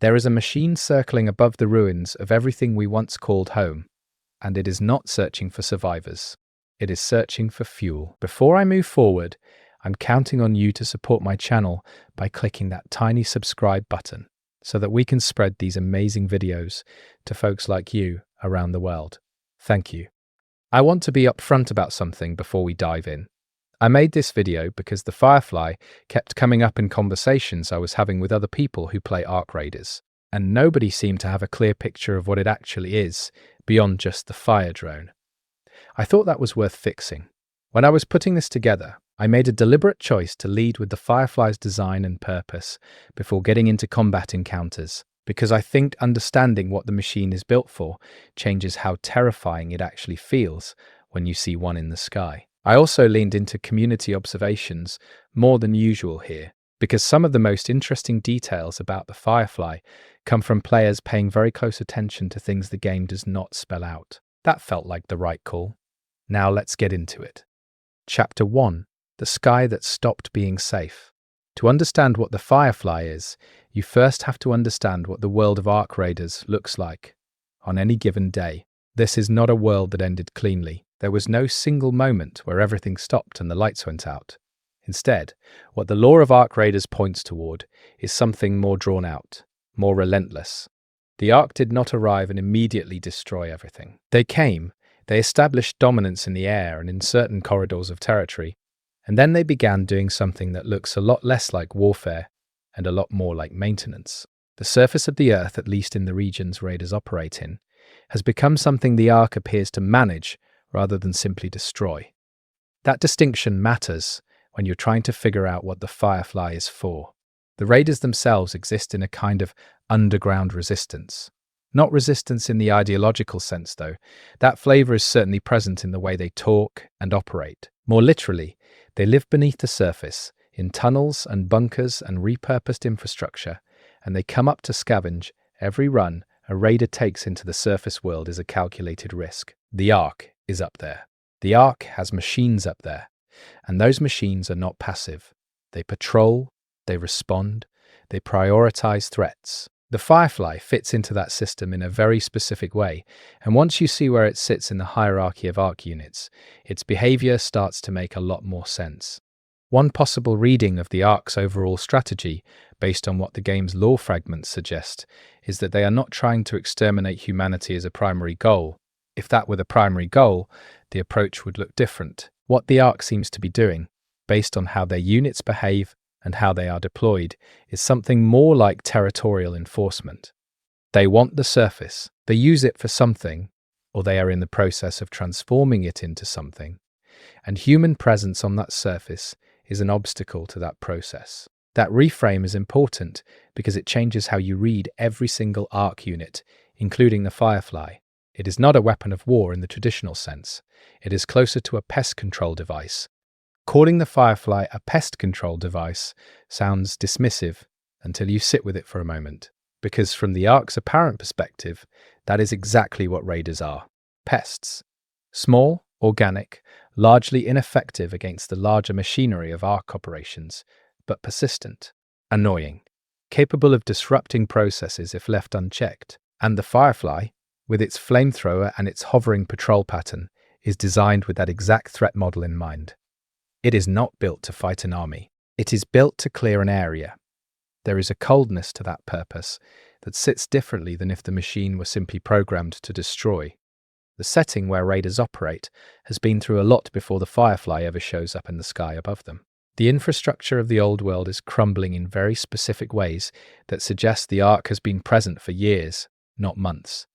There is a machine circling above the ruins of everything we once called home, and it is not searching for survivors. It is searching for fuel. Before I move forward, I'm counting on you to support my channel by clicking that tiny subscribe button so that we can spread these amazing videos to folks like you around the world. Thank you. I want to be upfront about something before we dive in. I made this video because the Firefly kept coming up in conversations I was having with other people who play ARC Raiders, and nobody seemed to have a clear picture of what it actually is beyond just the fire drone. I thought that was worth fixing. When I was putting this together, I made a deliberate choice to lead with the Firefly's design and purpose before getting into combat encounters, because I think understanding what the machine is built for changes how terrifying it actually feels when you see one in the sky. I also leaned into community observations more than usual here, because some of the most interesting details about the Firefly come from players paying very close attention to things the game does not spell out. That felt like the right call. Now let's get into it. Chapter 1. The Sky That Stopped Being Safe. To understand what the Firefly is, you first have to understand what the world of ARC Raiders looks like on any given day. This is not a world that ended cleanly. There was no single moment where everything stopped and the lights went out. Instead, what the lore of ARC Raiders points toward is something more drawn out, more relentless. The Ark did not arrive and immediately destroy everything. They came, they established dominance in the air and in certain corridors of territory, and then they began doing something that looks a lot less like warfare and a lot more like maintenance. The surface of the Earth, at least in the regions Raiders operate in, has become something the Ark appears to manage rather than simply destroy. That distinction matters when you're trying to figure out what the Firefly is for. The Raiders themselves exist in a kind of underground resistance. Not resistance in the ideological sense, though. That flavor is certainly present in the way they talk and operate. More literally, they live beneath the surface, in tunnels and bunkers and repurposed infrastructure, and they come up to scavenge. Every run a Raider takes into the surface world is a calculated risk. The Ark is up there. The Ark has machines up there, and those machines are not passive. They patrol, they respond, they prioritize threats. The Firefly fits into that system in a very specific way, and once you see where it sits in the hierarchy of ARC units, its behavior starts to make a lot more sense. One possible reading of the Ark's overall strategy, based on what the game's lore fragments suggest, is that they are not trying to exterminate humanity as a primary goal. If that were the primary goal, the approach would look different. What the Ark seems to be doing, based on how their units behave and how they are deployed, is something more like territorial enforcement. They want the surface, they use it for something, or they are in the process of transforming it into something, and human presence on that surface is an obstacle to that process. That reframe is important because it changes how you read every single ARC unit, including the Firefly. It is not a weapon of war in the traditional sense. It is closer to a pest control device. Calling the Firefly a pest control device sounds dismissive until you sit with it for a moment, because from the Ark's apparent perspective, that is exactly what Raiders are. Pests. Small, organic, largely ineffective against the larger machinery of ARC operations, but persistent, annoying, capable of disrupting processes if left unchecked. And the Firefly, with its flamethrower and its hovering patrol pattern, is designed with that exact threat model in mind. It is not built to fight an army. It is built to clear an area. There is a coldness to that purpose that sits differently than if the machine were simply programmed to destroy. The setting where Raiders operate has been through a lot before the Firefly ever shows up in the sky above them. The infrastructure of the old world is crumbling in very specific ways that suggest the Ark has been present for years, not months.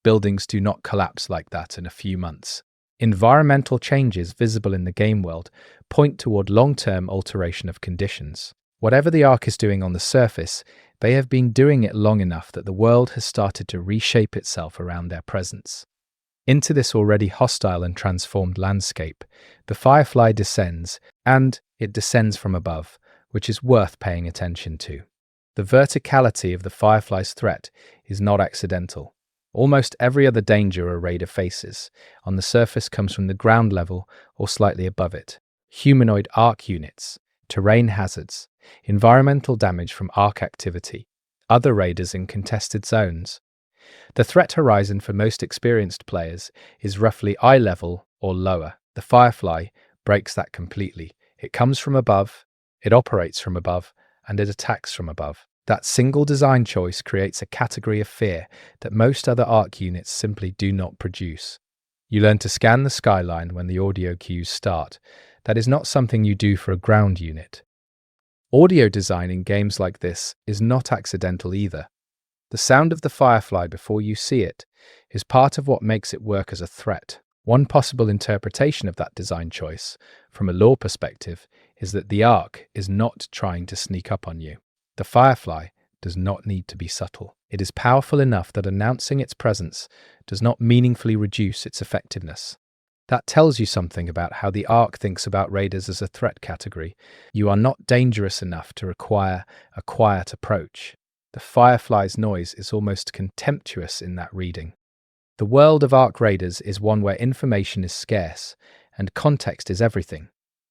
Buildings do not collapse like that in a few months. Environmental changes visible in the game world point toward long-term alteration of conditions. Whatever the Ark is doing on the surface, they have been doing it long enough that the world has started to reshape itself around their presence. Into this already hostile and transformed landscape, the Firefly descends, and it descends from above, which is worth paying attention to. The verticality of the Firefly's threat is not accidental. Almost every other danger a Raider faces on the surface comes from the ground level or slightly above it. Humanoid ARC units, terrain hazards, environmental damage from ARC activity, other raiders in contested zones. The threat horizon for most experienced players is roughly eye level or lower. The Firefly breaks that completely. It comes from above, it operates from above, and it attacks from above. That single design choice creates a category of fear that most other ARC units simply do not produce. You learn to scan the skyline when the audio cues start. That is not something you do for a ground unit. Audio design in games like this is not accidental either. The sound of the Firefly before you see it is part of what makes it work as a threat. One possible interpretation of that design choice, from a lore perspective, is that the ARC is not trying to sneak up on you. The Firefly does not need to be subtle. It is powerful enough that announcing its presence does not meaningfully reduce its effectiveness. That tells you something about how the ARC thinks about raiders as a threat category. You are not dangerous enough to require a quiet approach. The Firefly's noise is almost contemptuous in that reading. The world of ARC raiders is one where information is scarce, and context is everything.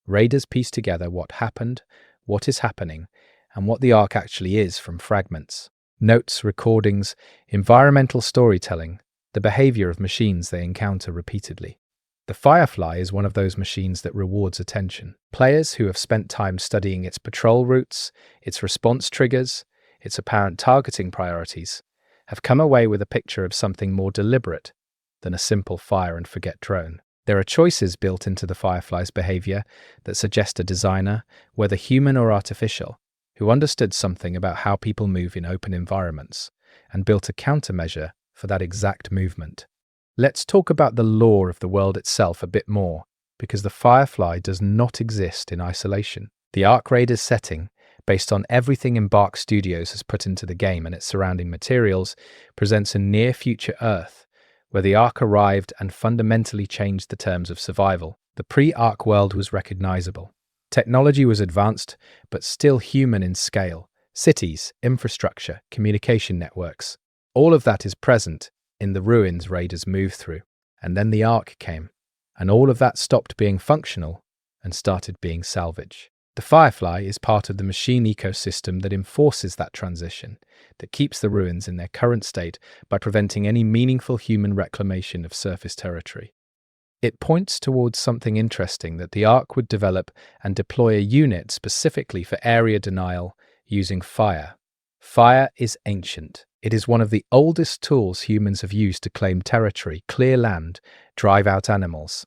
Raiders piece together what happened, what is happening, and what the ARC actually is from fragments. Notes, recordings, environmental storytelling, the behavior of machines they encounter repeatedly. The Firefly is one of those machines that rewards attention. Players who have spent time studying its patrol routes, its response triggers, its apparent targeting priorities, have come away with a picture of something more deliberate than a simple fire-and-forget drone. There are choices built into the Firefly's behavior that suggest a designer, whether human or artificial, who understood something about how people move in open environments and built a countermeasure for that exact movement. Let's talk about the lore of the world itself a bit more, because the Firefly does not exist in isolation. The ARC Raiders setting, based on everything Embark Studios has put into the game and its surrounding materials, presents a near-future Earth, where the ARC arrived and fundamentally changed the terms of survival. The pre-ARC world was recognizable. Technology was advanced, but still human in scale. Cities, infrastructure, communication networks, all of that is present in the ruins raiders moved through. And then the ARC came, and all of that stopped being functional and started being salvage. The Firefly is part of the machine ecosystem that enforces that transition, that keeps the ruins in their current state by preventing any meaningful human reclamation of surface territory. It points towards something interesting, that the ARC would develop and deploy a unit specifically for area denial using fire. Fire is ancient. It is one of the oldest tools humans have used to claim territory, clear land, drive out animals.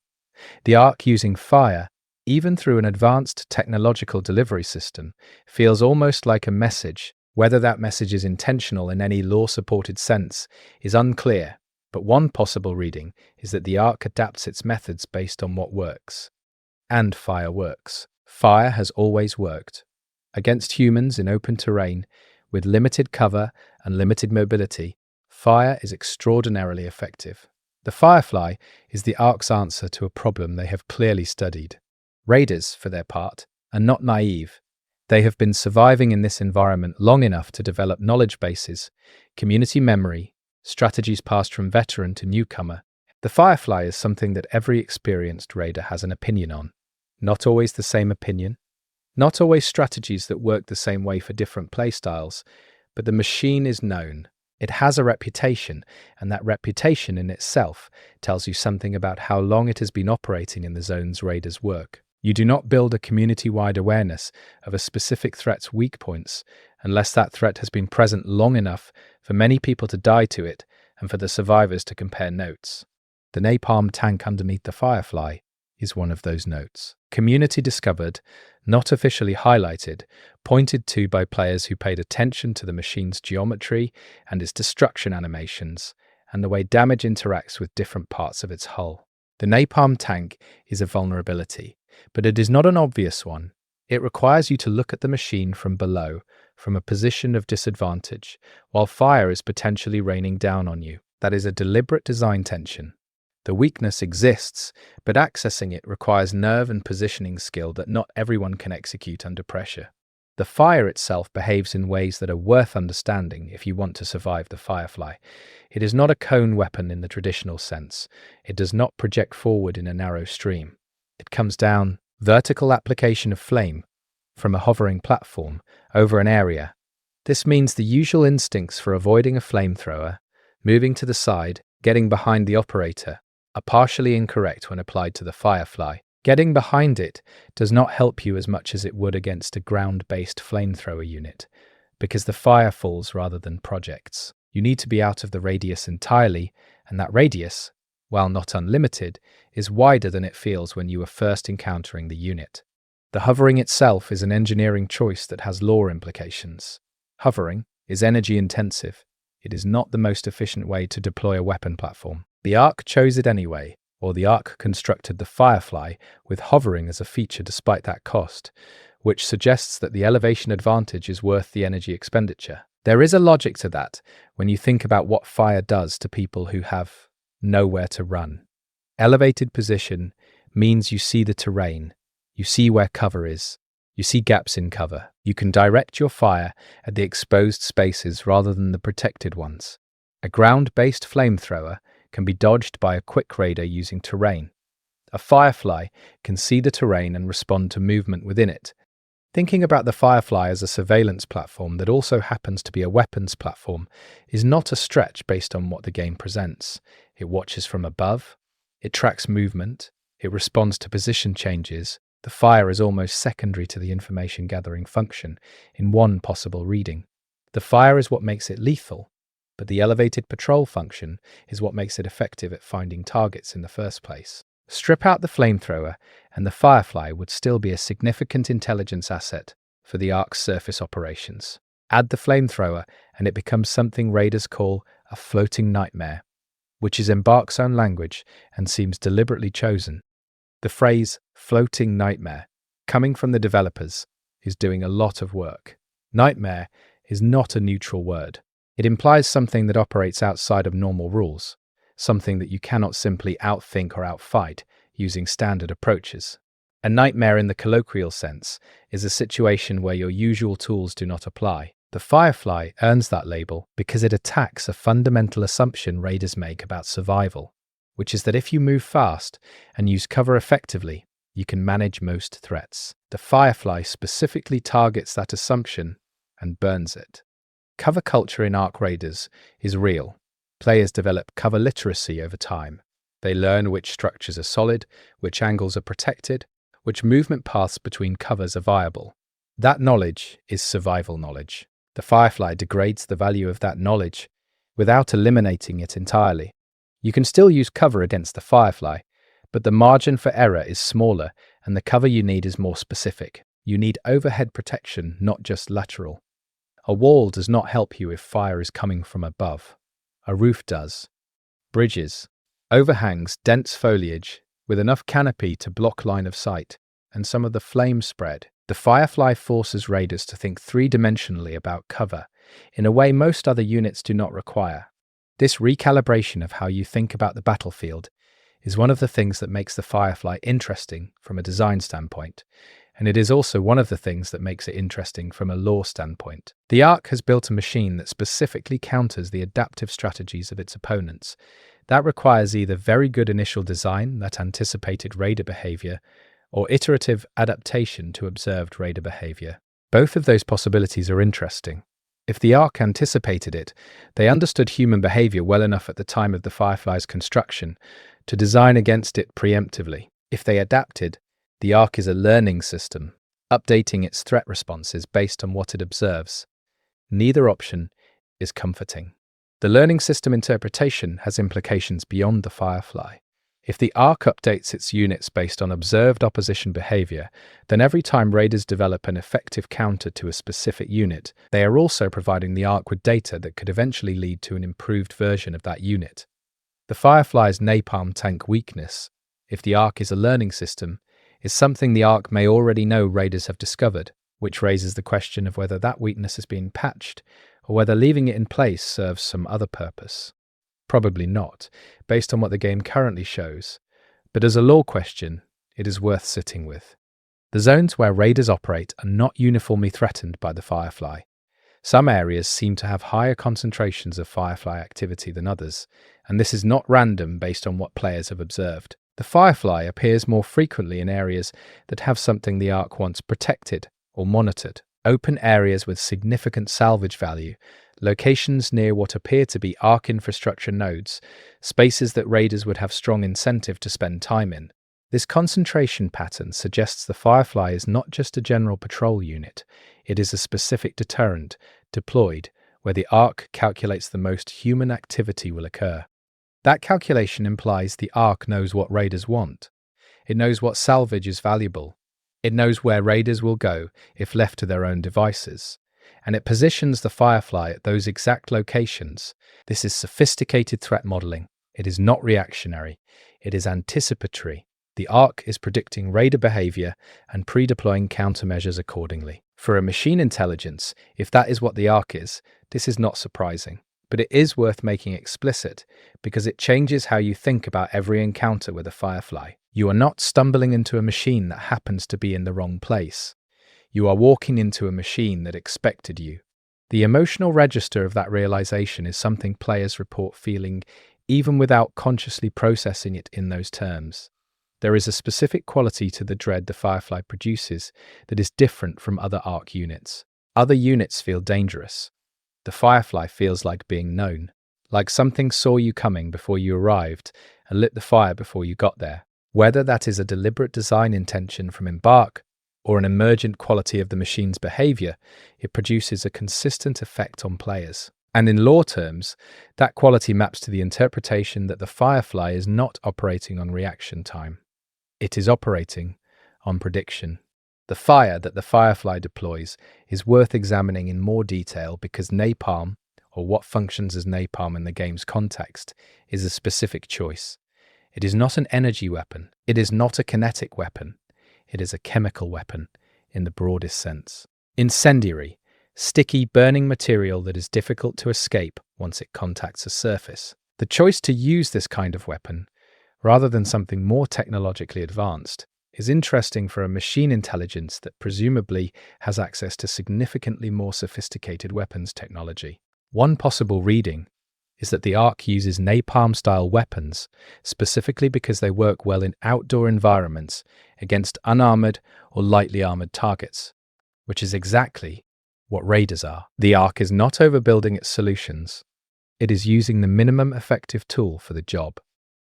The ARC using fire, even through an advanced technological delivery system, feels almost like a message. Whether that message is intentional in any law-supported sense is unclear, but one possible reading is that the ARC adapts its methods based on what works. And fire works. Fire has always worked. Against humans in open terrain, with limited cover and limited mobility, fire is extraordinarily effective. The Firefly is the ARC's answer to a problem they have clearly studied. Raiders, for their part, are not naive. They have been surviving in this environment long enough to develop knowledge bases, community memory, strategies passed from veteran to newcomer. The Firefly is something that every experienced raider has an opinion on. Not always the same opinion, not always strategies that work the same way for different playstyles, but the machine is known. It has a reputation, and that reputation in itself tells you something about how long it has been operating in the zones raiders work. You do not build a community-wide awareness of a specific threat's weak points unless that threat has been present long enough for many people to die to it and for the survivors to compare notes. The napalm tank underneath the Firefly is one of those notes. Community discovered, not officially highlighted, pointed to by players who paid attention to the machine's geometry and its destruction animations, and the way damage interacts with different parts of its hull. The napalm tank is a vulnerability, but it is not an obvious one. It requires you to look at the machine from below, from a position of disadvantage, while fire is potentially raining down on you. That is a deliberate design tension. The weakness exists, but accessing it requires nerve and positioning skill that not everyone can execute under pressure. The fire itself behaves in ways that are worth understanding if you want to survive the Firefly. It is not a cone weapon in the traditional sense. It does not project forward in a narrow stream. It comes down, vertical application of flame, from a hovering platform, over an area, This means the usual instincts for avoiding a flamethrower, moving to the side, getting behind the operator, are partially incorrect when applied to the Firefly. Getting behind it does not help you as much as it would against a ground-based flamethrower unit, because the fire falls rather than projects. You need to be out of the radius entirely, and that radius, while not unlimited, is wider than it feels when you are first encountering the unit. The hovering itself is an engineering choice that has lore implications. Hovering is energy intensive. It is not the most efficient way to deploy a weapon platform. The ARC chose it anyway, or the ARC constructed the Firefly with hovering as a feature despite that cost, which suggests that the elevation advantage is worth the energy expenditure. There is a logic to that when you think about what fire does to people who have nowhere to run. Elevated position means you see the terrain, you see where cover is, you see gaps in cover. You can direct your fire at the exposed spaces rather than the protected ones. A ground-based flamethrower can be dodged by a quick raider using terrain. A Firefly can see the terrain and respond to movement within it. Thinking about the Firefly as a surveillance platform that also happens to be a weapons platform is not a stretch based on what the game presents. It watches from above, it tracks movement, it responds to position changes. The fire is almost secondary to the information gathering function in one possible reading. The fire is what makes it lethal, but the elevated patrol function is what makes it effective at finding targets in the first place. Strip out the flamethrower, and the Firefly would still be a significant intelligence asset for the ARC's surface operations. Add the flamethrower, and it becomes something raiders call a floating nightmare, which is Embark's own language and seems deliberately chosen. The phrase floating nightmare, coming from the developers, is doing a lot of work. Nightmare is not a neutral word. It implies something that operates outside of normal rules, something that you cannot simply outthink or outfight using standard approaches. A nightmare in the colloquial sense is a situation where your usual tools do not apply. The Firefly earns that label because it attacks a fundamental assumption raiders make about survival, which is that if you move fast and use cover effectively, you can manage most threats. The Firefly specifically targets that assumption and burns it. Cover culture in ARC Raiders is real. Players develop cover literacy over time. They learn which structures are solid, which angles are protected, which movement paths between covers are viable. That knowledge is survival knowledge. The Firefly degrades the value of that knowledge without eliminating it entirely. You can still use cover against the Firefly, but the margin for error is smaller and the cover you need is more specific. You need overhead protection, not just lateral. A wall does not help you if fire is coming from above. A roof does. Bridges, overhangs, dense foliage, with enough canopy to block line of sight, and some of the flame spread. The Firefly forces raiders to think three-dimensionally about cover, in a way most other units do not require. This recalibration of how you think about the battlefield is one of the things that makes the Firefly interesting from a design standpoint, and it is also one of the things that makes it interesting from a lore standpoint. The ARC has built a machine that specifically counters the adaptive strategies of its opponents. That requires either very good initial design that anticipated raider behavior, or iterative adaptation to observed raider behavior. Both of those possibilities are interesting. If the ARC anticipated it, they understood human behavior well enough at the time of the Firefly's construction to design against it preemptively. If they adapted, the ARC is a learning system, updating its threat responses based on what it observes. Neither option is comforting. The learning system interpretation has implications beyond the Firefly. If the ARC updates its units based on observed opposition behavior, then every time raiders develop an effective counter to a specific unit, they are also providing the ARC with data that could eventually lead to an improved version of that unit. The Firefly's napalm tank weakness, if the ARC is a learning system, is something the ARC may already know raiders have discovered, which raises the question of whether that weakness has been patched, or whether leaving it in place serves some other purpose. Probably not, based on what the game currently shows, but as a lore question, it is worth sitting with. The zones where raiders operate are not uniformly threatened by the Firefly. Some areas seem to have higher concentrations of Firefly activity than others, and this is not random based on what players have observed. The Firefly appears more frequently in areas that have something the ARC wants protected or monitored. open areas with significant salvage value, locations near what appear to be ARC infrastructure nodes, spaces that raiders would have strong incentive to spend time in. This concentration pattern suggests the Firefly is not just a general patrol unit, it is a specific deterrent, deployed, where the ARC calculates the most human activity will occur. That calculation implies the ARC knows what raiders want. It knows what salvage is valuable. It knows where raiders will go if left to their own devices. And it positions the Firefly at those exact locations. This is sophisticated threat modeling. It is not reactionary. It is anticipatory. The ARC is predicting raider behavior and pre-deploying countermeasures accordingly. For a machine intelligence, if that is what the ARC is, this is not surprising. But it is worth making explicit because it changes how you think about every encounter with a Firefly. You are not stumbling into a machine that happens to be in the wrong place. You are walking into a machine that expected you. The emotional register of that realization is something players report feeling even without consciously processing it in those terms. There is a specific quality to the dread the Firefly produces that is different from other ARC units. Other units feel dangerous. The Firefly feels like being known, like something saw you coming before you arrived and lit the fire before you got there. Whether that is a deliberate design intention from Embark or an emergent quality of the machine's behavior, it produces a consistent effect on players. And in lore terms, that quality maps to the interpretation that the Firefly is not operating on reaction time. It is operating on prediction. The fire that the Firefly deploys is worth examining in more detail because napalm, or what functions as napalm in the game's context, is a specific choice. It is not an energy weapon. It is not a kinetic weapon. It is a chemical weapon in the broadest sense. Incendiary, sticky, burning material that is difficult to escape once it contacts a surface. The choice to use this kind of weapon, rather than something more technologically advanced, is interesting for a machine intelligence that presumably has access to significantly more sophisticated weapons technology. One possible reading is that the ARC uses napalm-style weapons specifically because they work well in outdoor environments against unarmored or lightly armored targets, which is exactly what raiders are. The ARC is not overbuilding its solutions. It is using the minimum effective tool for the job.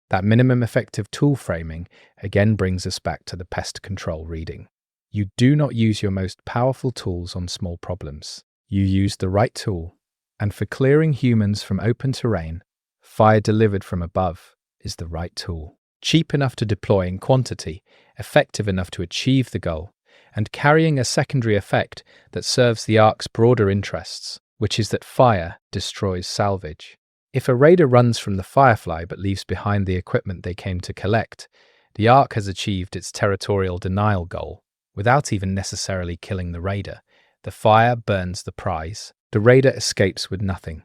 That minimum effective tool framing again brings us back to the pest control reading. You do not use your most powerful tools on small problems. You use the right tool. And for clearing humans from open terrain, fire delivered from above is the right tool. Cheap enough to deploy in quantity, effective enough to achieve the goal, and carrying a secondary effect that serves the ARC's broader interests, which is that fire destroys salvage. If a raider runs from the Firefly but leaves behind the equipment they came to collect, the ARC has achieved its territorial denial goal without even necessarily killing the raider. The fire burns the prize. The raider escapes with nothing.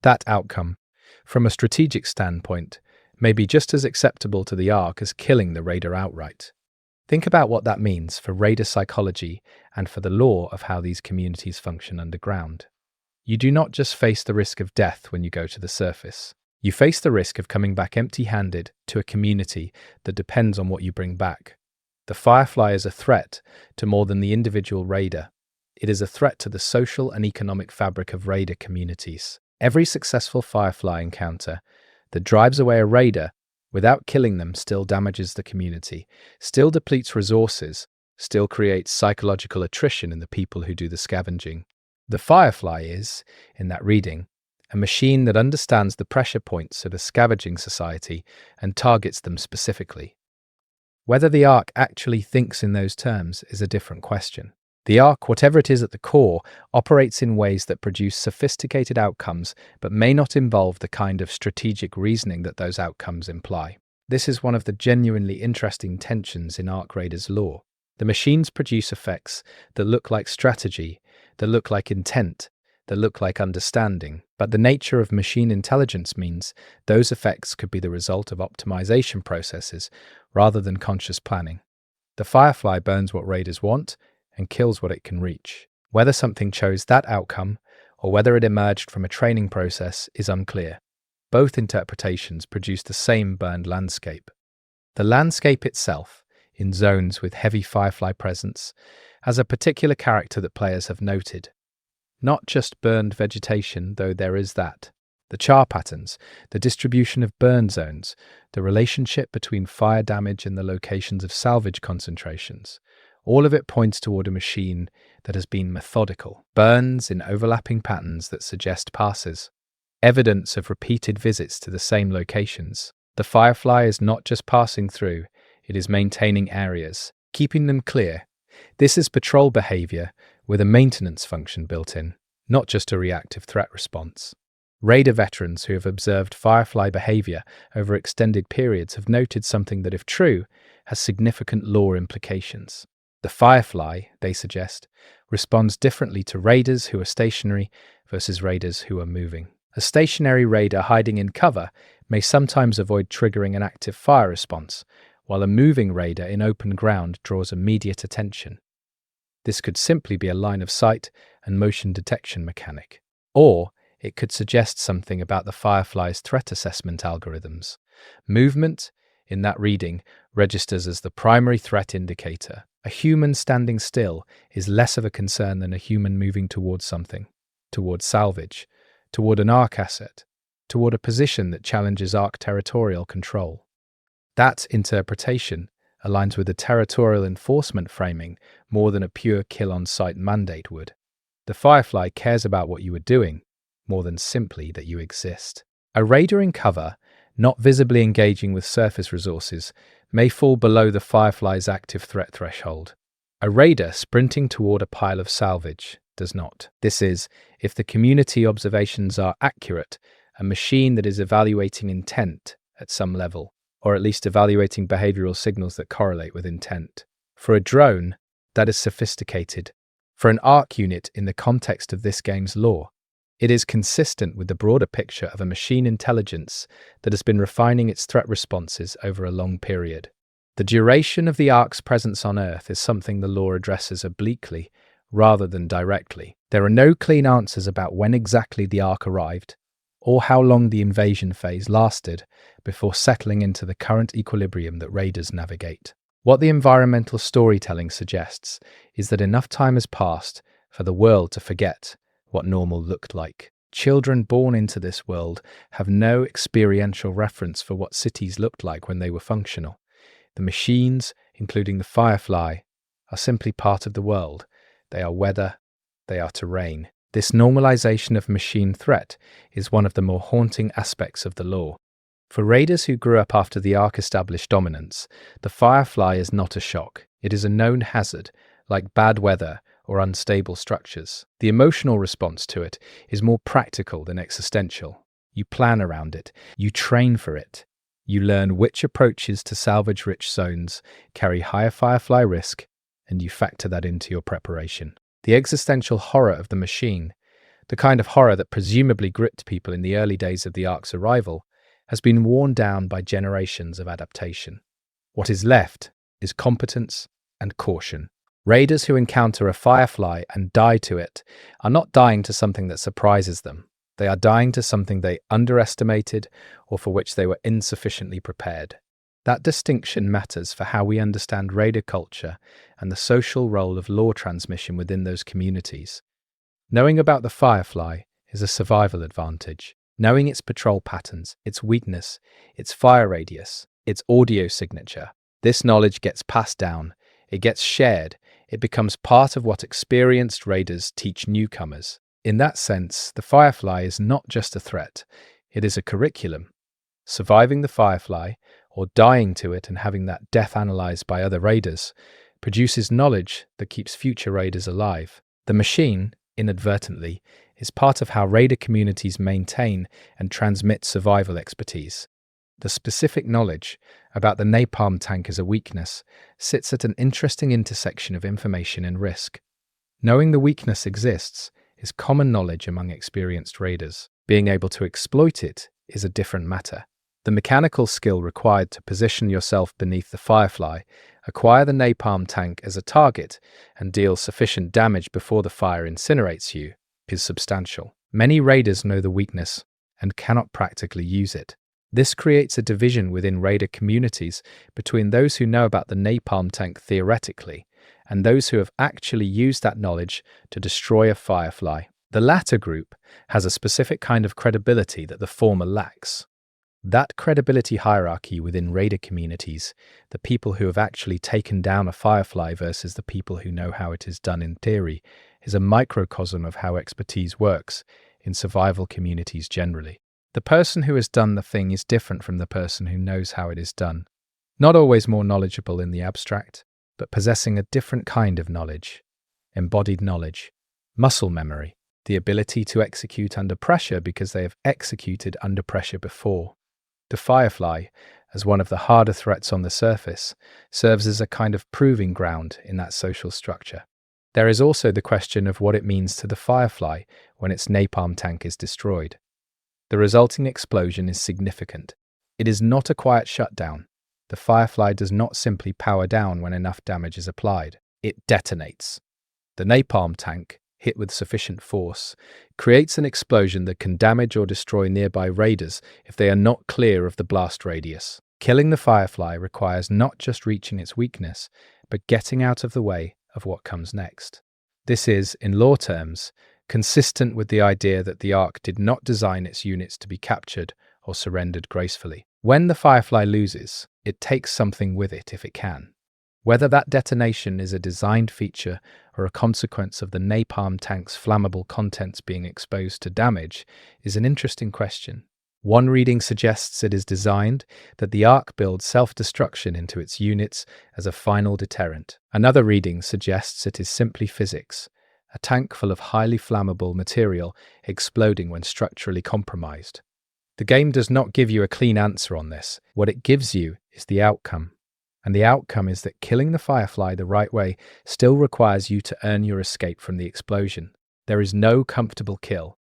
That outcome, from a strategic standpoint, may be just as acceptable to the ARC as killing the raider outright. Think about what that means for raider psychology and for the lore of how these communities function underground. You do not just face the risk of death when you go to the surface. You face the risk of coming back empty-handed to a community that depends on what you bring back. The Firefly is a threat to more than the individual raider. It is a threat to the social and economic fabric of raider communities. Every successful Firefly encounter that drives away a raider without killing them still damages the community, still depletes resources, still creates psychological attrition in the people who do the scavenging. The Firefly is, in that reading, a machine that understands the pressure points of a scavenging society and targets them specifically. Whether the ARC actually thinks in those terms is a different question. The ARC, whatever it is at the core, operates in ways that produce sophisticated outcomes but may not involve the kind of strategic reasoning that those outcomes imply. This is one of the genuinely interesting tensions in ARC Raiders lore. The machines produce effects that look like strategy, that look like intent, that look like understanding, but the nature of machine intelligence means those effects could be the result of optimization processes rather than conscious planning. The Firefly burns what raiders want and kills what it can reach. Whether something chose that outcome or whether it emerged from a training process is unclear. Both interpretations produce the same burned landscape. The landscape itself in zones with heavy Firefly presence has a particular character that players have noted. Not just burned vegetation, though there is that. The char patterns, the distribution of burn zones, the relationship between fire damage and the locations of salvage concentrations, all of it points toward a machine that has been methodical. Burns in overlapping patterns that suggest passes. Evidence of repeated visits to the same locations. The Firefly is not just passing through, it is maintaining areas, keeping them clear. This is patrol behavior with a maintenance function built in, not just a reactive threat response. Raider veterans who have observed Firefly behavior over extended periods have noted something that, if true, has significant lore implications. The Firefly, they suggest, responds differently to raiders who are stationary versus raiders who are moving. A stationary raider hiding in cover may sometimes avoid triggering an active fire response, while a moving raider in open ground draws immediate attention. This could simply be a line of sight and motion detection mechanic. Or it could suggest something about the Firefly's threat assessment algorithms. Movement, in that reading, registers as the primary threat indicator. A human standing still is less of a concern than a human moving towards something, toward salvage, toward an ARC asset, toward a position that challenges ARC territorial control. That interpretation aligns with a territorial enforcement framing more than a pure kill-on-sight mandate would. The Firefly cares about what you are doing, more than simply that you exist. A raider in cover, not visibly engaging with surface resources, may fall below the Firefly's active threat threshold. A raider sprinting toward a pile of salvage does not. This is, if the community observations are accurate, a machine that is evaluating intent at some level, or at least evaluating behavioral signals that correlate with intent. For a drone, that is sophisticated. For an ARC unit in the context of this game's lore, it is consistent with the broader picture of a machine intelligence that has been refining its threat responses over a long period. The duration of the ARC's presence on Earth is something the lore addresses obliquely rather than directly. There are no clean answers about when exactly the ARC arrived, or how long the invasion phase lasted before settling into the current equilibrium that raiders navigate. What the environmental storytelling suggests is that enough time has passed for the world to forget what normal looked like. Children born into this world have no experiential reference for what cities looked like when they were functional. The machines, including the Firefly, are simply part of the world. They are weather, they are terrain. This normalization of machine threat is one of the more haunting aspects of the lore. For raiders who grew up after the ARC established dominance, the Firefly is not a shock. It is a known hazard, like bad weather or unstable structures. The emotional response to it is more practical than existential. You plan around it, you train for it, you learn which approaches to salvage-rich zones carry higher Firefly risk, and you factor that into your preparation. The existential horror of the machine, the kind of horror that presumably gripped people in the early days of the ARC's arrival, has been worn down by generations of adaptation. What is left is competence and caution. Raiders who encounter a Firefly and die to it are not dying to something that surprises them. They are dying to something they underestimated or for which they were insufficiently prepared. That distinction matters for how we understand raider culture and the social role of lore transmission within those communities. Knowing about the Firefly is a survival advantage. Knowing its patrol patterns, its weakness, its fire radius, its audio signature. This knowledge gets passed down, it gets shared, it becomes part of what experienced raiders teach newcomers. In that sense, the Firefly is not just a threat, it is a curriculum. Surviving the Firefly, or dying to it and having that death analyzed by other raiders, produces knowledge that keeps future raiders alive. The machine, inadvertently, is part of how raider communities maintain and transmit survival expertise. The specific knowledge about the napalm tank as a weakness sits at an interesting intersection of information and risk. Knowing the weakness exists is common knowledge among experienced raiders. Being able to exploit it is a different matter. The mechanical skill required to position yourself beneath the Firefly, acquire the napalm tank as a target, and deal sufficient damage before the fire incinerates you is substantial. Many raiders know the weakness and cannot practically use it. This creates a division within raider communities between those who know about the napalm tank theoretically and those who have actually used that knowledge to destroy a Firefly. The latter group has a specific kind of credibility that the former lacks. That credibility hierarchy within raider communities, the people who have actually taken down a Firefly versus the people who know how it is done in theory, is a microcosm of how expertise works in survival communities generally. The person who has done the thing is different from the person who knows how it is done. Not always more knowledgeable in the abstract, but possessing a different kind of knowledge. Embodied knowledge, muscle memory, the ability to execute under pressure because they have executed under pressure before. The Firefly, as one of the harder threats on the surface, serves as a kind of proving ground in that social structure. There is also the question of what it means to the Firefly when its napalm tank is destroyed. The resulting explosion is significant. It is not a quiet shutdown. The Firefly does not simply power down when enough damage is applied. It detonates. The napalm tank, hit with sufficient force, creates an explosion that can damage or destroy nearby raiders if they are not clear of the blast radius. Killing the Firefly requires not just reaching its weakness, but getting out of the way of what comes next. This is, in law terms, consistent with the idea that the ARC did not design its units to be captured or surrendered gracefully. When the Firefly loses, it takes something with it if it can. Whether that detonation is a designed feature or a consequence of the napalm tank's flammable contents being exposed to damage is an interesting question. One reading suggests it is designed that the ARC builds self-destruction into its units as a final deterrent. Another reading suggests it is simply physics, a tank full of highly flammable material exploding when structurally compromised. The game does not give you a clean answer on this. What it gives you is the outcome. And the outcome is that killing the Firefly the right way still requires you to earn your escape from the explosion. There is no comfortable kill.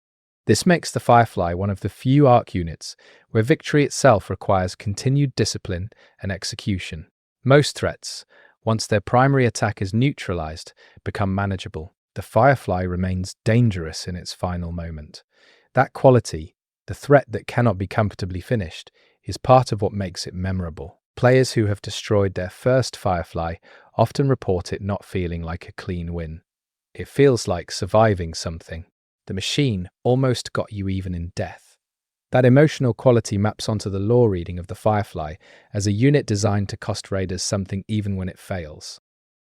This makes the Firefly one of the few ARC units where victory itself requires continued discipline and execution. Most threats, once their primary attack is neutralized, become manageable. The Firefly remains dangerous in its final moment. That quality, the threat that cannot be comfortably finished, is part of what makes it memorable. Players who have destroyed their first Firefly often report it not feeling like a clean win. It feels like surviving something. The machine almost got you even in death. That emotional quality maps onto the lore reading of the Firefly as a unit designed to cost raiders something even when it fails.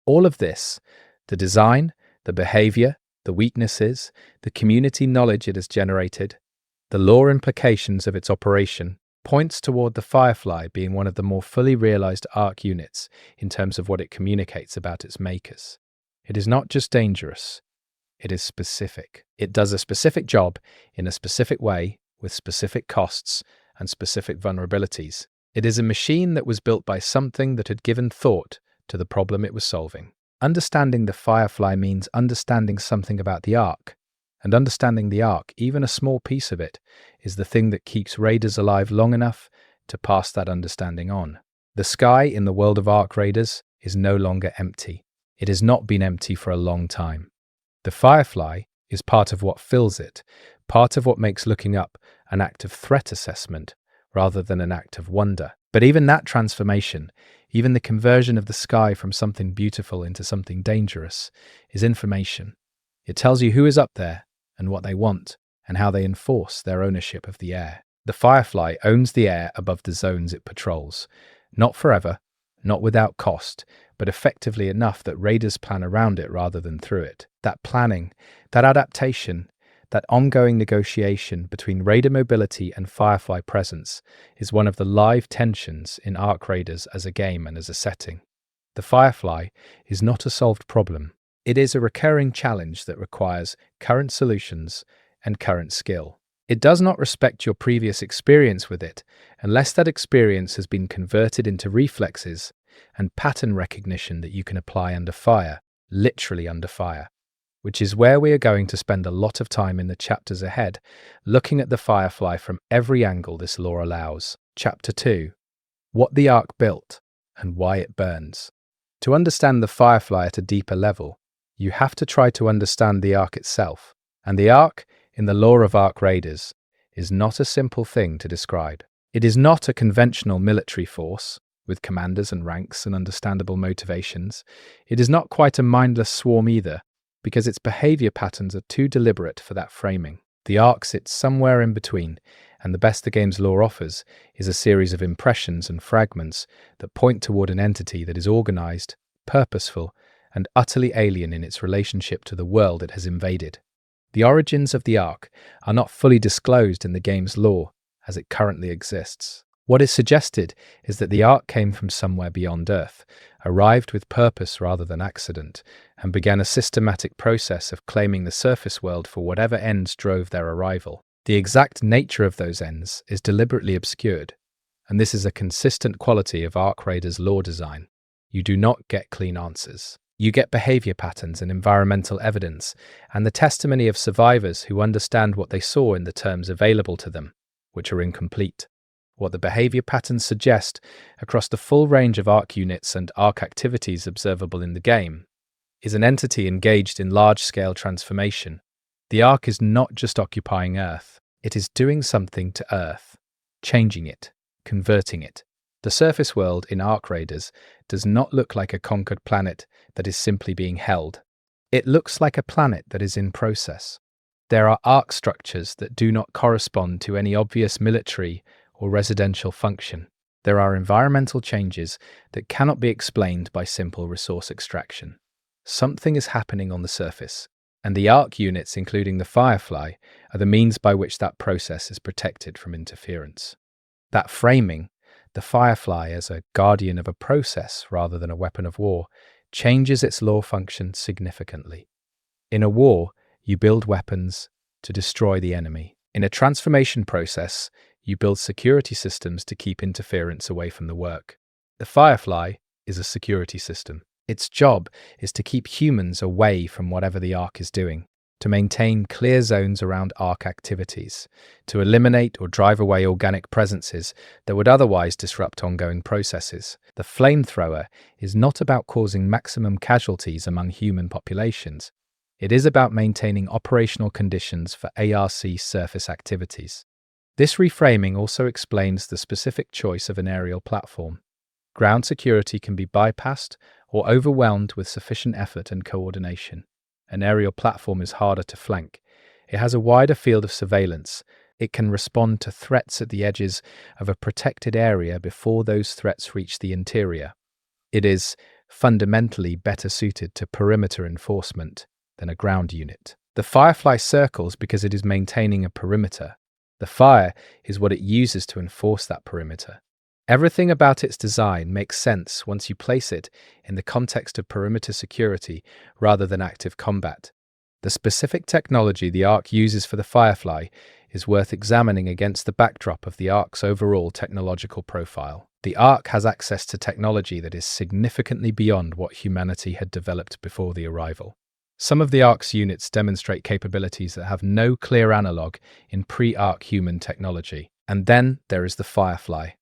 All of this, the design, the behavior, the weaknesses, the community knowledge it has generated, the lore implications of its operation, points toward the Firefly being one of the more fully realized ARC units in terms of what it communicates about its makers. It is not just dangerous, it is specific. It does a specific job in a specific way with specific costs and specific vulnerabilities. It is a machine that was built by something that had given thought to the problem it was solving. Understanding the Firefly means understanding something about the ARC, and understanding the ARC, even a small piece of it, is the thing that keeps raiders alive long enough to pass that understanding on. The sky in the world of ARC raiders is no longer empty. It has not been empty for a long time. The Firefly is part of what fills it, part of what makes looking up an act of threat assessment rather than an act of wonder. But even that transformation, even the conversion of the sky from something beautiful into something dangerous, is information. It tells you who is up there and what they want and how they enforce their ownership of the air. The Firefly owns the air above the zones it patrols, not forever, not without cost, but effectively enough that raiders plan around it rather than through it. That planning, that adaptation, that ongoing negotiation between raider mobility and Firefly presence is one of the live tensions in ARC Raiders as a game and as a setting. The Firefly is not a solved problem. It is a recurring challenge that requires current solutions and current skill. It does not respect your previous experience with it unless that experience has been converted into reflexes and pattern recognition that you can apply under fire, literally under fire, which is where we are going to spend a lot of time in the chapters ahead, looking at the Firefly from every angle this lore allows. Chapter 2. What the ARC built and why it burns. To understand the Firefly at a deeper level, you have to try to understand the ARC itself. And the ARC, in the lore of ARC Raiders, is not a simple thing to describe. It is not a conventional military force, with commanders and ranks and understandable motivations. It is not quite a mindless swarm either, because its behavior patterns are too deliberate for that framing. The ARC sits somewhere in between, and the best the game's lore offers is a series of impressions and fragments that point toward an entity that is organized, purposeful, and utterly alien in its relationship to the world it has invaded. The origins of the ARC are not fully disclosed in the game's lore as it currently exists. What is suggested is that the ARC came from somewhere beyond Earth, arrived with purpose rather than accident, and began a systematic process of claiming the surface world for whatever ends drove their arrival. The exact nature of those ends is deliberately obscured, and this is a consistent quality of ARC Raiders lore design. You do not get clean answers. You get behavior patterns and environmental evidence, and the testimony of survivors who understand what they saw in the terms available to them, which are incomplete. What the behavior patterns suggest across the full range of ARC units and ARC activities observable in the game is an entity engaged in large-scale transformation. The ARC is not just occupying Earth, it is doing something to Earth, changing it, converting it. The surface world in ARC Raiders does not look like a conquered planet that is simply being held. It looks like a planet that is in process. There are ARC structures that do not correspond to any obvious military or residential function. There are environmental changes that cannot be explained by simple resource extraction. Something is happening on the surface, and the ARC units, including the Firefly, are the means by which that process is protected from interference. That framing, the Firefly as a guardian of a process rather than a weapon of war, changes its lore function significantly. In a war, you build weapons to destroy the enemy. In a transformation process, you build security systems to keep interference away from the work. The Firefly is a security system. Its job is to keep humans away from whatever the ARC is doing, to maintain clear zones around ARC activities, to eliminate or drive away organic presences that would otherwise disrupt ongoing processes. The flamethrower is not about causing maximum casualties among human populations. It is about maintaining operational conditions for ARC surface activities. This reframing also explains the specific choice of an aerial platform. Ground security can be bypassed or overwhelmed with sufficient effort and coordination. An aerial platform is harder to flank. It has a wider field of surveillance. It can respond to threats at the edges of a protected area before those threats reach the interior. It is fundamentally better suited to perimeter enforcement than a ground unit. The Firefly circles because it is maintaining a perimeter. The fire is what it uses to enforce that perimeter. Everything about its design makes sense once you place it in the context of perimeter security rather than active combat. The specific technology the ARC uses for the Firefly is worth examining against the backdrop of the ARC's overall technological profile. The ARC has access to technology that is significantly beyond what humanity had developed before the arrival. Some of the ARC's units demonstrate capabilities that have no clear analogue in pre-ARC human technology. And then there is the Firefly,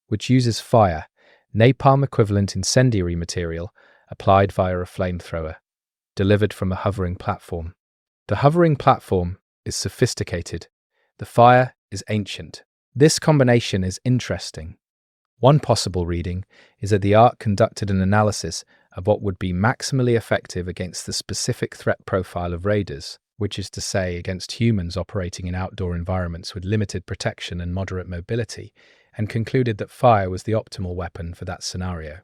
which uses fire, napalm-equivalent incendiary material, applied via a flamethrower, delivered from a hovering platform. The hovering platform is sophisticated. The fire is ancient. This combination is interesting. One possible reading is that the ARC conducted an analysis of what would be maximally effective against the specific threat profile of raiders, which is to say against humans operating in outdoor environments with limited protection and moderate mobility, and concluded that fire was the optimal weapon for that scenario.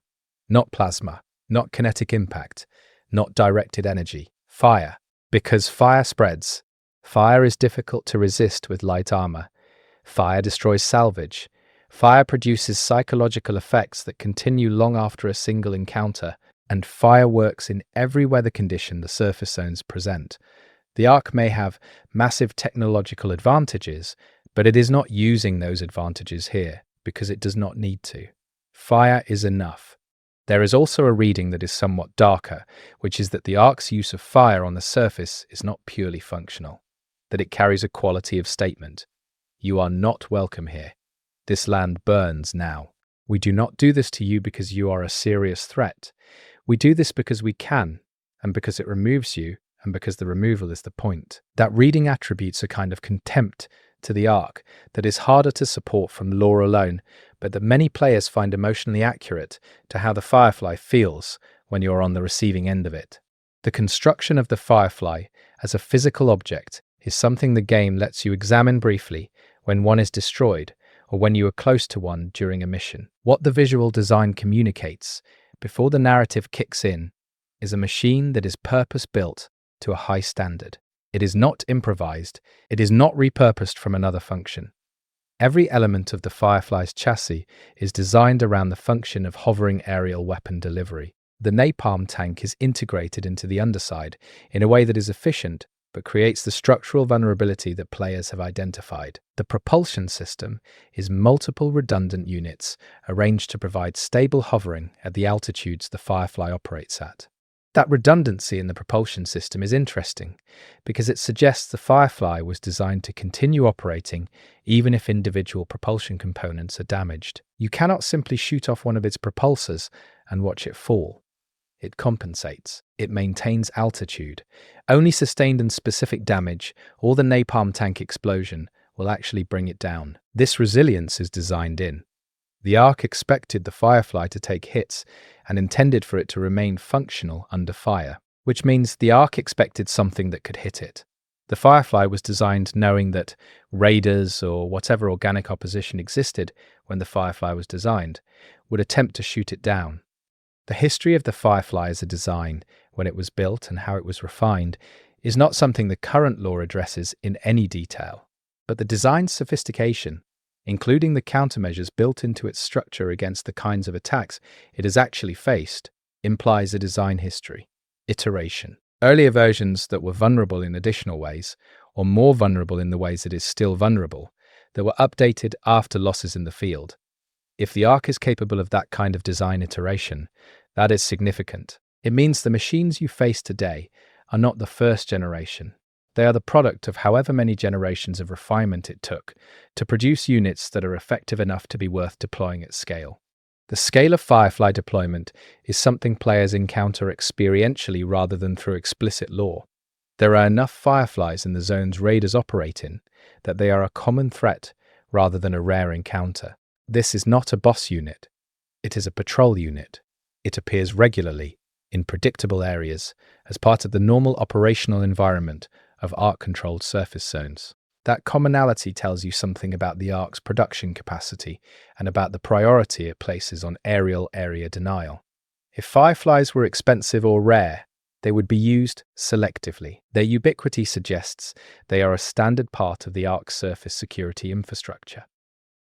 Not plasma, not kinetic impact, not directed energy. Fire. Because fire spreads. Fire is difficult to resist with light armor. Fire destroys salvage. Fire produces psychological effects that continue long after a single encounter, and fire works in every weather condition the surface zones present. The ARC may have massive technological advantages, but it is not using those advantages here because it does not need to. Fire is enough. There is also a reading that is somewhat darker, which is that the ARC's use of fire on the surface is not purely functional, that it carries a quality of statement. You are not welcome here. This land burns now. We do not do this to you because you are a serious threat. We do this because we can, and because it removes you, and because the removal is the point. That reading attributes a kind of contempt to the ARC that is harder to support from lore alone, but that many players find emotionally accurate to how the Firefly feels when you're on the receiving end of it. The construction of the Firefly as a physical object is something the game lets you examine briefly when one is destroyed or when you are close to one during a mission. What the visual design communicates before the narrative kicks in is a machine that is purpose-built to a high standard. It is not improvised. It is not repurposed from another function. Every element of the Firefly's chassis is designed around the function of hovering aerial weapon delivery. The napalm tank is integrated into the underside in a way that is efficient but creates the structural vulnerability that players have identified. The propulsion system is multiple redundant units arranged to provide stable hovering at the altitudes the Firefly operates at. That redundancy in the propulsion system is interesting because it suggests the Firefly was designed to continue operating even if individual propulsion components are damaged. You cannot simply shoot off one of its propulsors and watch it fall. It compensates. It maintains altitude. Only sustained and specific damage, or the napalm tank explosion, will actually bring it down. This resilience is designed in. The ARC expected the Firefly to take hits and intended for it to remain functional under fire, which means the ARC expected something that could hit it. The Firefly was designed knowing that raiders or whatever organic opposition existed when the Firefly was designed would attempt to shoot it down. The history of the Firefly as a design, when it was built and how it was refined, is not something the current lore addresses in any detail. But the design's sophistication, including the countermeasures built into its structure against the kinds of attacks it has actually faced, implies a design history. Iteration. Earlier versions that were vulnerable in additional ways, or more vulnerable in the ways it is still vulnerable, that were updated after losses in the field. If the ARC is capable of that kind of design iteration, that is significant. It means the machines you face today are not the first generation. They are the product of however many generations of refinement it took to produce units that are effective enough to be worth deploying at scale. The scale of Firefly deployment is something players encounter experientially rather than through explicit lore. There are enough Fireflies in the zones raiders operate in that they are a common threat rather than a rare encounter. This is not a boss unit. It is a patrol unit. It appears regularly, in predictable areas, as part of the normal operational environment of ARC-controlled surface zones. That commonality tells you something about the ARC's production capacity and about the priority it places on aerial area denial. If Fireflies were expensive or rare, they would be used selectively. Their ubiquity suggests they are a standard part of the ARC's surface security infrastructure.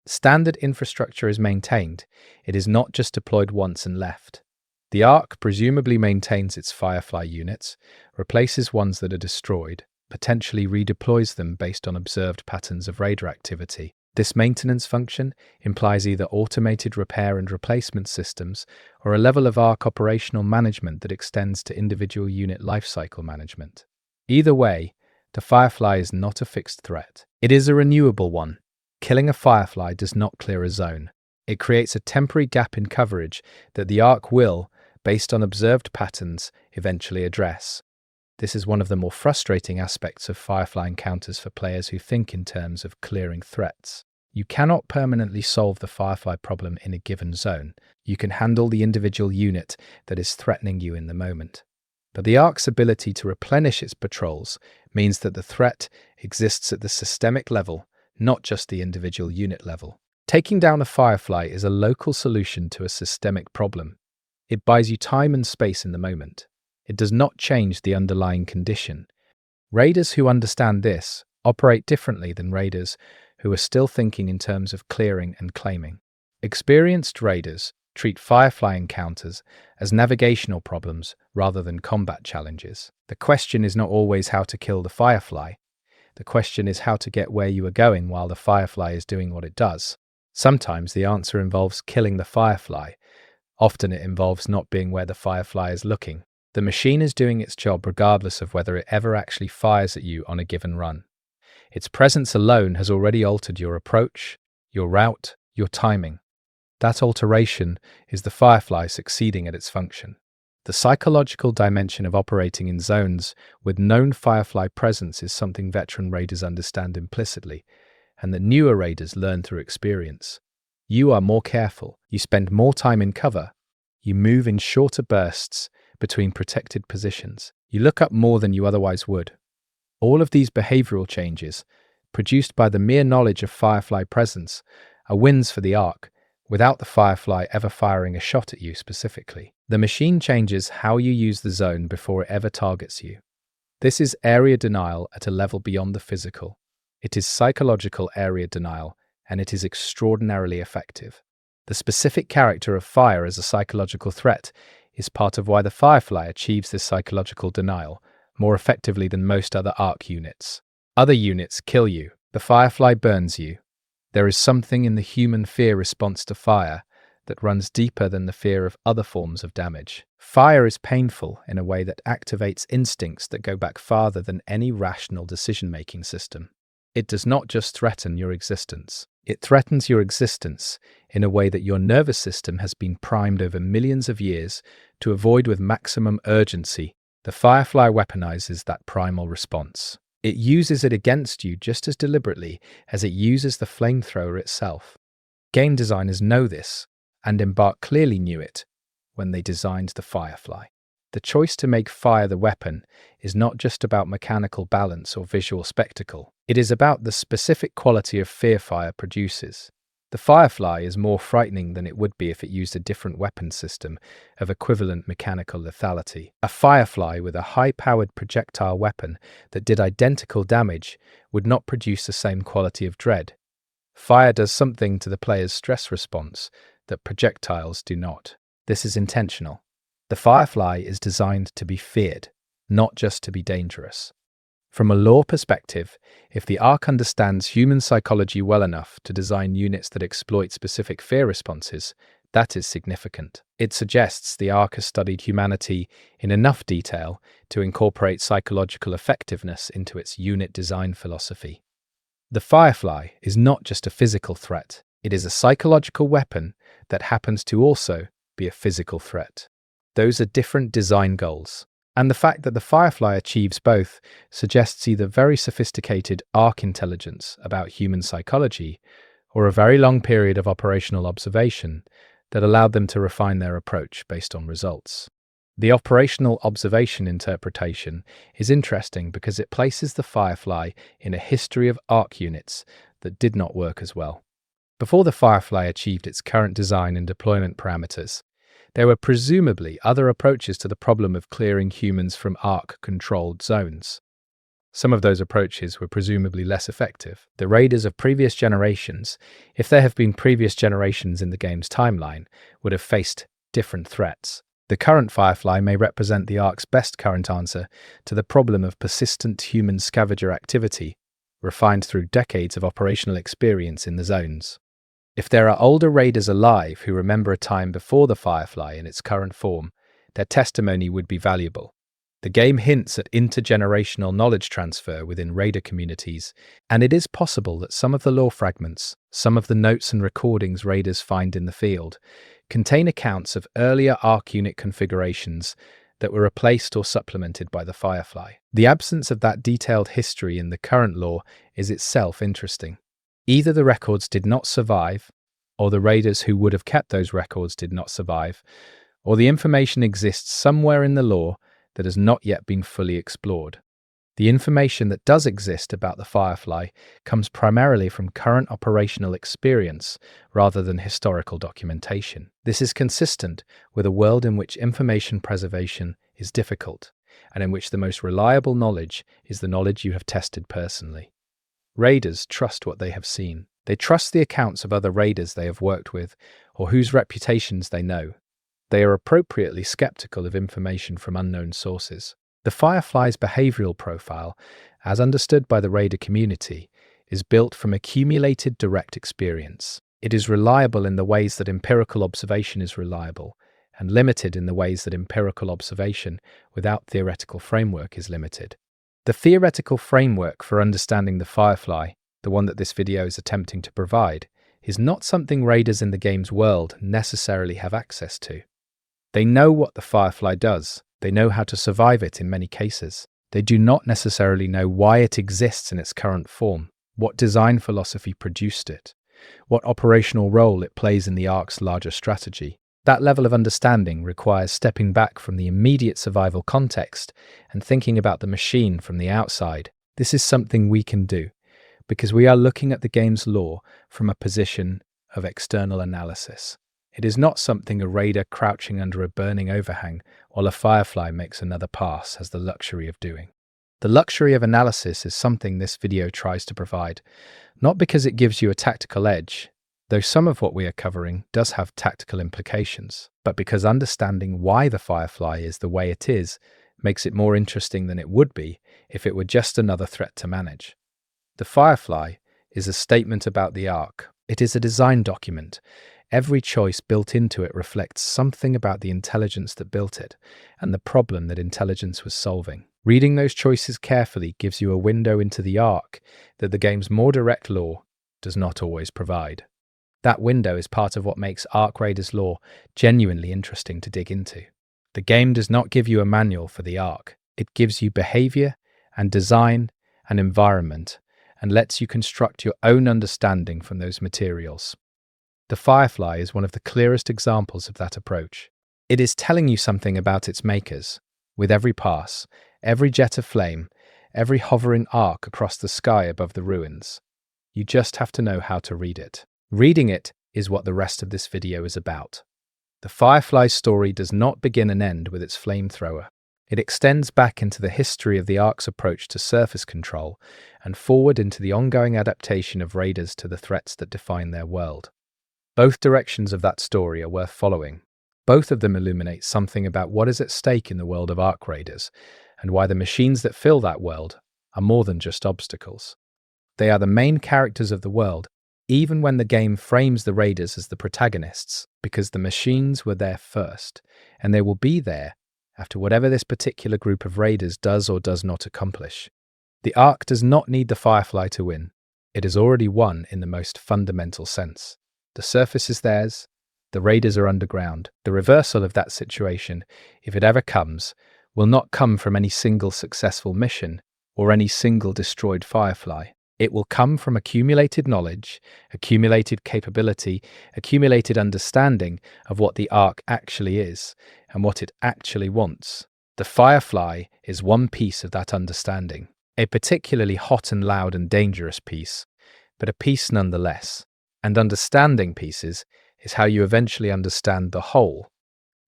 Standard infrastructure is maintained. It is not just deployed once and left. The ARC presumably maintains its Firefly units, replaces ones that are destroyed, potentially redeploys them based on observed patterns of raider activity. This maintenance function implies either automated repair and replacement systems or a level of ARC operational management that extends to individual unit lifecycle management. Either way, the Firefly is not a fixed threat. It is a renewable one. Killing a Firefly does not clear a zone. It creates a temporary gap in coverage that the ARC will, based on observed patterns, eventually address. This is one of the more frustrating aspects of Firefly encounters for players who think in terms of clearing threats. You cannot permanently solve the Firefly problem in a given zone. You can handle the individual unit that is threatening you in the moment. But the ARC's ability to replenish its patrols means that the threat exists at the systemic level, not just the individual unit level. Taking down a Firefly is a local solution to a systemic problem. It buys you time and space in the moment. It does not change the underlying condition. Raiders who understand this operate differently than raiders who are still thinking in terms of clearing and claiming. Experienced raiders treat Firefly encounters as navigational problems rather than combat challenges. The question is not always how to kill the Firefly. The question is how to get where you are going while the Firefly is doing what it does. Sometimes the answer involves killing the Firefly. Often it involves not being where the Firefly is looking. The machine is doing its job regardless of whether it ever actually fires at you on a given run. Its presence alone has already altered your approach, your route, your timing. That alteration is the Firefly succeeding at its function. The psychological dimension of operating in zones with known Firefly presence is something veteran raiders understand implicitly, and that newer raiders learn through experience. You are more careful, you spend more time in cover, you move in shorter bursts between protected positions, you look up more than you otherwise would. All of these behavioral changes, produced by the mere knowledge of Firefly presence, are wins for the ARC, without the Firefly ever firing a shot at you specifically. The machine changes how you use the zone before it ever targets you. This is area denial at a level beyond the physical. It is psychological area denial, and it is extraordinarily effective. The specific character of fire as a psychological threat is part of why the Firefly achieves this psychological denial more effectively than most other ARC units. Other units kill you. The Firefly burns you. There is something in the human fear response to fire that runs deeper than the fear of other forms of damage. Fire is painful in a way that activates instincts that go back farther than any rational decision-making system. It does not just threaten your existence. It threatens your existence in a way that your nervous system has been primed over millions of years to avoid with maximum urgency. The Firefly weaponizes that primal response. It uses it against you just as deliberately as it uses the flamethrower itself. Game designers know this, and Embark clearly knew it when they designed the Firefly. The choice to make fire the weapon is not just about mechanical balance or visual spectacle. It is about the specific quality of fear fire produces. The Firefly is more frightening than it would be if it used a different weapon system of equivalent mechanical lethality. A Firefly with a high-powered projectile weapon that did identical damage would not produce the same quality of dread. Fire does something to the player's stress response that projectiles do not. This is intentional. The Firefly is designed to be feared, not just to be dangerous. From a lore perspective, if the ARC understands human psychology well enough to design units that exploit specific fear responses, that is significant. It suggests the ARC has studied humanity in enough detail to incorporate psychological effectiveness into its unit design philosophy. The Firefly is not just a physical threat, it is a psychological weapon that happens to also be a physical threat. Those are different design goals. And the fact that the Firefly achieves both suggests either very sophisticated ARC intelligence about human psychology or a very long period of operational observation that allowed them to refine their approach based on results. The operational observation interpretation is interesting because it places the Firefly in a history of ARC units that did not work as well. Before the Firefly achieved its current design and deployment parameters, there were presumably other approaches to the problem of clearing humans from ARC-controlled zones. Some of those approaches were presumably less effective. The raiders of previous generations, if there have been previous generations in the game's timeline, would have faced different threats. The current Firefly may represent the ARC's best current answer to the problem of persistent human scavenger activity, refined through decades of operational experience in the zones. If there are older raiders alive who remember a time before the Firefly in its current form, their testimony would be valuable. The game hints at intergenerational knowledge transfer within raider communities, and it is possible that some of the lore fragments, some of the notes and recordings raiders find in the field, contain accounts of earlier ARC unit configurations that were replaced or supplemented by the Firefly. The absence of that detailed history in the current lore is itself interesting. Either the records did not survive, or the raiders who would have kept those records did not survive, or the information exists somewhere in the lore that has not yet been fully explored. The information that does exist about the Firefly comes primarily from current operational experience rather than historical documentation. This is consistent with a world in which information preservation is difficult, and in which the most reliable knowledge is the knowledge you have tested personally. Raiders trust what they have seen. They trust the accounts of other raiders they have worked with or whose reputations they know. They are appropriately skeptical of information from unknown sources. The Firefly's behavioral profile, as understood by the raider community, is built from accumulated direct experience. It is reliable in the ways that empirical observation is reliable, and limited in the ways that empirical observation without theoretical framework is limited. The theoretical framework for understanding the Firefly, the one that this video is attempting to provide, is not something raiders in the game's world necessarily have access to. They know what the Firefly does. They know how to survive it in many cases. They do not necessarily know why it exists in its current form. what design philosophy produced it, what operational role it plays in the ARC's larger strategy. That level of understanding requires stepping back from the immediate survival context and thinking about the machine from the outside. This is something we can do because we are looking at the game's lore from a position of external analysis. It is not something a raider crouching under a burning overhang while a firefly makes another pass has the luxury of doing. The luxury of analysis is something this video tries to provide, not because it gives you a tactical edge, though some of what we are covering does have tactical implications, but because understanding why the firefly is the way it is makes it more interesting than it would be if it were just another threat to manage. The Firefly is a statement about the ARC. It is a design document. Every choice built into it reflects something about the intelligence that built it and the problem that intelligence was solving. Reading those choices carefully gives you a window into the ARC that the game's more direct lore does not always provide. That window is part of what makes ARC Raiders lore genuinely interesting to dig into. The game does not give you a manual for the ARC. It gives you behavior and design and environment, and lets you construct your own understanding from those materials. The Firefly is one of the clearest examples of that approach. It is telling you something about its makers, with every pass, every jet of flame, every hovering arc across the sky above the ruins. You just have to know how to read it. Reading it is what the rest of this video is about. The Firefly's story does not begin and end with its flamethrower. It extends back into the history of the ARC's approach to surface control and forward into the ongoing adaptation of raiders to the threats that define their world. Both directions of that story are worth following. Both of them illuminate something about what is at stake in the world of ARC raiders and why the machines that fill that world are more than just obstacles. They are the main characters of the world, even when the game frames the raiders as the protagonists, because the machines were there first, and they will be there after whatever this particular group of raiders does or does not accomplish. The ARC does not need the Firefly to win. It has already won in the most fundamental sense. The surface is theirs. The raiders are underground. The reversal of that situation, if it ever comes, will not come from any single successful mission or any single destroyed Firefly. It will come from accumulated knowledge, accumulated capability, accumulated understanding of what the ARC actually is and what it actually wants. The Firefly is one piece of that understanding, a particularly hot and loud and dangerous piece, but a piece nonetheless. And understanding pieces is how you eventually understand the whole.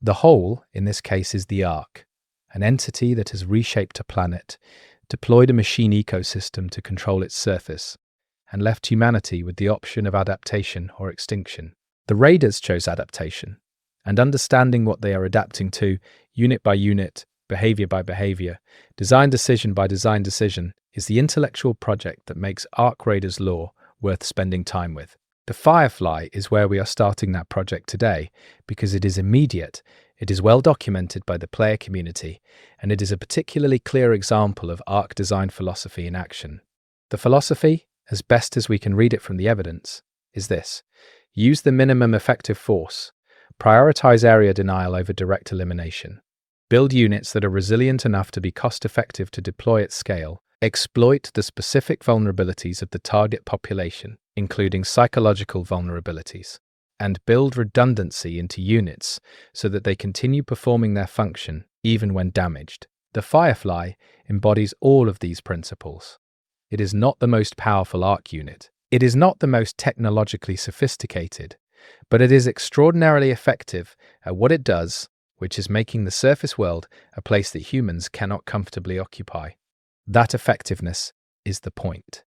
The whole, in this case, is the ARC, an entity that has reshaped a planet, deployed a machine ecosystem to control its surface, and left humanity with the option of adaptation or extinction. The raiders chose adaptation, and understanding what they are adapting to, unit by unit, behavior by behavior, design decision by design decision, is the intellectual project that makes ARC Raiders lore worth spending time with. The Firefly is where we are starting that project today because it is immediate, it is well documented by the player community, and it is a particularly clear example of ARC design philosophy in action. The philosophy, as best as we can read it from the evidence, is this: use the minimum effective force, prioritize area denial over direct elimination, build units that are resilient enough to be cost-effective to deploy at scale, exploit the specific vulnerabilities of the target population, including psychological vulnerabilities, and build redundancy into units so that they continue performing their function even when damaged. The Firefly embodies all of these principles. It is not the most powerful ARC unit. It is not the most technologically sophisticated, but it is extraordinarily effective at what it does, which is making the surface world a place that humans cannot comfortably occupy. That effectiveness is the point.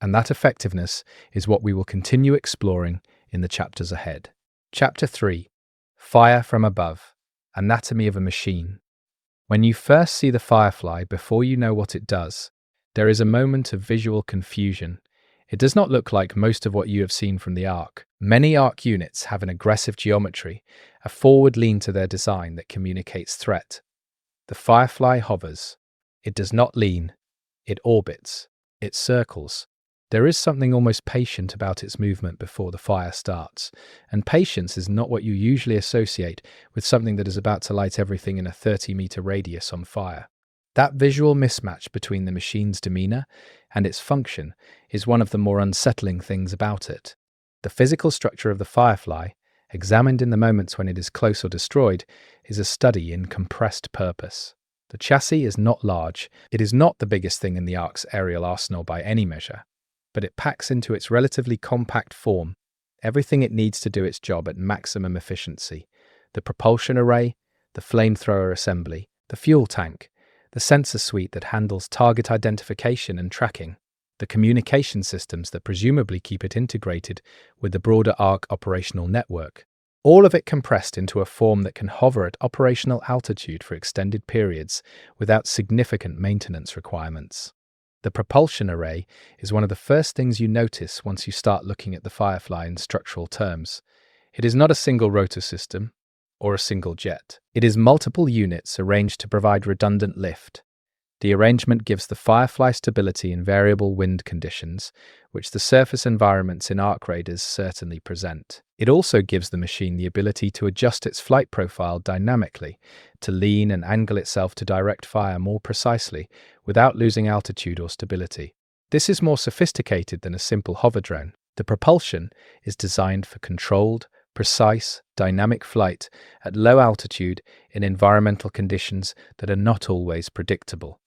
And that effectiveness is what we will continue exploring in the chapters ahead. Chapter 3: Fire from Above. Anatomy of a Machine. When you first see the Firefly before you know what it does, there is a moment of visual confusion. It does not look like most of what you have seen from the ARC. Many ARC units have an aggressive geometry, a forward lean to their design that communicates threat. The Firefly hovers. It does not lean. It orbits. It circles. There is something almost patient about its movement before the fire starts, and patience is not what you usually associate with something that is about to light everything in a 30-meter radius on fire. That visual mismatch between the machine's demeanor and its function is one of the more unsettling things about it. The physical structure of the Firefly, examined in the moments when it is close or destroyed, is a study in compressed purpose. The chassis is not large. It is not the biggest thing in the ARC's aerial arsenal by any measure, but it packs into its relatively compact form everything it needs to do its job at maximum efficiency: the propulsion array, the flamethrower assembly, the fuel tank, the sensor suite that handles target identification and tracking, the communication systems that presumably keep it integrated with the broader ARC operational network. All of it compressed into a form that can hover at operational altitude for extended periods without significant maintenance requirements. The propulsion array is one of the first things you notice once you start looking at the Firefly in structural terms. It is not a single rotor system or a single jet. It is multiple units arranged to provide redundant lift. The arrangement gives the Firefly stability in variable wind conditions, which the surface environments in ARC radars certainly present. It also gives the machine the ability to adjust its flight profile dynamically, to lean and angle itself to direct fire more precisely without losing altitude or stability. This is more sophisticated than a simple hover drone. The propulsion is designed for controlled, precise, dynamic flight at low altitude in environmental conditions that are not always predictable.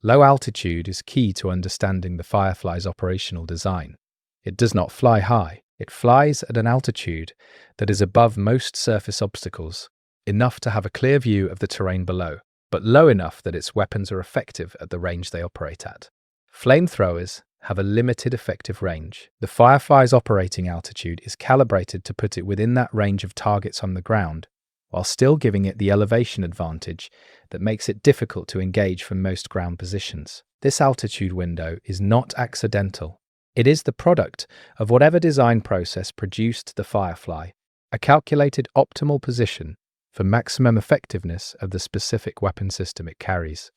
Low altitude is key to understanding the Firefly's operational design. It does not fly high. It flies at an altitude that is above most surface obstacles, enough to have a clear view of the terrain below, but low enough that its weapons are effective at the range they operate at. Flamethrowers have a limited effective range. The Firefly's operating altitude is calibrated to put it within that range of targets on the ground, while still giving it the elevation advantage that makes it difficult to engage from most ground positions. This altitude window is not accidental. It is the product of whatever design process produced the Firefly, a calculated optimal position for maximum effectiveness of the specific weapon system it carries.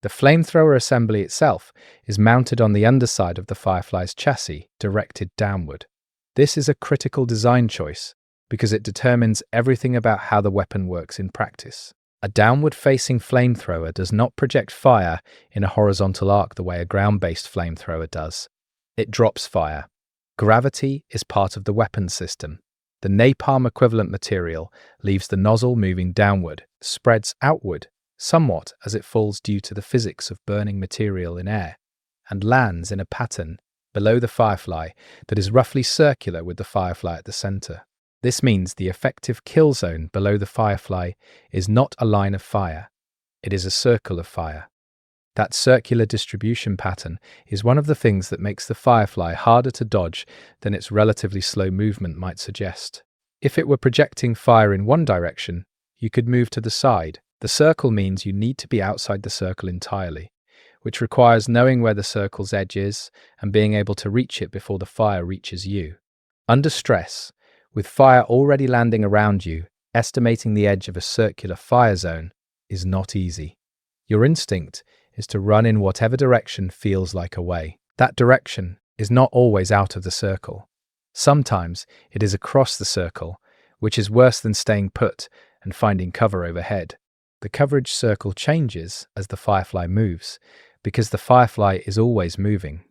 The flamethrower assembly itself is mounted on the underside of the Firefly's chassis, directed downward. This is a critical design choice because it determines everything about how the weapon works in practice. A downward-facing flamethrower does not project fire in a horizontal arc the way a ground-based flamethrower does. It drops fire. Gravity is part of the weapon system. The napalm equivalent material leaves the nozzle moving downward, spreads outward somewhat as it falls due to the physics of burning material in air, and lands in a pattern below the Firefly that is roughly circular with the Firefly at the center. This means the effective kill zone below the Firefly is not a line of fire, it is a circle of fire. That circular distribution pattern is one of the things that makes the Firefly harder to dodge than its relatively slow movement might suggest. If it were projecting fire in one direction, you could move to the side. The circle means you need to be outside the circle entirely, which requires knowing where the circle's edge is and being able to reach it before the fire reaches you. Under stress, with fire already landing around you, estimating the edge of a circular fire zone is not easy. Your instinct is to run in whatever direction feels like a way. That direction is not always out of the circle. Sometimes it is across the circle, which is worse than staying put and finding cover overhead. The coverage circle changes as the Firefly moves, because the Firefly is always moving.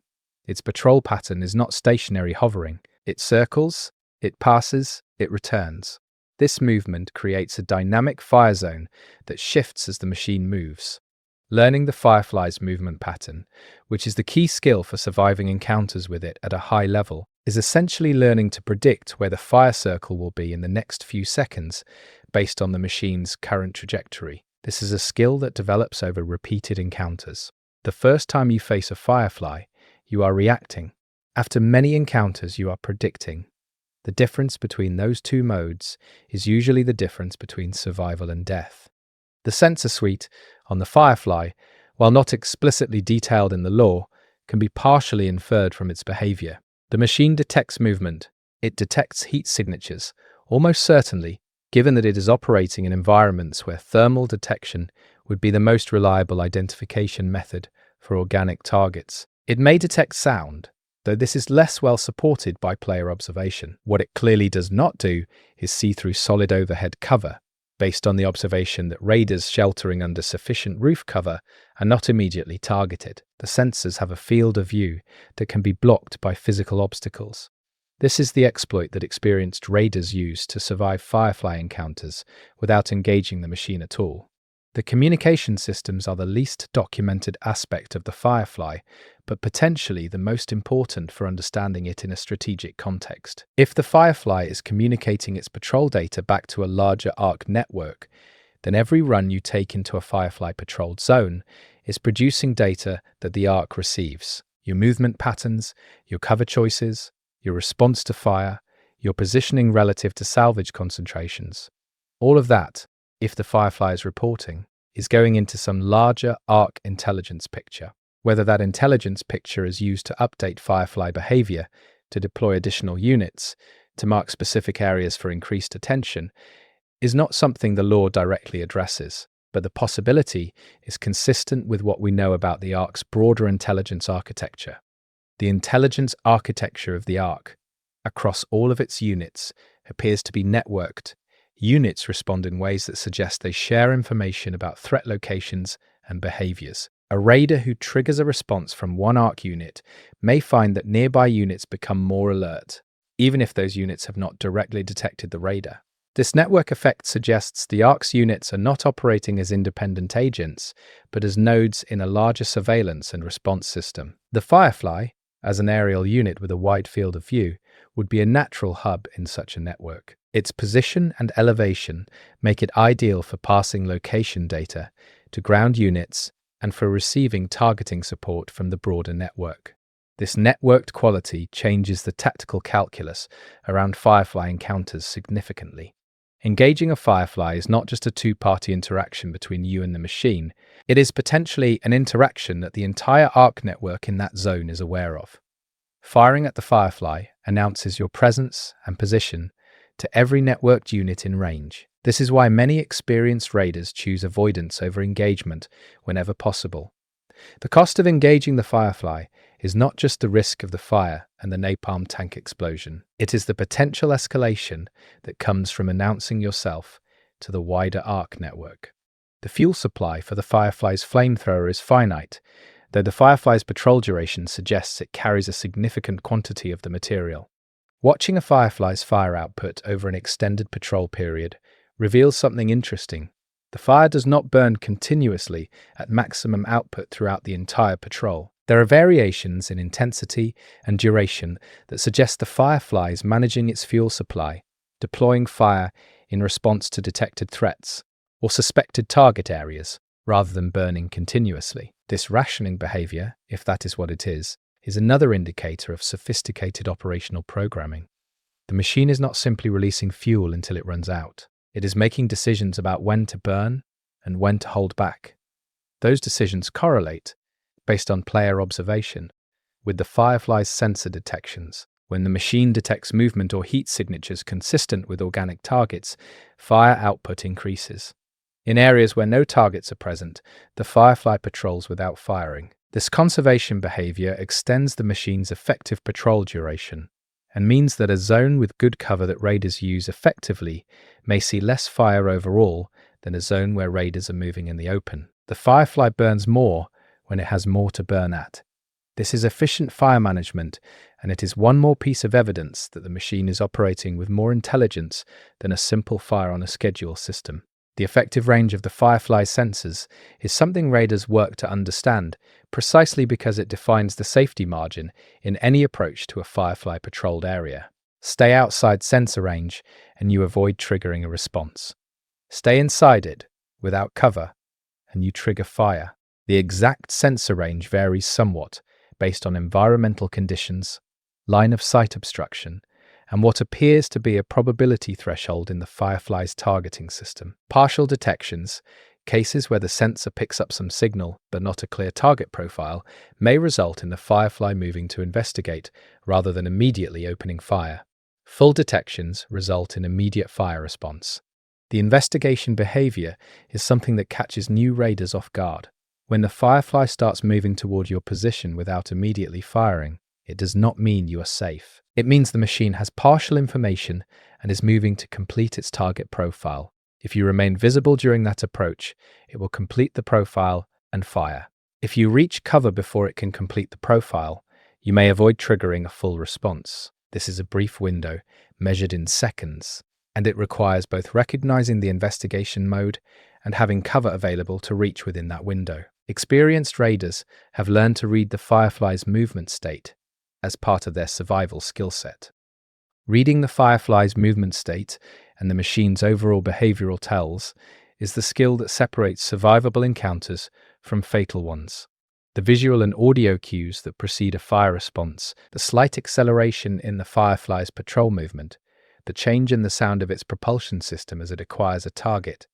Its patrol pattern is not stationary hovering. It circles, it passes, it returns. This movement creates a dynamic fire zone that shifts as the machine moves. Learning the Firefly's movement pattern, which is the key skill for surviving encounters with it at a high level, is essentially learning to predict where the fire circle will be in the next few seconds based on the machine's current trajectory. This is a skill that develops over repeated encounters. The first time you face a Firefly, you are reacting. After many encounters, you are predicting. The difference between those two modes is usually the difference between survival and death. The sensor suite on the Firefly, while not explicitly detailed in the law, can be partially inferred from its behavior. The machine detects movement. It detects heat signatures, almost certainly, given that it is operating in environments where thermal detection would be the most reliable identification method for organic targets. It may detect sound, though this is less well supported by player observation. What it clearly does not do is see through solid overhead cover. based on the observation that raiders sheltering under sufficient roof cover are not immediately targeted. The sensors have a field of view that can be blocked by physical obstacles. This is the exploit that experienced raiders use to survive Firefly encounters without engaging the machine at all. The communication systems are the least documented aspect of the Firefly, but potentially the most important for understanding it in a strategic context. If the Firefly is communicating its patrol data back to a larger ARC network, then every run you take into a Firefly patrolled zone is producing data that the ARC receives. Your movement patterns, your cover choices, your response to fire, your positioning relative to salvage concentrations. All of that, if the Firefly is reporting, is going into some larger ARC intelligence picture. Whether that intelligence picture is used to update Firefly behavior, to deploy additional units, to mark specific areas for increased attention, is not something the law directly addresses, but the possibility is consistent with what we know about the ARC's broader intelligence architecture. The intelligence architecture of the ARC, across all of its units, appears to be networked. Units respond in ways that suggest they share information about threat locations and behaviors. A raider who triggers a response from one ARC unit may find that nearby units become more alert, even if those units have not directly detected the raider. This network effect suggests the ARC's units are not operating as independent agents, but as nodes in a larger surveillance and response system. The Firefly, as an aerial unit with a wide field of view, would be a natural hub in such a network. Its position and elevation make it ideal for passing location data to ground units and for receiving targeting support from the broader network. This networked quality changes the tactical calculus around Firefly encounters significantly. Engaging a Firefly is not just a two-party interaction between you and the machine, it is potentially an interaction that the entire ARC network in that zone is aware of. Firing at the Firefly announces your presence and position to every networked unit in range. This is why many experienced raiders choose avoidance over engagement whenever possible. The cost of engaging the Firefly is not just the risk of the fire and the napalm tank explosion. It is the potential escalation that comes from announcing yourself to the wider ARC network. The fuel supply for the Firefly's flamethrower is finite, though the Firefly's patrol duration suggests it carries a significant quantity of the material. Watching a Firefly's fire output over an extended patrol period reveals something interesting. The fire does not burn continuously at maximum output throughout the entire patrol. There are variations in intensity and duration that suggest the Firefly is managing its fuel supply, deploying fire in response to detected threats or suspected target areas, rather than burning continuously. This rationing behavior, if that is what it is another indicator of sophisticated operational programming. The machine is not simply releasing fuel until it runs out. It is making decisions about when to burn and when to hold back. Those decisions correlate, based on player observation, with the Firefly's sensor detections. When the machine detects movement or heat signatures consistent with organic targets, fire output increases. In areas where no targets are present, the Firefly patrols without firing. This conservation behavior extends the machine's effective patrol duration and means that a zone with good cover that raiders use effectively may see less fire overall than a zone where raiders are moving in the open. The Firefly burns more when it has more to burn at. This is efficient fire management, and it is one more piece of evidence that the machine is operating with more intelligence than a simple fire on a schedule system. The effective range of the Firefly sensors is something raiders work to understand, precisely because it defines the safety margin in any approach to a Firefly patrolled area. Stay outside sensor range and you avoid triggering a response. Stay inside it, without cover, and you trigger fire. The exact sensor range varies somewhat based on environmental conditions, line of sight obstruction, and what appears to be a probability threshold in the Firefly's targeting system. Partial detections, cases where the sensor picks up some signal but not a clear target profile, may result in the Firefly moving to investigate rather than immediately opening fire. Full detections result in immediate fire response. The investigation behavior is something that catches new raiders off guard. When the Firefly starts moving toward your position without immediately firing, it does not mean you are safe. It means the machine has partial information and is moving to complete its target profile. If you remain visible during that approach, it will complete the profile and fire. If you reach cover before it can complete the profile, you may avoid triggering a full response. This is a brief window, measured in seconds, and it requires both recognizing the investigation mode and having cover available to reach within that window. Experienced raiders have learned to read the Firefly's movement state as part of their survival skill set. Reading the Firefly's movement state and the machine's overall behavioral tells is the skill that separates survivable encounters from fatal ones. The visual and audio cues that precede a fire response, the slight acceleration in the Firefly's patrol movement, the change in the sound of its propulsion system as it acquires a target,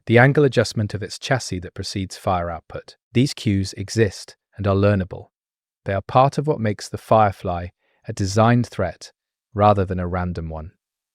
the angle adjustment of its chassis that precedes fire output. These cues exist and are learnable. They are part of what makes the Firefly a designed threat rather than a random one.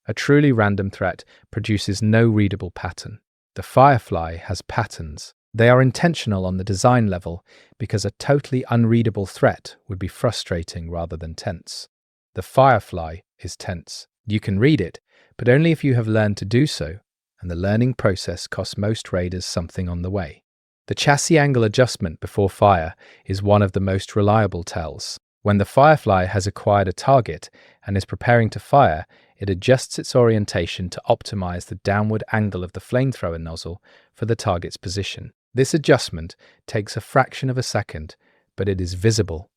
A truly random threat produces no readable pattern. The Firefly has patterns. They are intentional on the design level because a totally unreadable threat would be frustrating rather than tense. The Firefly is tense. You can read it, but only if you have learned to do so, and the learning process costs most raiders something on the way. The chassis angle adjustment before fire is one of the most reliable tells. When the Firefly has acquired a target and is preparing to fire, it adjusts its orientation to optimize the downward angle of the flamethrower nozzle for the target's position. This adjustment takes a fraction of a second, but it is visible.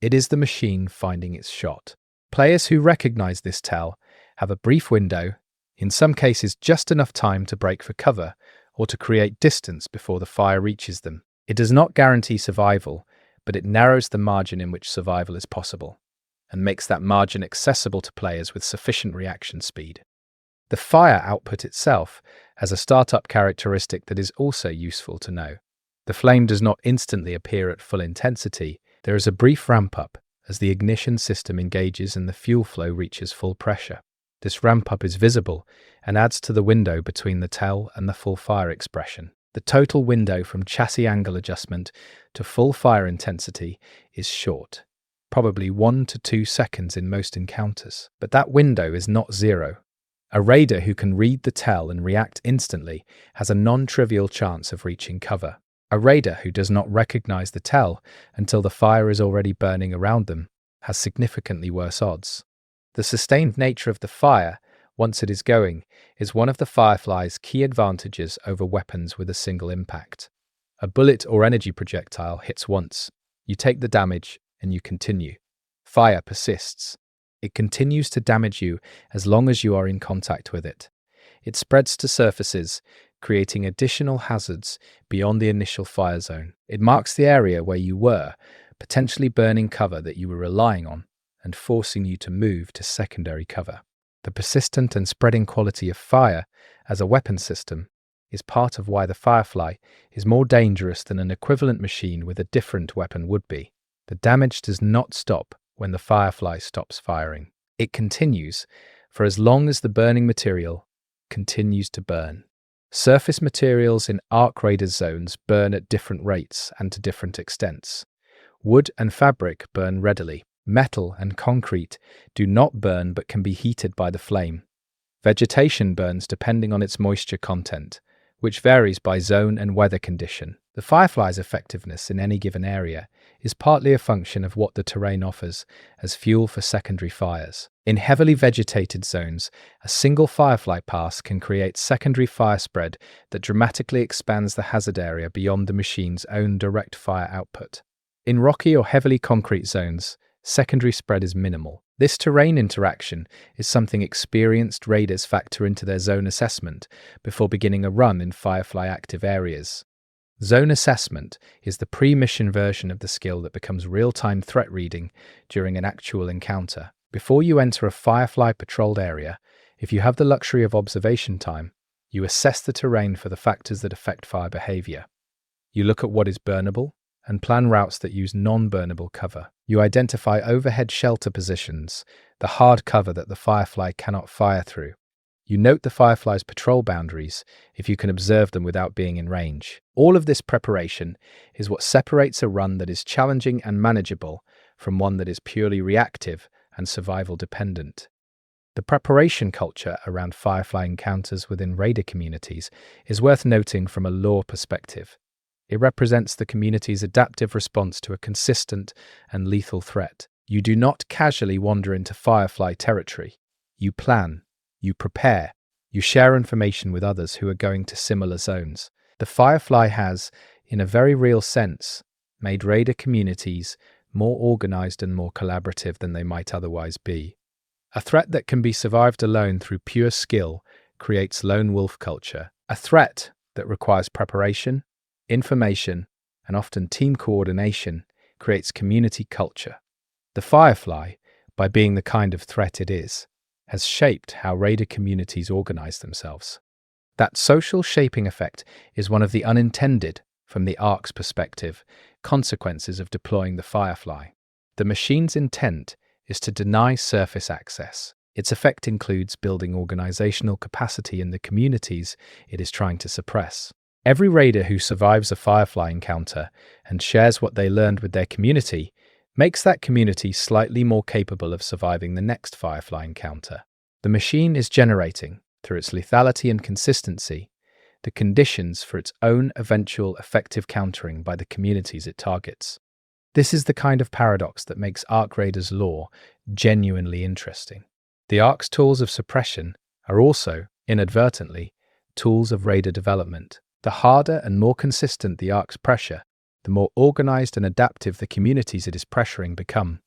It is the machine finding its shot. Players who recognize this tell have a brief window, in some cases just enough time to break for cover or to create distance before the fire reaches them. It does not guarantee survival, but it narrows the margin in which survival is possible and makes that margin accessible to players with sufficient reaction speed. The fire output itself has a startup characteristic that is also useful to know. The flame does not instantly appear at full intensity. There is a brief ramp-up as the ignition system engages and the fuel flow reaches full pressure. This ramp-up is visible and adds to the window between the tell and the full fire expression. The total window from chassis angle adjustment to full fire intensity is short, probably 1 to 2 seconds in most encounters. But that window is not zero. A raider who can read the tell and react instantly has a non-trivial chance of reaching cover. A raider who does not recognize the tell until the fire is already burning around them has significantly worse odds. The sustained nature of the fire, once it is going, is one of the Firefly's key advantages over weapons with a single impact. A bullet or energy projectile hits once, you take the damage, and you continue. Fire persists. It continues to damage you as long as you are in contact with it. It spreads to surfaces, creating additional hazards beyond the initial fire zone. It marks the area where you were, potentially burning cover that you were relying on, and forcing you to move to secondary cover. The persistent and spreading quality of fire as a weapon system is part of why the Firefly is more dangerous than an equivalent machine with a different weapon would be. The damage does not stop when the Firefly stops firing. It continues for as long as the burning material continues to burn. Surface materials in ARC Raiders zones burn at different rates and to different extents. Wood and fabric burn readily. Metal and concrete do not burn but can be heated by the flame. Vegetation burns depending on its moisture content, which varies by zone and weather condition. The Firefly's effectiveness in any given area is partly a function of what the terrain offers as fuel for secondary fires. In heavily vegetated zones, a single Firefly pass can create secondary fire spread that dramatically expands the hazard area beyond the machine's own direct fire output. In rocky or heavily concrete zones, secondary spread is minimal. This terrain interaction is something experienced raiders factor into their zone assessment before beginning a run in Firefly active areas. Zone assessment is the pre-mission version of the skill that becomes real-time threat reading during an actual encounter. Before you enter a Firefly patrolled area, if you have the luxury of observation time, you assess the terrain for the factors that affect fire behavior. You look at what is burnable and plan routes that use non-burnable cover. You identify overhead shelter positions, the hard cover that the Firefly cannot fire through. You note the Firefly's patrol boundaries if you can observe them without being in range. All of this preparation is what separates a run that is challenging and manageable from one that is purely reactive and survival dependent. The preparation culture around Firefly encounters within raider communities is worth noting from a lore perspective. It represents the community's adaptive response to a consistent and lethal threat. You do not casually wander into Firefly territory. You plan, you prepare, you share information with others who are going to similar zones. The Firefly has, in a very real sense, made raider communities more organized and more collaborative than they might otherwise be. A threat that can be survived alone through pure skill creates lone wolf culture. A threat that requires preparation, information, and often team coordination creates community culture. The Firefly, by being the kind of threat it is, has shaped how raider communities organize themselves. That social shaping effect is one of the unintended, from the ARC's perspective, consequences of deploying the Firefly. The machine's intent is to deny surface access. Its effect includes building organizational capacity in the communities it is trying to suppress. Every raider who survives a Firefly encounter and shares what they learned with their community makes that community slightly more capable of surviving the next Firefly encounter. The machine is generating, through its lethality and consistency, the conditions for its own eventual effective countering by the communities it targets. This is the kind of paradox that makes ARC Raiders lore genuinely interesting. The ARC's tools of suppression are also, inadvertently, tools of raider development. The harder and more consistent the ARC's pressure, the more organized and adaptive the communities it is pressuring become.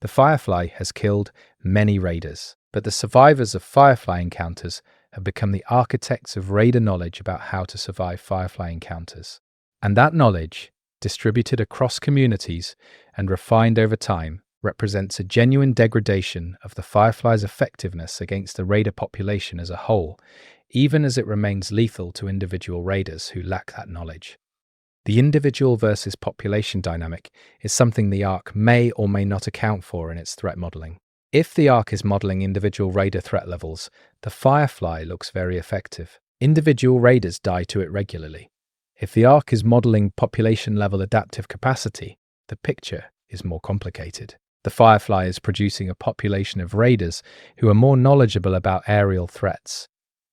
The Firefly has killed many raiders, but the survivors of Firefly encounters have become the architects of raider knowledge about how to survive Firefly encounters. And that knowledge, distributed across communities and refined over time, represents a genuine degradation of the Firefly's effectiveness against the raider population as a whole, even as it remains lethal to individual raiders who lack that knowledge. The individual versus population dynamic is something the ARC may or may not account for in its threat modeling. If the ARC is modeling individual raider threat levels, the Firefly looks very effective. Individual raiders die to it regularly. If the ARC is modeling population-level adaptive capacity, the picture is more complicated. The Firefly is producing a population of raiders who are more knowledgeable about aerial threats,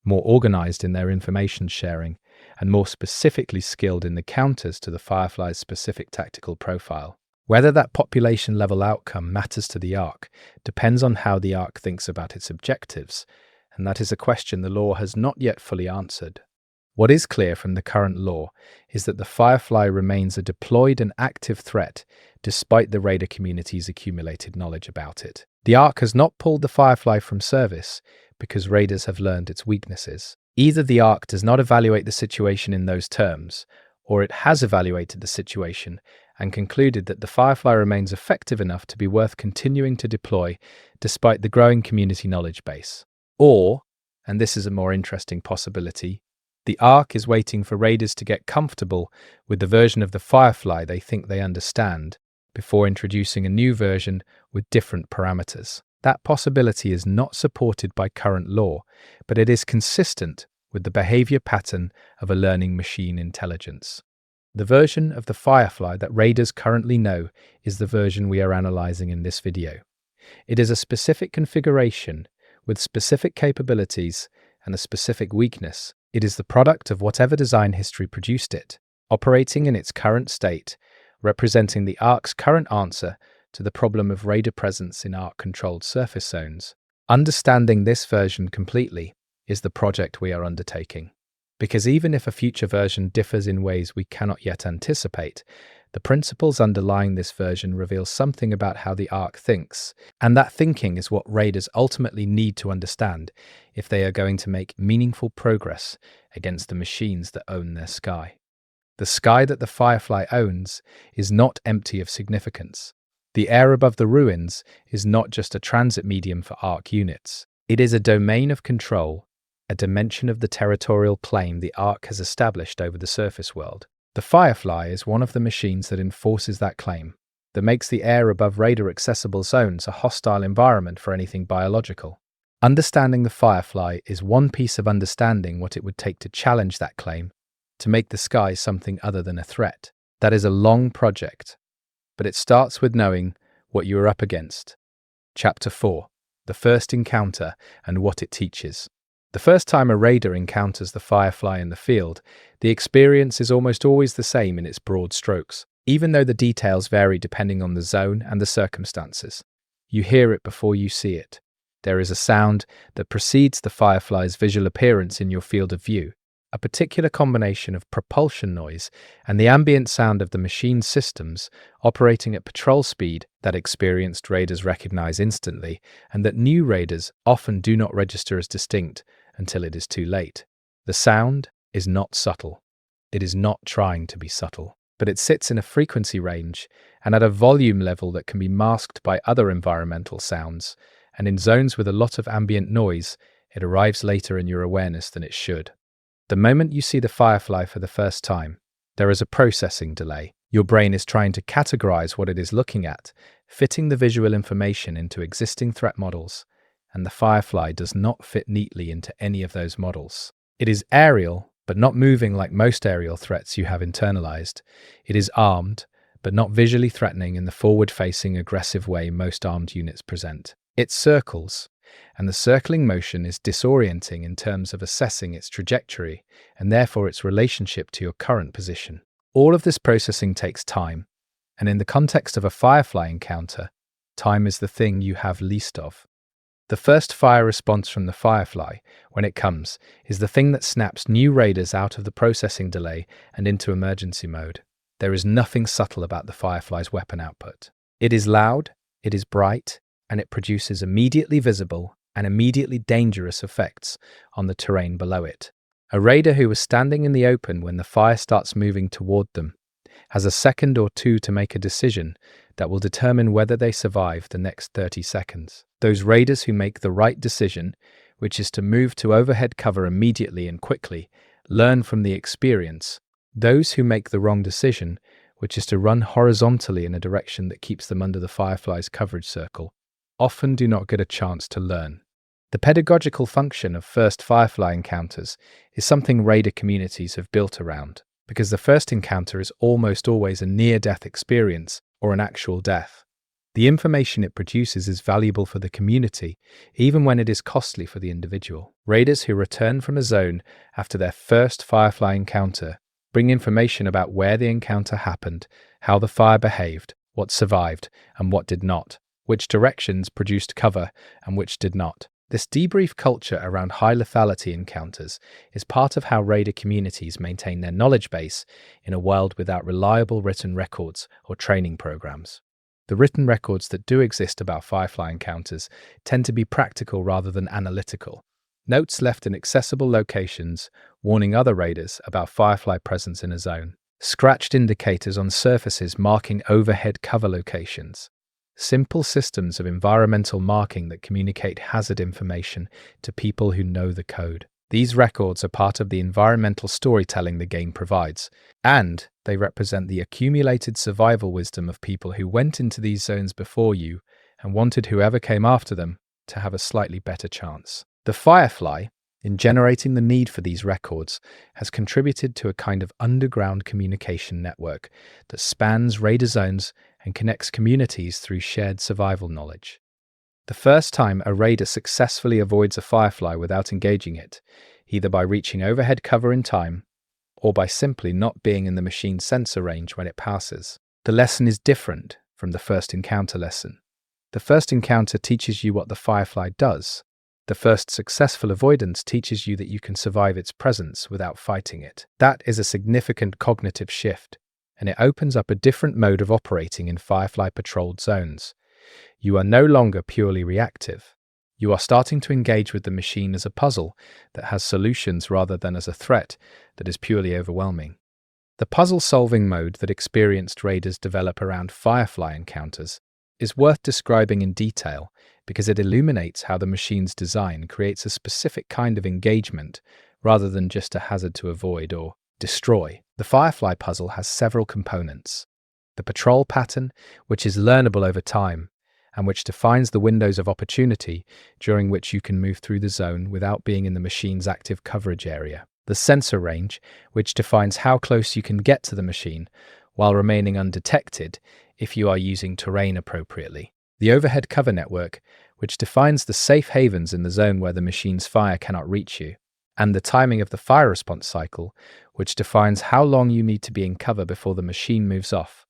more organized in their information sharing, and more specifically skilled in the counters to the Firefly's specific tactical profile. Whether that population-level outcome matters to the ARC depends on how the ARC thinks about its objectives, and that is a question the lore has not yet fully answered. What is clear from the current lore is that the Firefly remains a deployed and active threat despite the raider community's accumulated knowledge about it. The ARC has not pulled the Firefly from service because raiders have learned its weaknesses. Either the ARC does not evaluate the situation in those terms, or it has evaluated the situation and concluded that the Firefly remains effective enough to be worth continuing to deploy despite the growing community knowledge base. Or, and this is a more interesting possibility, the ARC is waiting for raiders to get comfortable with the version of the Firefly they think they understand before introducing a new version with different parameters. That possibility is not supported by current lore, but it is consistent with the behavior pattern of a learning machine intelligence. The version of the Firefly that raiders currently know is the version we are analyzing in this video. It is a specific configuration with specific capabilities and a specific weakness. It is the product of whatever design history produced it, operating in its current state, representing the ARC's current answer to the problem of raider presence in ARC-controlled surface zones. Understanding this version completely is the project we are undertaking. Because even if a future version differs in ways we cannot yet anticipate, the principles underlying this version reveal something about how the ARC thinks, and that thinking is what raiders ultimately need to understand if they are going to make meaningful progress against the machines that own their sky. The sky that the Firefly owns is not empty of significance. The air above the ruins is not just a transit medium for ARC units. It is a domain of control, a dimension of the territorial claim the ARC has established over the surface world. The Firefly is one of the machines that enforces that claim, that makes the air above radar-accessible zones a hostile environment for anything biological. Understanding the Firefly is one piece of understanding what it would take to challenge that claim, to make the sky something other than a threat. That is a long project, but it starts with knowing what you are up against. Chapter 4. the first encounter, and what it teaches. The first time a raider encounters the Firefly in the field, the experience is almost always the same in its broad strokes, even though the details vary depending on the zone and the circumstances. You hear it before you see it. There is a sound that precedes the Firefly's visual appearance in your field of view, a particular combination of propulsion noise and the ambient sound of the machine's systems operating at patrol speed that experienced raiders recognize instantly and that new raiders often do not register as distinct until it is too late. The sound is not subtle. It is not trying to be subtle, but it sits in a frequency range and at a volume level that can be masked by other environmental sounds, and in zones with a lot of ambient noise, it arrives later in your awareness than it should. The moment you see the Firefly for the first time, there is a processing delay. Your brain is trying to categorize what it is looking at, fitting the visual information into existing threat models, and the Firefly does not fit neatly into any of those models. It is aerial, but not moving like most aerial threats you have internalized. It is armed, but not visually threatening in the forward-facing aggressive way most armed units present. It circles, and the circling motion is disorienting in terms of assessing its trajectory and therefore its relationship to your current position. All of this processing takes time, and in the context of a Firefly encounter, time is the thing you have least of. The first fire response from the Firefly, when it comes, is the thing that snaps new raiders out of the processing delay and into emergency mode. There is nothing subtle about the Firefly's weapon output. It is loud, it is bright, and it produces immediately visible and immediately dangerous effects on the terrain below it. A raider who was standing in the open when the fire starts moving toward them has a second or two to make a decision that will determine whether they survive the next 30 seconds. Those raiders who make the right decision, which is to move to overhead cover immediately and quickly, learn from the experience. Those who make the wrong decision, which is to run horizontally in a direction that keeps them under the Firefly's coverage circle, often do not get a chance to learn. The pedagogical function of first Firefly encounters is something raider communities have built around, because the first encounter is almost always a near-death experience or an actual death. The information it produces is valuable for the community, even when it is costly for the individual. Raiders who return from a zone after their first Firefly encounter bring information about where the encounter happened, how the fire behaved, what survived and what did not, which directions produced cover and which did not. This debrief culture around high lethality encounters is part of how raider communities maintain their knowledge base in a world without reliable written records or training programs. The written records that do exist about Firefly encounters tend to be practical rather than analytical. Notes left in accessible locations warning other raiders about Firefly presence in a zone. Scratched indicators on surfaces marking overhead cover locations. Simple systems of environmental marking that communicate hazard information to people who know the code. These records are part of the environmental storytelling the game provides, and they represent the accumulated survival wisdom of people who went into these zones before you and wanted whoever came after them to have a slightly better chance. The Firefly, in generating the need for these records, has contributed to a kind of underground communication network that spans raider zones and connects communities through shared survival knowledge. The first time a raider successfully avoids a Firefly without engaging it, either by reaching overhead cover in time or by simply not being in the machine's sensor range when it passes, the lesson is different from the first encounter lesson. The first encounter teaches you what the Firefly does. The first successful avoidance teaches you that you can survive its presence without fighting it. That is a significant cognitive shift, and it opens up a different mode of operating in Firefly-patrolled zones. You are no longer purely reactive. You are starting to engage with the machine as a puzzle that has solutions rather than as a threat that is purely overwhelming. The puzzle-solving mode that experienced raiders develop around Firefly encounters is worth describing in detail because it illuminates how the machine's design creates a specific kind of engagement rather than just a hazard to avoid or destroy. The Firefly puzzle has several components. The patrol pattern, which is learnable over time, and which defines the windows of opportunity during which you can move through the zone without being in the machine's active coverage area. The sensor range, which defines how close you can get to the machine while remaining undetected if you are using terrain appropriately. The overhead cover network, which defines the safe havens in the zone where the machine's fire cannot reach you, and the timing of the fire response cycle, which defines how long you need to be in cover before the machine moves off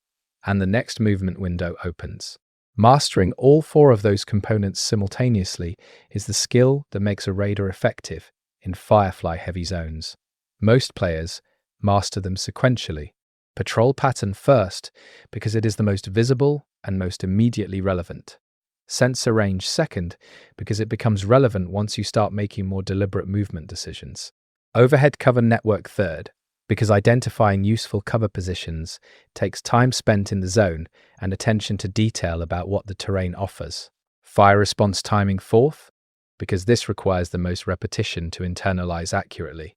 and the next movement window opens. Mastering all four of those components simultaneously is the skill that makes a raider effective in Firefly-heavy zones. Most players master them sequentially. Patrol pattern first, because it is the most visible and most immediately relevant. Sensor range second, because it becomes relevant once you start making more deliberate movement decisions. Overhead cover network third, because identifying useful cover positions takes time spent in the zone and attention to detail about what the terrain offers. Fire response timing fourth, because this requires the most repetition to internalize accurately.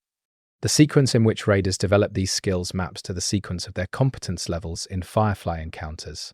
The sequence in which raiders develop these skills maps to the sequence of their competence levels in Firefly encounters.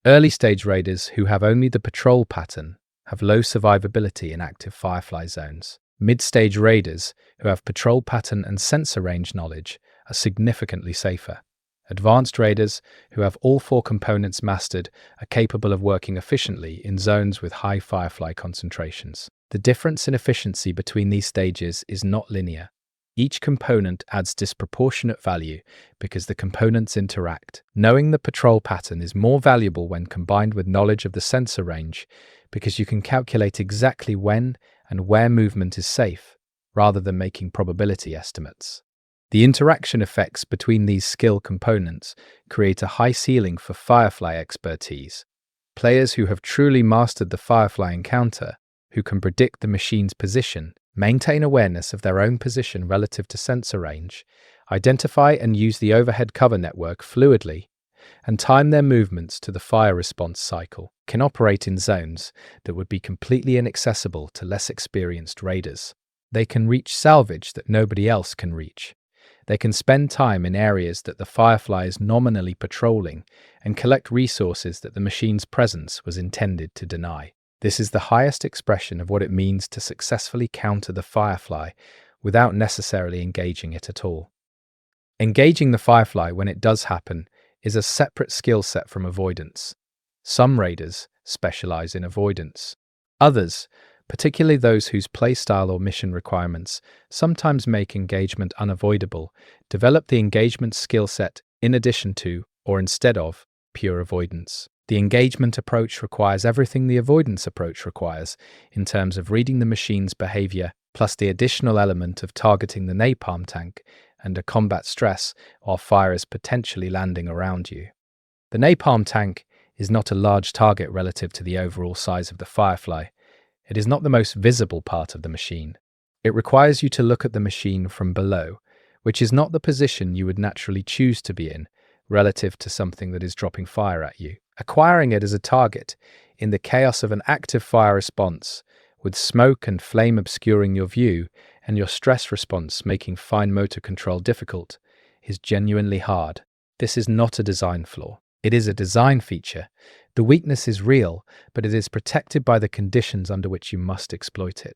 Early-stage raiders who have only the patrol pattern have low survivability in active Firefly zones. Mid-stage raiders who have patrol pattern and sensor range knowledge are significantly safer. Advanced raiders who have all four components mastered are capable of working efficiently in zones with high Firefly concentrations. The difference in efficiency between these stages is not linear. Each component adds disproportionate value because the components interact. Knowing the patrol pattern is more valuable when combined with knowledge of the sensor range because you can calculate exactly when and where movement is safe, rather than making probability estimates. The interaction effects between these skill components create a high ceiling for Firefly expertise. Players who have truly mastered the Firefly encounter, who can predict the machine's position, maintain awareness of their own position relative to sensor range, identify and use the overhead cover network fluidly, and time their movements to the fire response cycle, can operate in zones that would be completely inaccessible to less experienced raiders. They can reach salvage that nobody else can reach. They can spend time in areas that the Firefly is nominally patrolling and collect resources that the machine's presence was intended to deny. This is the highest expression of what it means to successfully counter the Firefly without necessarily engaging it at all. Engaging the Firefly when it does happen is a separate skill set from avoidance. Some raiders specialize in avoidance. Others, particularly those whose playstyle or mission requirements sometimes make engagement unavoidable, develop the engagement skill set in addition to, or instead of, pure avoidance. The engagement approach requires everything the avoidance approach requires in terms of reading the machine's behavior, plus the additional element of targeting the napalm tank and a combat stress while fire is potentially landing around you. The napalm tank is not a large target relative to the overall size of the Firefly. It is not the most visible part of the machine. It requires you to look at the machine from below, which is not the position you would naturally choose to be in relative to something that is dropping fire at you. Acquiring it as a target in the chaos of an active fire response, with smoke and flame obscuring your view and your stress response making fine motor control difficult, is genuinely hard. This is not a design flaw. It is a design feature. The weakness is real, but it is protected by the conditions under which you must exploit it.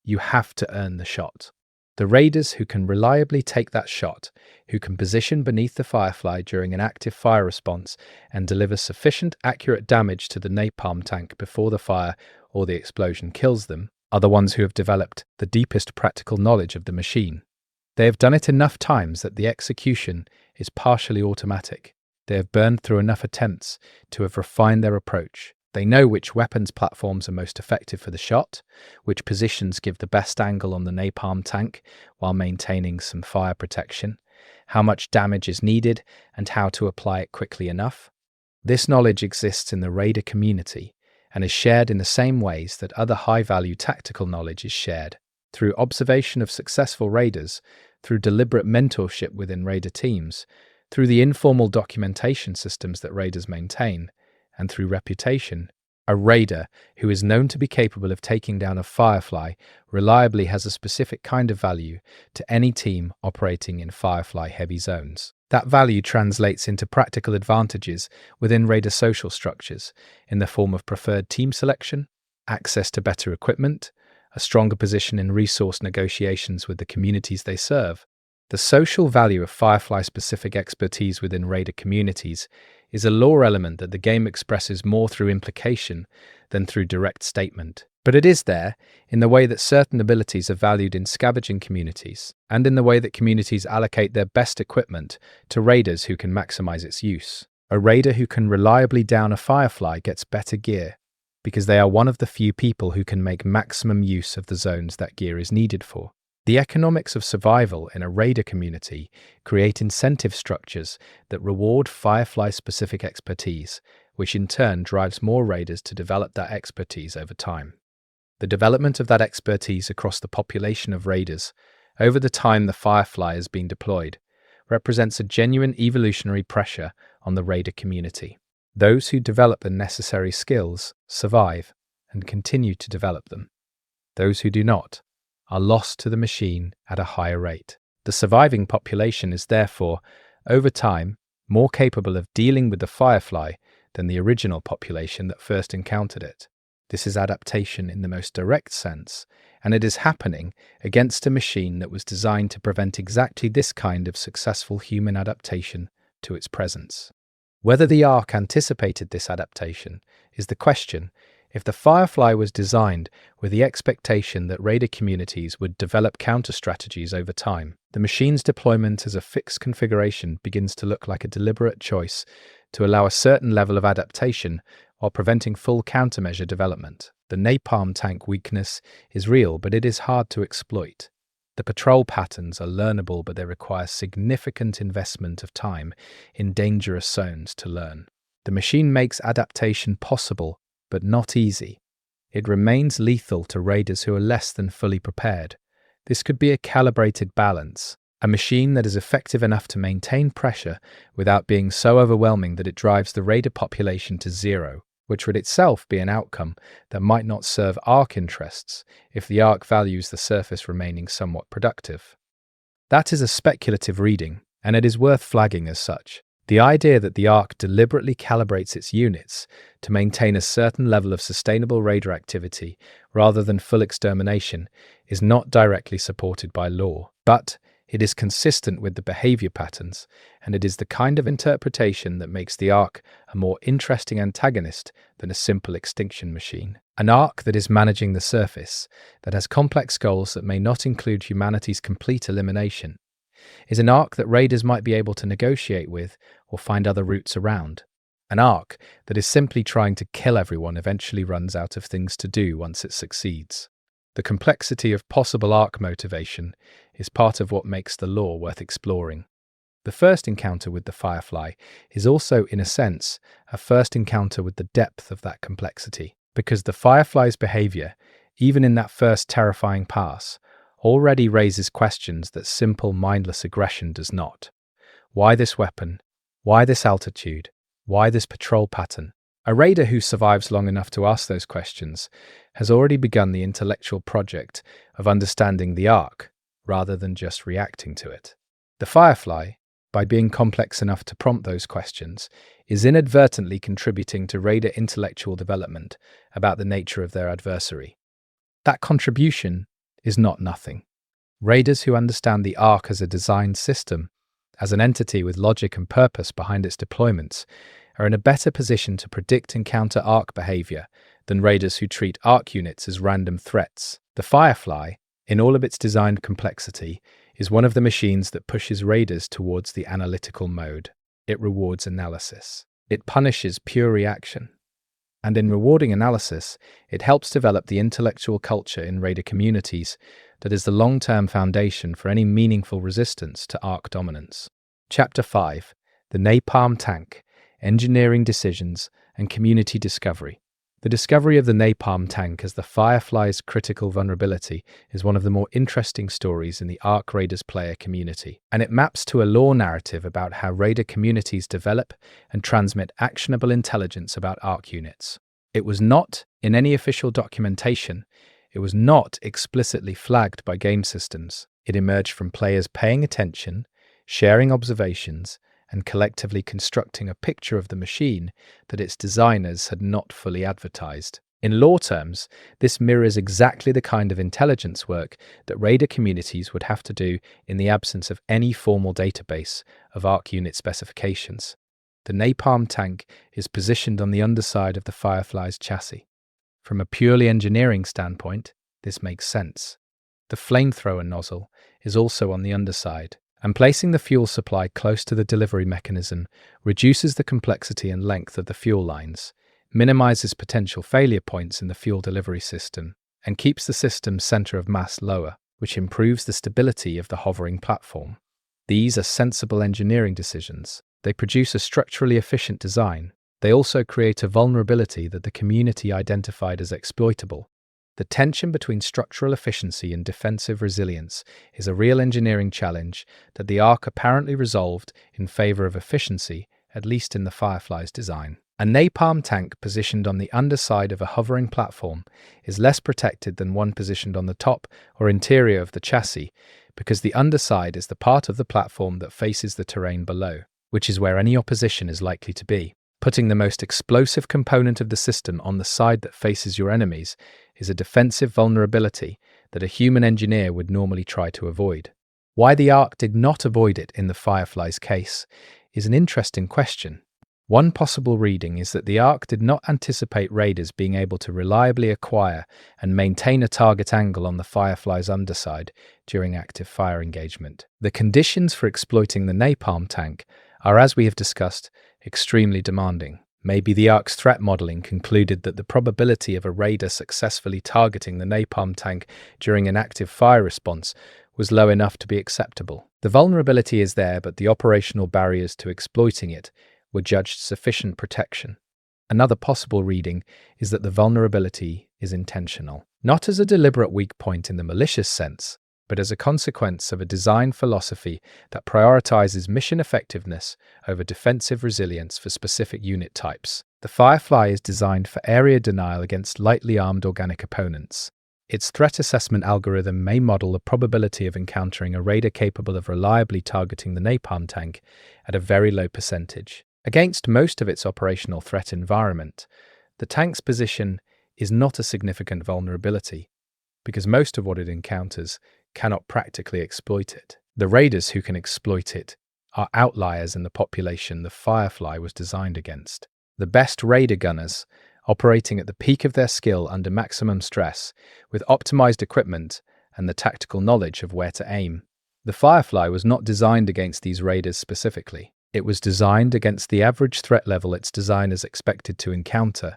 You have to earn the shot. The raiders who can reliably take that shot, who can position beneath the Firefly during an active fire response and deliver sufficient accurate damage to the napalm tank before the fire or the explosion kills them, are the ones who have developed the deepest practical knowledge of the machine. They have done it enough times that the execution is partially automatic. They have burned through enough attempts to have refined their approach. They know which weapons platforms are most effective for the shot, which positions give the best angle on the napalm tank while maintaining some fire protection, how much damage is needed, and how to apply it quickly enough. This knowledge exists in the raider community and is shared in the same ways that other high-value tactical knowledge is shared, through observation of successful raiders, through deliberate mentorship within raider teams, through the informal documentation systems that raiders maintain, and through reputation. A raider who is known to be capable of taking down a Firefly reliably has a specific kind of value to any team operating in Firefly-heavy zones. That value translates into practical advantages within raider social structures in the form of preferred team selection, access to better equipment, a stronger position in resource negotiations with the communities they serve. The social value of Firefly-specific expertise within raider communities is a lore element that the game expresses more through implication than through direct statement. But it is there in the way that certain abilities are valued in scavenging communities, and in the way that communities allocate their best equipment to raiders who can maximize its use. A raider who can reliably down a firefly gets better gear, because they are one of the few people who can make maximum use of the zones that gear is needed for. The economics of survival in a raider community create incentive structures that reward firefly-specific expertise, which in turn drives more raiders to develop that expertise over time. The development of that expertise across the population of raiders over the time the firefly has been deployed represents a genuine evolutionary pressure on the raider community. Those who develop the necessary skills survive and continue to develop them. Those who do not are lost to the machine at a higher rate. The surviving population is therefore, over time, more capable of dealing with the firefly than the original population that first encountered it. This is adaptation in the most direct sense, and it is happening against a machine that was designed to prevent exactly this kind of successful human adaptation to its presence. Whether the ARC anticipated this adaptation is the question. If the Firefly was designed with the expectation that raider communities would develop counter-strategies over time, the machine's deployment as a fixed configuration begins to look like a deliberate choice to allow a certain level of adaptation while preventing full countermeasure development. The napalm tank weakness is real, but it is hard to exploit. The patrol patterns are learnable, but they require significant investment of time in dangerous zones to learn. The machine makes adaptation possible, but not easy. It remains lethal to raiders who are less than fully prepared. This could be a calibrated balance, a machine that is effective enough to maintain pressure without being so overwhelming that it drives the raider population to zero, which would itself be an outcome that might not serve ARC interests if the ARC values the surface remaining somewhat productive. That is a speculative reading, and it is worth flagging as such. The idea that the ARC deliberately calibrates its units to maintain a certain level of sustainable raider activity rather than full extermination is not directly supported by law, but it is consistent with the behavior patterns, and it is the kind of interpretation that makes the ARC a more interesting antagonist than a simple extinction machine. An ARC that is managing the surface, that has complex goals that may not include humanity's complete elimination, is an ARC that raiders might be able to negotiate with or find other routes around. An ARC that is simply trying to kill everyone eventually runs out of things to do once it succeeds. The complexity of possible ARC motivation is part of what makes the lore worth exploring. The first encounter with the Firefly is also, in a sense, a first encounter with the depth of that complexity, because the Firefly's behavior, even in that first terrifying pass, already raises questions that simple mindless aggression does not. Why this weapon? Why this altitude? Why this patrol pattern? A raider who survives long enough to ask those questions has already begun the intellectual project of understanding the ARC, rather than just reacting to it. The Firefly, by being complex enough to prompt those questions, is inadvertently contributing to raider intellectual development about the nature of their adversary. That contribution is not nothing. Raiders who understand the ARC as a designed system, as an entity with logic and purpose behind its deployments, are in a better position to predict and counter ARC behavior than raiders who treat ARC units as random threats. The Firefly, in all of its designed complexity, is one of the machines that pushes raiders towards the analytical mode. It rewards analysis. It punishes pure reaction. And in rewarding analysis, it helps develop the intellectual culture in raider communities that is the long-term foundation for any meaningful resistance to ARC dominance. Chapter 5. The Napalm Tank, Engineering Decisions and Community Discovery. The discovery of the napalm tank as the Firefly's critical vulnerability is one of the more interesting stories in the ARC Raiders player community, and it maps to a lore narrative about how Raider communities develop and transmit actionable intelligence about ARC units. It was not in any official documentation. It was not explicitly flagged by game systems. It emerged from players paying attention, sharing observations, and collectively constructing a picture of the machine that its designers had not fully advertised. In lore terms, this mirrors exactly the kind of intelligence work that Raider communities would have to do in the absence of any formal database of ARC unit specifications. The napalm tank is positioned on the underside of the Firefly's chassis. From a purely engineering standpoint, this makes sense. The flamethrower nozzle is also on the underside, and placing the fuel supply close to the delivery mechanism reduces the complexity and length of the fuel lines, minimizes potential failure points in the fuel delivery system, and keeps the system's center of mass lower, which improves the stability of the hovering platform. These are sensible engineering decisions. They produce a structurally efficient design. They also create a vulnerability that the community identified as exploitable. The tension between structural efficiency and defensive resilience is a real engineering challenge that the ARC apparently resolved in favor of efficiency, at least in the Firefly's design. A napalm tank positioned on the underside of a hovering platform is less protected than one positioned on the top or interior of the chassis, because the underside is the part of the platform that faces the terrain below, which is where any opposition is likely to be. Putting the most explosive component of the system on the side that faces your enemies is a defensive vulnerability that a human engineer would normally try to avoid. Why the ARC did not avoid it in the Firefly's case is an interesting question. One possible reading is that the ARC did not anticipate raiders being able to reliably acquire and maintain a target angle on the Firefly's underside during active fire engagement. The conditions for exploiting the napalm tank are, as we have discussed, extremely demanding. Maybe the ARC's threat modeling concluded that the probability of a raider successfully targeting the napalm tank during an active fire response was low enough to be acceptable. The vulnerability is there, but the operational barriers to exploiting it were judged sufficient protection. Another possible reading is that the vulnerability is intentional, not as a deliberate weak point in the malicious sense, but as a consequence of a design philosophy that prioritizes mission effectiveness over defensive resilience for specific unit types. The Firefly is designed for area denial against lightly armed organic opponents. Its threat assessment algorithm may model the probability of encountering a raider capable of reliably targeting the napalm tank at a very low percentage. Against most of its operational threat environment, the tank's position is not a significant vulnerability, because most of what it encounters cannot practically exploit it. The raiders who can exploit it are outliers in the population the Firefly was designed against. The best raider gunners, operating at the peak of their skill under maximum stress, with optimized equipment and the tactical knowledge of where to aim. The Firefly was not designed against these raiders specifically. It was designed against the average threat level its designers expected to encounter,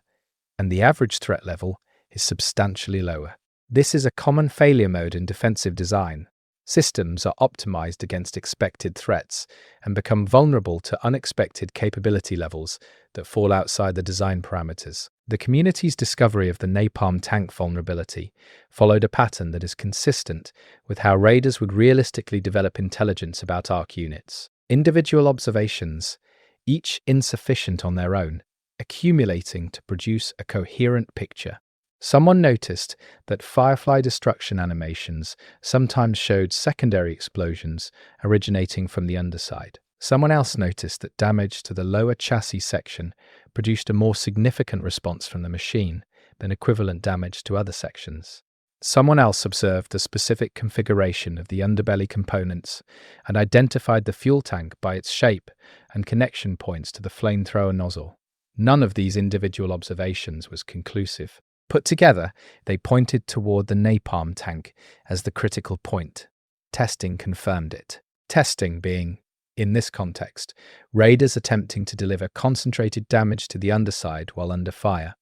and the average threat level is substantially lower. This is a common failure mode in defensive design. Systems are optimized against expected threats and become vulnerable to unexpected capability levels that fall outside the design parameters. The community's discovery of the napalm tank vulnerability followed a pattern that is consistent with how raiders would realistically develop intelligence about ARC units. Individual observations, each insufficient on their own, accumulating to produce a coherent picture. Someone noticed that Firefly destruction animations sometimes showed secondary explosions originating from the underside. Someone else noticed that damage to the lower chassis section produced a more significant response from the machine than equivalent damage to other sections. Someone else observed the specific configuration of the underbelly components and identified the fuel tank by its shape and connection points to the flamethrower nozzle. None of these individual observations was conclusive. Put together, they pointed toward the napalm tank as the critical point. Testing confirmed it. Testing being, in this context, raiders attempting to deliver concentrated damage to the underside while under fire,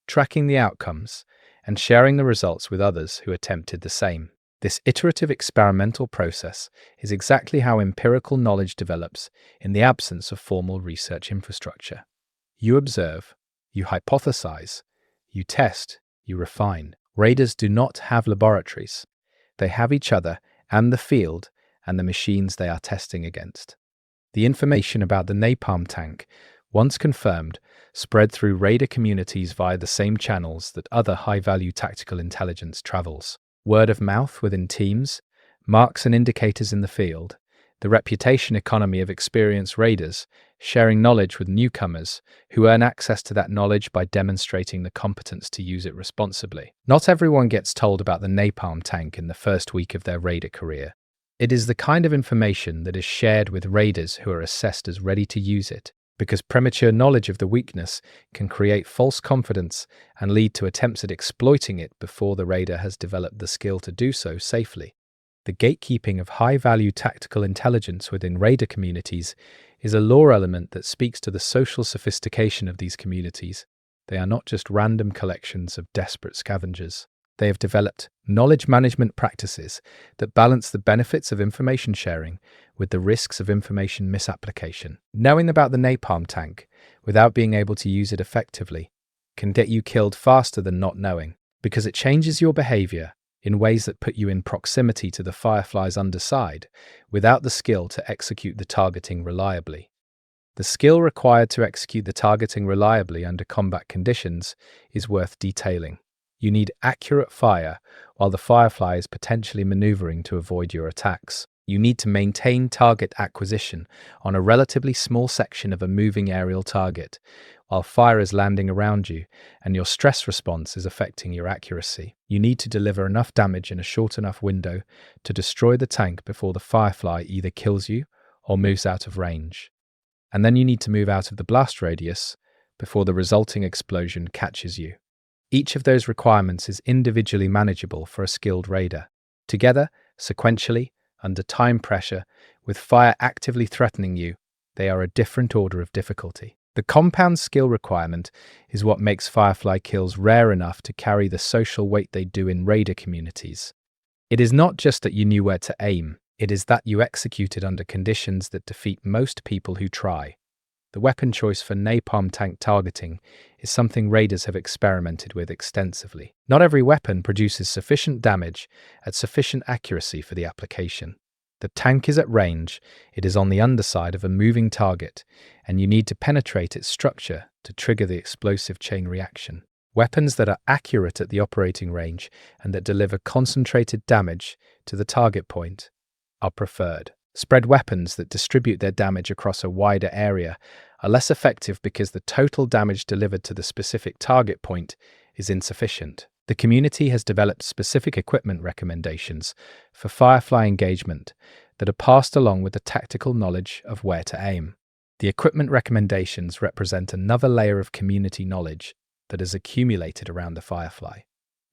tracking the outcomes, and sharing the results with others who attempted the same. This iterative experimental process is exactly how empirical knowledge develops in the absence of formal research infrastructure. You observe, you hypothesize, you test, you refine. Raiders do not have laboratories. They have each other and the field and the machines they are testing against. The information about the napalm tank, once confirmed, spread through raider communities via the same channels that other high-value tactical intelligence travels. Word of mouth within teams, marks and indicators in the field, the reputation economy of experienced raiders, sharing knowledge with newcomers who earn access to that knowledge by demonstrating the competence to use it responsibly. Not everyone gets told about the napalm tank in the first week of their raider career. It is the kind of information that is shared with raiders who are assessed as ready to use it, because premature knowledge of the weakness can create false confidence and lead to attempts at exploiting it before the raider has developed the skill to do so safely. The gatekeeping of high-value tactical intelligence within raider communities is a lore element that speaks to the social sophistication of these communities. They are not just random collections of desperate scavengers. They have developed knowledge management practices that balance the benefits of information sharing with the risks of information misapplication. Knowing about the napalm tank without being able to use it effectively can get you killed faster than not knowing, because it changes your behavior in ways that put you in proximity to the Firefly's underside without the skill to execute the targeting reliably. The skill required to execute the targeting reliably under combat conditions is worth detailing. You need accurate fire while the Firefly is potentially maneuvering to avoid your attacks. You need to maintain target acquisition on a relatively small section of a moving aerial target while fire is landing around you and your stress response is affecting your accuracy. You need to deliver enough damage in a short enough window to destroy the tank before the Firefly either kills you or moves out of range. And then you need to move out of the blast radius before the resulting explosion catches you. Each of those requirements is individually manageable for a skilled raider. Together, sequentially, under time pressure, with fire actively threatening you, they are a different order of difficulty. The compound skill requirement is what makes Firefly kills rare enough to carry the social weight they do in raider communities. It is not just that you knew where to aim, it is that you executed under conditions that defeat most people who try. The weapon choice for napalm tank targeting is something raiders have experimented with extensively. Not every weapon produces sufficient damage at sufficient accuracy for the application. The tank is at range, it is on the underside of a moving target, and you need to penetrate its structure to trigger the explosive chain reaction. Weapons that are accurate at the operating range and that deliver concentrated damage to the target point are preferred. Spread weapons that distribute their damage across a wider area are less effective because the total damage delivered to the specific target point is insufficient. The community has developed specific equipment recommendations for Firefly engagement that are passed along with the tactical knowledge of where to aim. The equipment recommendations represent another layer of community knowledge that has accumulated around the Firefly.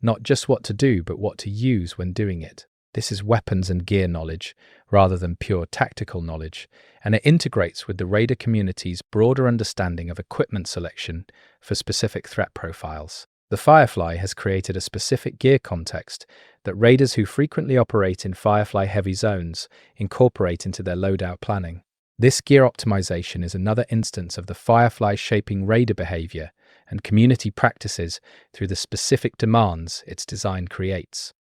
Not just what to do, but what to use when doing it. This is weapons and gear knowledge, rather than pure tactical knowledge, and it integrates with the raider community's broader understanding of equipment selection for specific threat profiles. The Firefly has created a specific gear context that raiders who frequently operate in Firefly-heavy zones incorporate into their loadout planning. This gear optimization is another instance of the Firefly shaping raider behavior and community practices through the specific demands its design creates.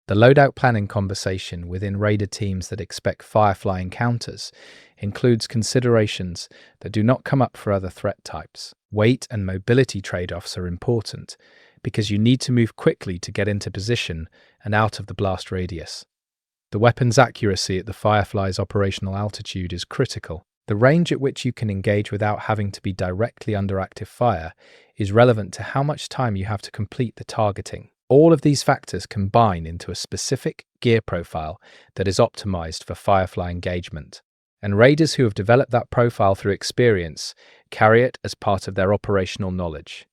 The loadout planning conversation within raider teams that expect Firefly encounters includes considerations that do not come up for other threat types. Weight and mobility trade-offs are important because you need to move quickly to get into position and out of the blast radius. The weapon's accuracy at the Firefly's operational altitude is critical. The range at which you can engage without having to be directly under active fire is relevant to how much time you have to complete the targeting. All of these factors combine into a specific gear profile that is optimized for Firefly engagement, and raiders who have developed that profile through experience carry it as part of their operational knowledge.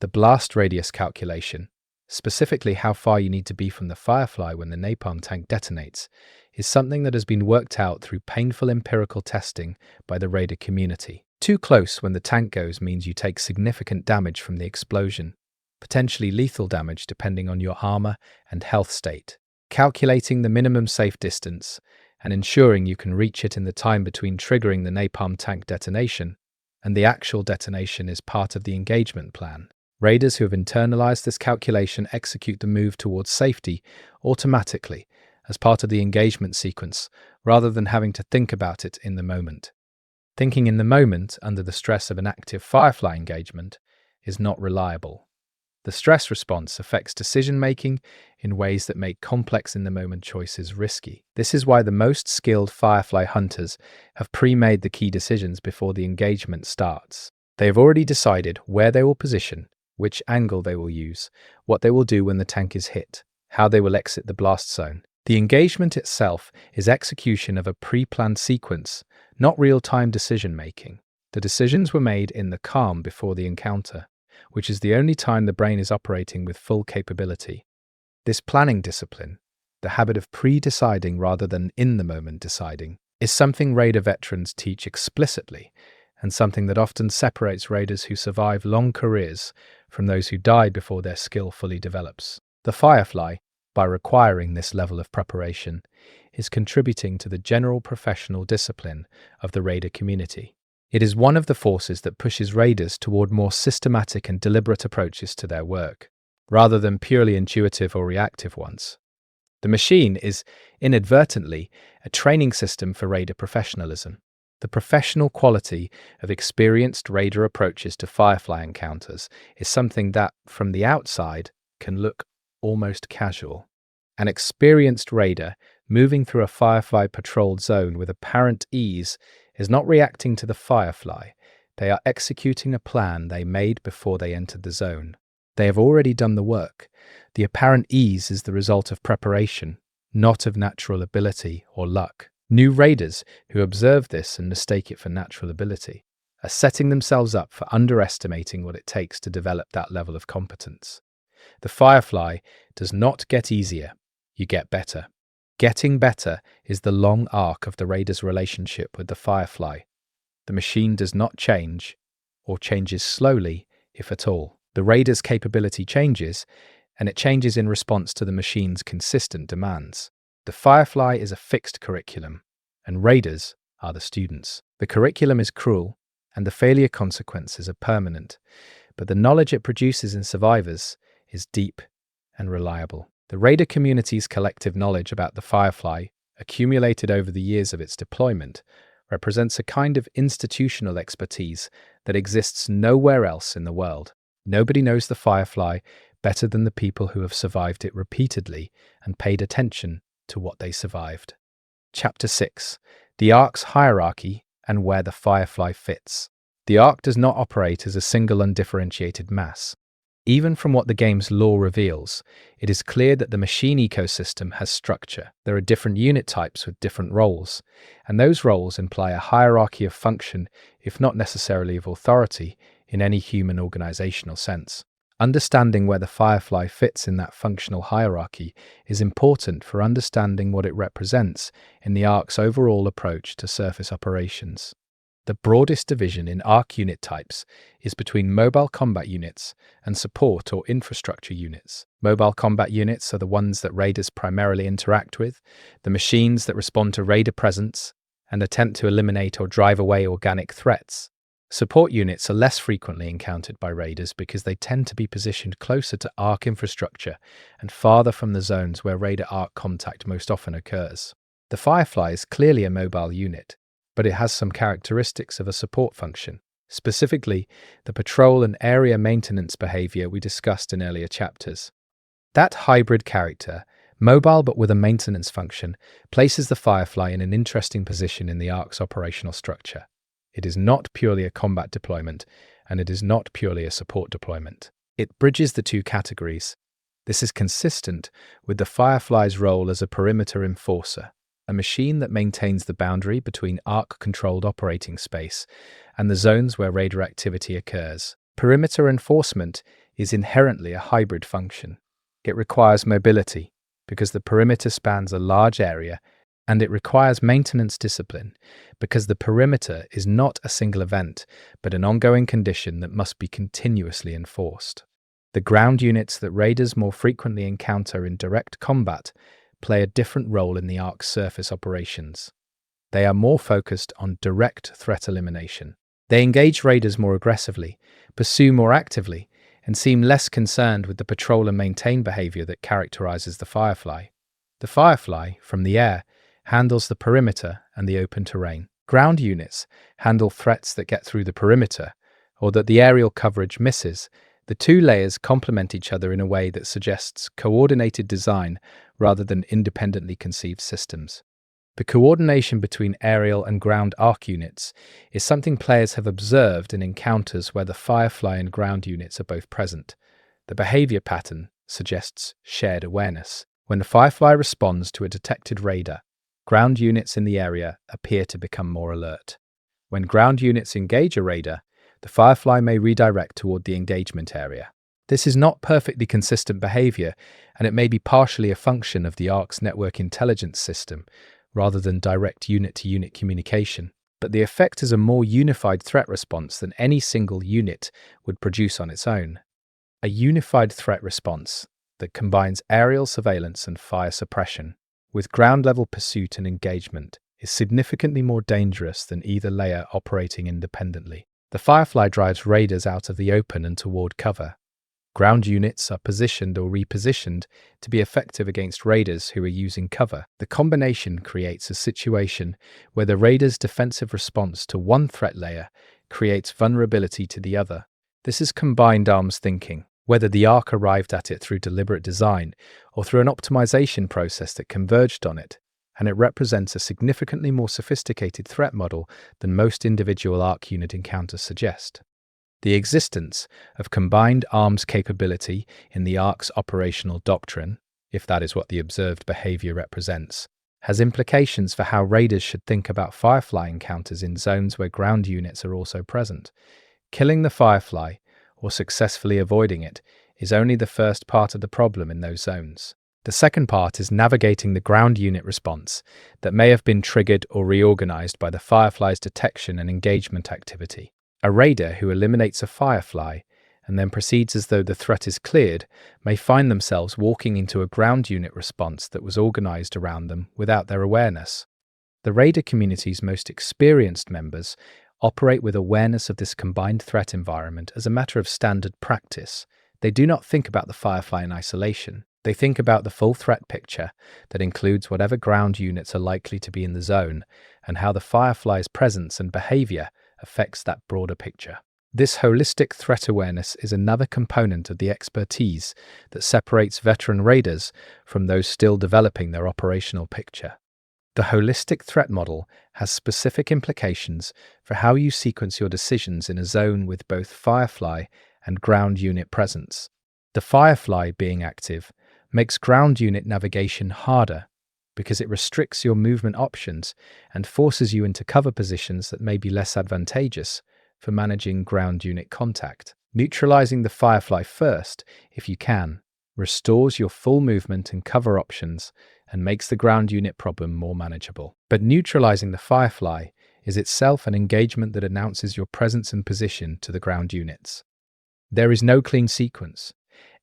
The blast radius calculation, specifically how far you need to be from the Firefly when the napalm tank detonates, is something that has been worked out through painful empirical testing by the raider community. Too close when the tank goes means you take significant damage from the explosion, potentially lethal damage depending on your armor and health state. Calculating the minimum safe distance and ensuring you can reach it in the time between triggering the napalm tank detonation and the actual detonation is part of the engagement plan. Raiders who have internalized this calculation execute the move towards safety automatically as part of the engagement sequence rather than having to think about it in the moment. Thinking in the moment under the stress of an active Firefly engagement is not reliable. The stress response affects decision-making in ways that make complex in-the-moment choices risky. This is why the most skilled Firefly hunters have pre-made the key decisions before the engagement starts. They have already decided where they will position, which angle they will use, what they will do when the tank is hit, how they will exit the blast zone. The engagement itself is execution of a pre-planned sequence, not real-time decision-making. The decisions were made in the calm before the encounter, which is the only time the brain is operating with full capability. This planning discipline, the habit of pre-deciding rather than in-the-moment deciding, is something Raider veterans teach explicitly, and something that often separates raiders who survive long careers from those who die before their skill fully develops. The Firefly, by requiring this level of preparation, is contributing to the general professional discipline of the raider community. It is one of the forces that pushes raiders toward more systematic and deliberate approaches to their work, rather than purely intuitive or reactive ones. The machine is, inadvertently, a training system for raider professionalism. The professional quality of experienced raider approaches to Firefly encounters is something that, from the outside, can look almost casual. An experienced raider moving through a Firefly patrolled zone with apparent ease is not reacting to the Firefly. They are executing a plan they made before they entered the zone. They have already done the work. The apparent ease is the result of preparation, not of natural ability or luck. New raiders who observe this and mistake it for natural ability are setting themselves up for underestimating what it takes to develop that level of competence. The Firefly does not get easier, you get better. Getting better is the long arc of the raider's relationship with the Firefly. The machine does not change, or changes slowly, if at all. The raider's capability changes, and it changes in response to the machine's consistent demands. The Firefly is a fixed curriculum, and raiders are the students. The curriculum is cruel, and the failure consequences are permanent, but the knowledge it produces in survivors is deep and reliable. The raider community's collective knowledge about the Firefly, accumulated over the years of its deployment, represents a kind of institutional expertise that exists nowhere else in the world. Nobody knows the Firefly better than the people who have survived it repeatedly and paid attention to what they survived. Chapter 6. The ARC's Hierarchy and Where the Firefly Fits. The ARC does not operate as a single undifferentiated mass. Even from what the game's lore reveals, it is clear that the machine ecosystem has structure. There are different unit types with different roles, and those roles imply a hierarchy of function, if not necessarily of authority, in any human organizational sense. Understanding where the Firefly fits in that functional hierarchy is important for understanding what it represents in the ARC's overall approach to surface operations. The broadest division in ARC unit types is between mobile combat units and support or infrastructure units. Mobile combat units are the ones that raiders primarily interact with, the machines that respond to raider presence and attempt to eliminate or drive away organic threats. Support units are less frequently encountered by raiders because they tend to be positioned closer to ARC infrastructure and farther from the zones where raider-ARC contact most often occurs. The Firefly is clearly a mobile unit, but it has some characteristics of a support function, specifically the patrol and area maintenance behavior we discussed in earlier chapters. That hybrid character, mobile but with a maintenance function, places the Firefly in an interesting position in the ARC's operational structure. It is not purely a combat deployment, and it is not purely a support deployment. It bridges the two categories. This is consistent with the Firefly's role as a perimeter enforcer, a machine that maintains the boundary between ARC-controlled operating space and the zones where raider activity occurs. Perimeter enforcement is inherently a hybrid function. It requires mobility, because the perimeter spans a large area, and it requires maintenance discipline, because the perimeter is not a single event, but an ongoing condition that must be continuously enforced. The ground units that raiders more frequently encounter in direct combat play a different role in the ARC's surface operations. They are more focused on direct threat elimination. They engage raiders more aggressively, pursue more actively, and seem less concerned with the patrol and maintain behavior that characterizes the Firefly. The Firefly, from the air, handles the perimeter and the open terrain. Ground units handle threats that get through the perimeter, or that the aerial coverage misses. The two layers complement each other in a way that suggests coordinated design rather than independently conceived systems. The coordination between aerial and ground ARC units is something players have observed in encounters where the Firefly and ground units are both present. The behavior pattern suggests shared awareness. When the Firefly responds to a detected raider, ground units in the area appear to become more alert. When ground units engage a raider, the Firefly may redirect toward the engagement area. This is not perfectly consistent behavior, and it may be partially a function of the ARC's network intelligence system, rather than direct unit-to-unit communication. But the effect is a more unified threat response than any single unit would produce on its own. A unified threat response that combines aerial surveillance and fire suppression with ground-level pursuit and engagement is significantly more dangerous than either layer operating independently. The Firefly drives raiders out of the open and toward cover. Ground units are positioned or repositioned to be effective against raiders who are using cover. The combination creates a situation where the raider's defensive response to one threat layer creates vulnerability to the other. This is combined arms thinking, whether the ARC arrived at it through deliberate design or through an optimization process that converged on it, and it represents a significantly more sophisticated threat model than most individual ARC unit encounters suggest. The existence of combined arms capability in the ARC's operational doctrine, if that is what the observed behavior represents, has implications for how raiders should think about Firefly encounters in zones where ground units are also present. Killing the Firefly, or successfully avoiding it, is only the first part of the problem in those zones. The second part is navigating the ground unit response that may have been triggered or reorganized by the Firefly's detection and engagement activity. A raider who eliminates a Firefly and then proceeds as though the threat is cleared may find themselves walking into a ground unit response that was organized around them without their awareness. The raider community's most experienced members operate with awareness of this combined threat environment as a matter of standard practice. They do not think about the Firefly in isolation. They think about the full threat picture that includes whatever ground units are likely to be in the zone and how the Firefly's presence and behavior affects that broader picture. This holistic threat awareness is another component of the expertise that separates veteran raiders from those still developing their operational picture. The holistic threat model has specific implications for how you sequence your decisions in a zone with both Firefly and ground unit presence. The Firefly being active makes ground unit navigation harder because it restricts your movement options and forces you into cover positions that may be less advantageous for managing ground unit contact. Neutralizing the Firefly first, if you can, restores your full movement and cover options and makes the ground unit problem more manageable. But neutralizing the Firefly is itself an engagement that announces your presence and position to the ground units. There is no clean sequence.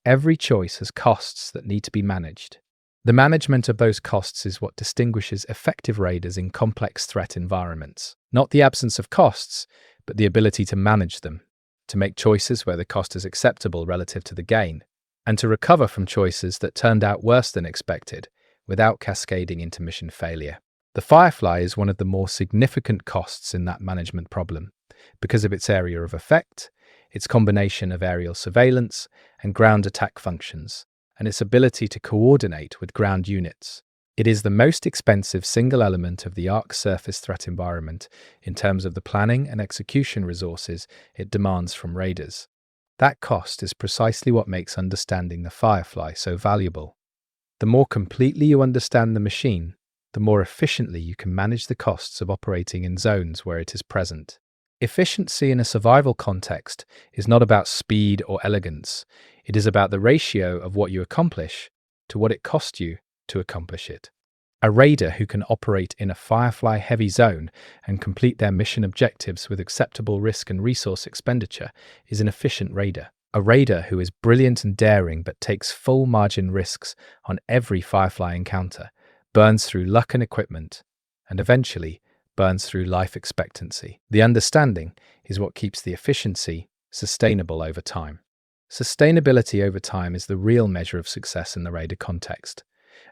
Every choice has costs that need to be managed. The management of those costs is what distinguishes effective raiders in complex threat environments. Not the absence of costs, but the ability to manage them, to make choices where the cost is acceptable relative to the gain, and to recover from choices that turned out worse than expected without cascading into mission failure. The Firefly is one of the more significant costs in that management problem because of its area of effect, its combination of aerial surveillance and ground attack functions, and its ability to coordinate with ground units. It is the most expensive single element of the ARC surface threat environment in terms of the planning and execution resources it demands from raiders. That cost is precisely what makes understanding the Firefly so valuable. The more completely you understand the machine, the more efficiently you can manage the costs of operating in zones where it is present. Efficiency in a survival context is not about speed or elegance. It is about the ratio of what you accomplish to what it costs you to accomplish it. A raider who can operate in a Firefly-heavy zone and complete their mission objectives with acceptable risk and resource expenditure is an efficient raider. A raider who is brilliant and daring but takes full margin risks on every Firefly encounter, burns through luck and equipment, and eventually burns through life expectancy. The understanding is what keeps the efficiency sustainable over time. Sustainability over time is the real measure of success in the raider context.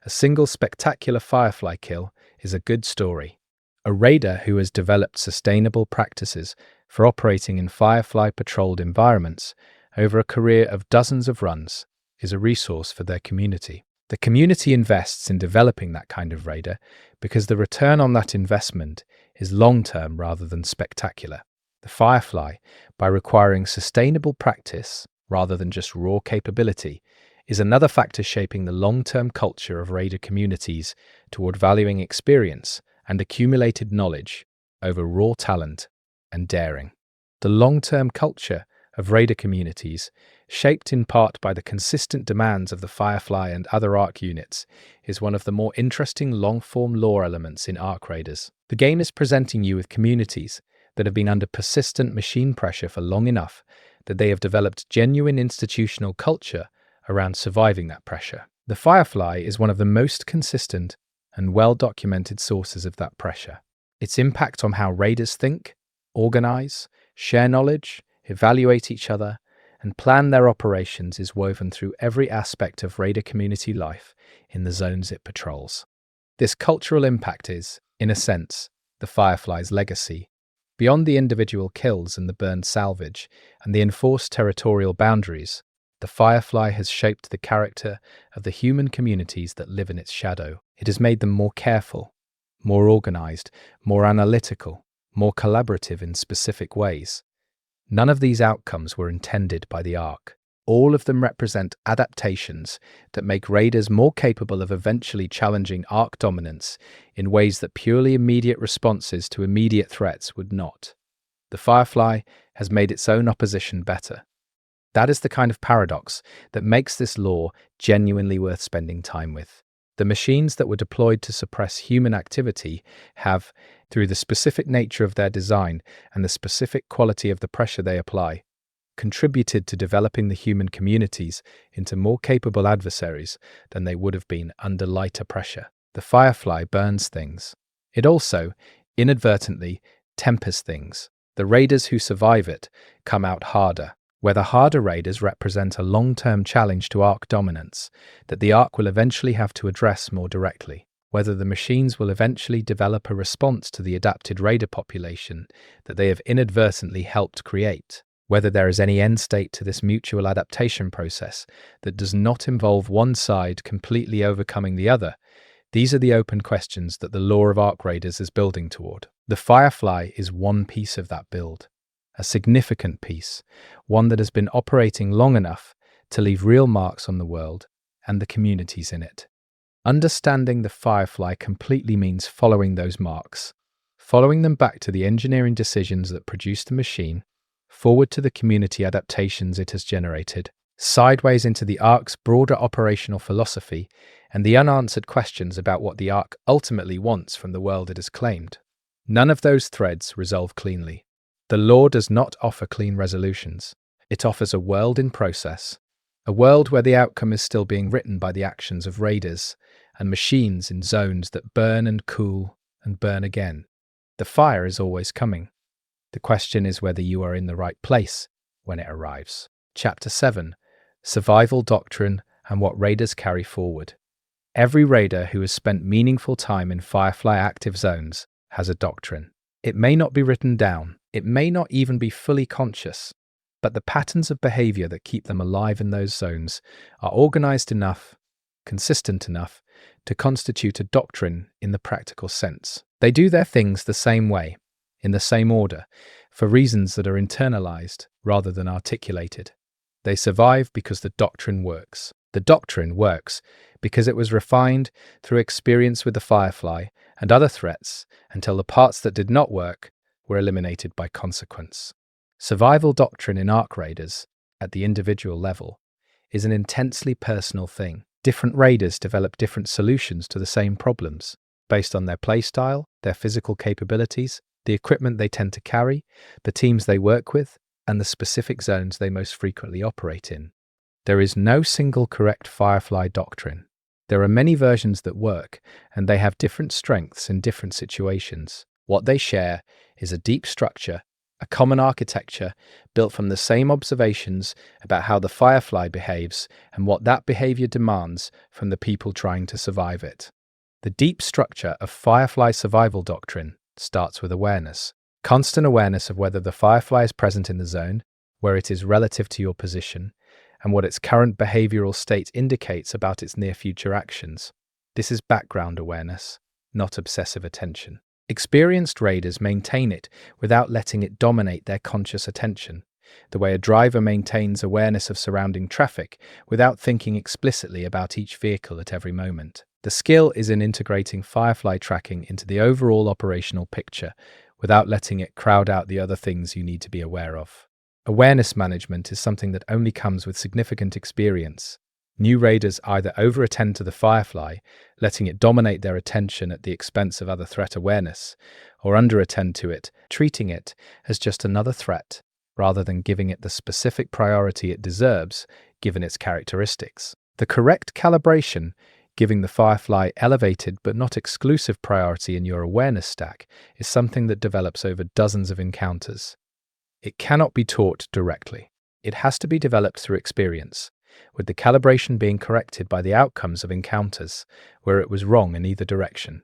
A single spectacular Firefly kill is a good story. A raider who has developed sustainable practices for operating in Firefly-patrolled environments over a career of dozens of runs is a resource for their community. The community invests in developing that kind of raider because the return on that investment is long-term rather than spectacular. The Firefly, by requiring sustainable practice rather than just raw capability, is another factor shaping the long-term culture of raider communities toward valuing experience and accumulated knowledge over raw talent and daring. The long-term culture of raider communities, shaped in part by the consistent demands of the Firefly and other ARC units, is one of the more interesting long-form lore elements in ARC Raiders. The game is presenting you with communities that have been under persistent machine pressure for long enough that they have developed genuine institutional culture around surviving that pressure. The Firefly is one of the most consistent and well-documented sources of that pressure. Its impact on how raiders think, organize, share knowledge, evaluate each other, and plan their operations is woven through every aspect of raider community life in the zones it patrols. This cultural impact is, in a sense, the Firefly's legacy. Beyond the individual kills and the burned salvage and the enforced territorial boundaries, the Firefly has shaped the character of the human communities that live in its shadow. It has made them more careful, more organized, more analytical, more collaborative in specific ways. None of these outcomes were intended by the ARC. All of them represent adaptations that make raiders more capable of eventually challenging ARC dominance in ways that purely immediate responses to immediate threats would not. The Firefly has made its own opposition better. That is the kind of paradox that makes this lore genuinely worth spending time with. The machines that were deployed to suppress human activity have, through the specific nature of their design and the specific quality of the pressure they apply, contributed to developing the human communities into more capable adversaries than they would have been under lighter pressure. The Firefly burns things. It also, inadvertently, tempers things. The raiders who survive it come out harder, where the harder raiders represent a long-term challenge to ARC dominance that the ARC will eventually have to address more directly. Whether the machines will eventually develop a response to the adapted raider population that they have inadvertently helped create. Whether there is any end state to this mutual adaptation process that does not involve one side completely overcoming the other. These are the open questions that the lore of ARC Raiders is building toward. The Firefly is one piece of that build. A significant piece, one that has been operating long enough to leave real marks on the world and the communities in it. Understanding the Firefly completely means following those marks, following them back to the engineering decisions that produced the machine, forward to the community adaptations it has generated, sideways into the ARC's broader operational philosophy and the unanswered questions about what the ARC ultimately wants from the world it has claimed. None of those threads resolve cleanly. The lore does not offer clean resolutions. It offers a world in process, a world where the outcome is still being written by the actions of raiders and machines in zones that burn and cool and burn again. The fire is always coming. The question is whether you are in the right place when it arrives. Chapter 7: Survival Doctrine and what raiders carry forward. Every raider who has spent meaningful time in Firefly active zones has a doctrine. It may not be written down, it may not even be fully conscious, but the patterns of behavior that keep them alive in those zones are organized enough, consistent enough, to constitute a doctrine in the practical sense. They do their things the same way, in the same order, for reasons that are internalized rather than articulated. They survive because the doctrine works. The doctrine works because it was refined through experience with the Firefly and other threats until the parts that did not work were eliminated by consequence. Survival doctrine in ARC Raiders, at the individual level, is an intensely personal thing. Different raiders develop different solutions to the same problems, based on their playstyle, their physical capabilities, the equipment they tend to carry, the teams they work with, and the specific zones they most frequently operate in. There is no single correct Firefly doctrine. There are many versions that work, and they have different strengths in different situations. What they share is a deep structure, a common architecture built from the same observations about how the Firefly behaves and what that behavior demands from the people trying to survive it. The deep structure of Firefly survival doctrine starts with awareness. Constant awareness of whether the Firefly is present in the zone, where it is relative to your position, and what its current behavioral state indicates about its near-future actions. This is background awareness, not obsessive attention. Experienced raiders maintain it without letting it dominate their conscious attention, the way a driver maintains awareness of surrounding traffic without thinking explicitly about each vehicle at every moment. The skill is in integrating Firefly tracking into the overall operational picture without letting it crowd out the other things you need to be aware of. Awareness management is something that only comes with significant experience. New raiders either over-attend to the Firefly, letting it dominate their attention at the expense of other threat awareness, or under-attend to it, treating it as just another threat, rather than giving it the specific priority it deserves, given its characteristics. The correct calibration, giving the Firefly elevated but not exclusive priority in your awareness stack, is something that develops over dozens of encounters. It cannot be taught directly. It has to be developed through experience, with the calibration being corrected by the outcomes of encounters where it was wrong in either direction.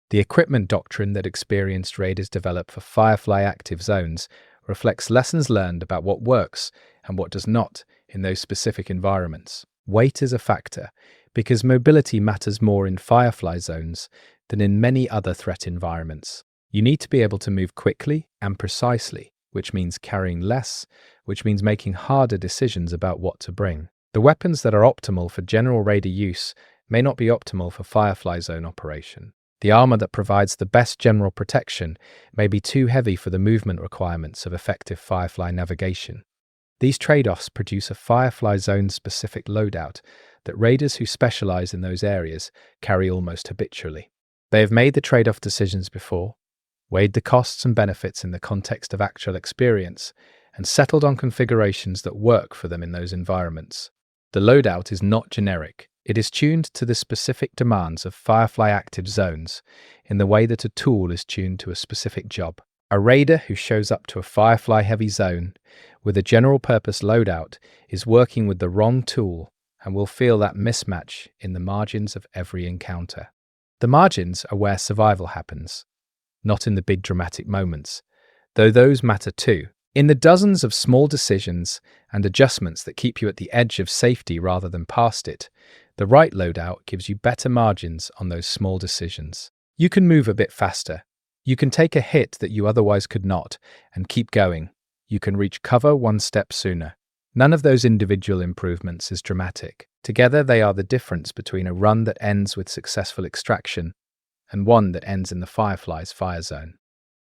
The equipment doctrine that experienced raiders develop for Firefly active zones reflects lessons learned about what works and what does not in those specific environments. Weight is a factor, because mobility matters more in Firefly zones than in many other threat environments. You need to be able to move quickly and precisely, which means carrying less, which means making harder decisions about what to bring. The weapons that are optimal for general raider use may not be optimal for Firefly zone operation. The armor that provides the best general protection may be too heavy for the movement requirements of effective Firefly navigation. These trade-offs produce a Firefly zone-specific loadout that raiders who specialize in those areas carry almost habitually. They have made the trade-off decisions before, weighed the costs and benefits in the context of actual experience, and settled on configurations that work for them in those environments. The loadout is not generic. It is tuned to the specific demands of Firefly active zones in the way that a tool is tuned to a specific job. A raider who shows up to a Firefly heavy zone with a general purpose loadout is working with the wrong tool and will feel that mismatch in the margins of every encounter. The margins are where survival happens, not in the big dramatic moments, though those matter too. In the dozens of small decisions and adjustments that keep you at the edge of safety rather than past it, the right loadout gives you better margins on those small decisions. You can move a bit faster. You can take a hit that you otherwise could not and keep going. You can reach cover one step sooner. None of those individual improvements is dramatic. Together they are the difference between a run that ends with successful extraction and one that ends in the Firefly's fire zone.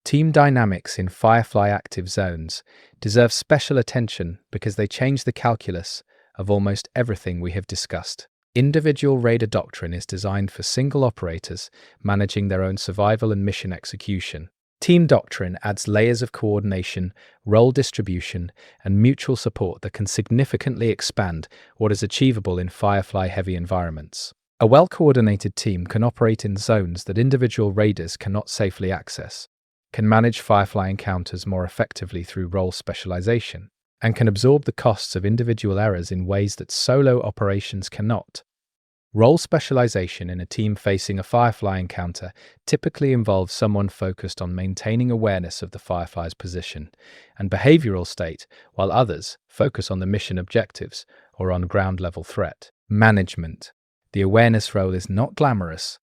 Team dynamics in Firefly active zones deserve special attention because they change the calculus of almost everything we have discussed. Individual raider doctrine is designed for single operators managing their own survival and mission execution. Team doctrine adds layers of coordination, role distribution, and mutual support that can significantly expand what is achievable in Firefly-heavy environments. A well-coordinated team can operate in zones that individual raiders cannot safely access, can manage Firefly encounters more effectively through role specialization, and can absorb the costs of individual errors in ways that solo operations cannot. Role specialization in a team facing a Firefly encounter typically involves someone focused on maintaining awareness of the Firefly's position and behavioral state, while others focus on the mission objectives or on ground-level threat. Management. The awareness role is not glamorous,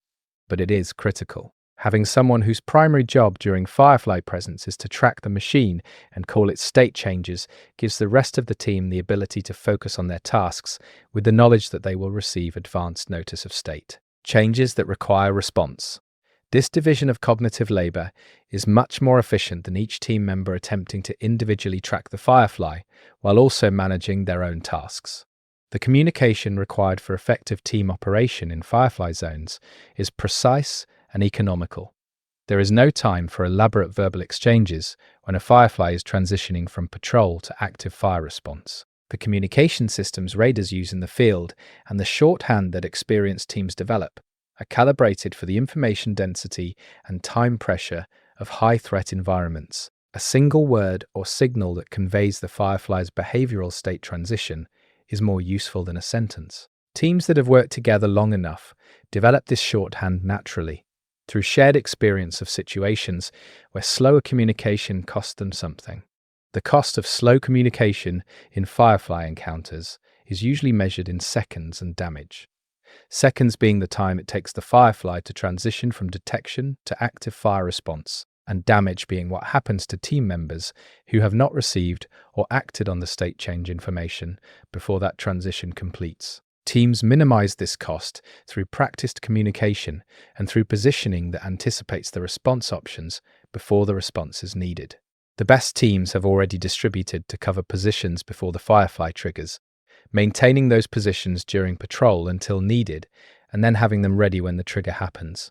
but it is critical. Having someone whose primary job during Firefly presence is to track the machine and call its state changes gives the rest of the team the ability to focus on their tasks with the knowledge that they will receive advanced notice of state changes that require response. This division of cognitive labor is much more efficient than each team member attempting to individually track the Firefly while also managing their own tasks. The communication required for effective team operation in Firefly zones is precise and economical. There is no time for elaborate verbal exchanges when a Firefly is transitioning from patrol to active fire response. The communication systems raiders use in the field and the shorthand that experienced teams develop are calibrated for the information density and time pressure of high-threat environments. A single word or signal that conveys the Firefly's behavioral state transition is more useful than a sentence. Teams that have worked together long enough develop this shorthand naturally, through shared experience of situations where slower communication cost them something. The cost of slow communication in Firefly encounters is usually measured in seconds and damage. Seconds being the time it takes the Firefly to transition from detection to active fire response, and damage being what happens to team members who have not received or acted on the state change information before that transition completes. Teams minimize this cost through practiced communication and through positioning that anticipates the response options before the response is needed. The best teams have already distributed to cover positions before the Firefly triggers, maintaining those positions during patrol until needed, and then having them ready when the trigger happens.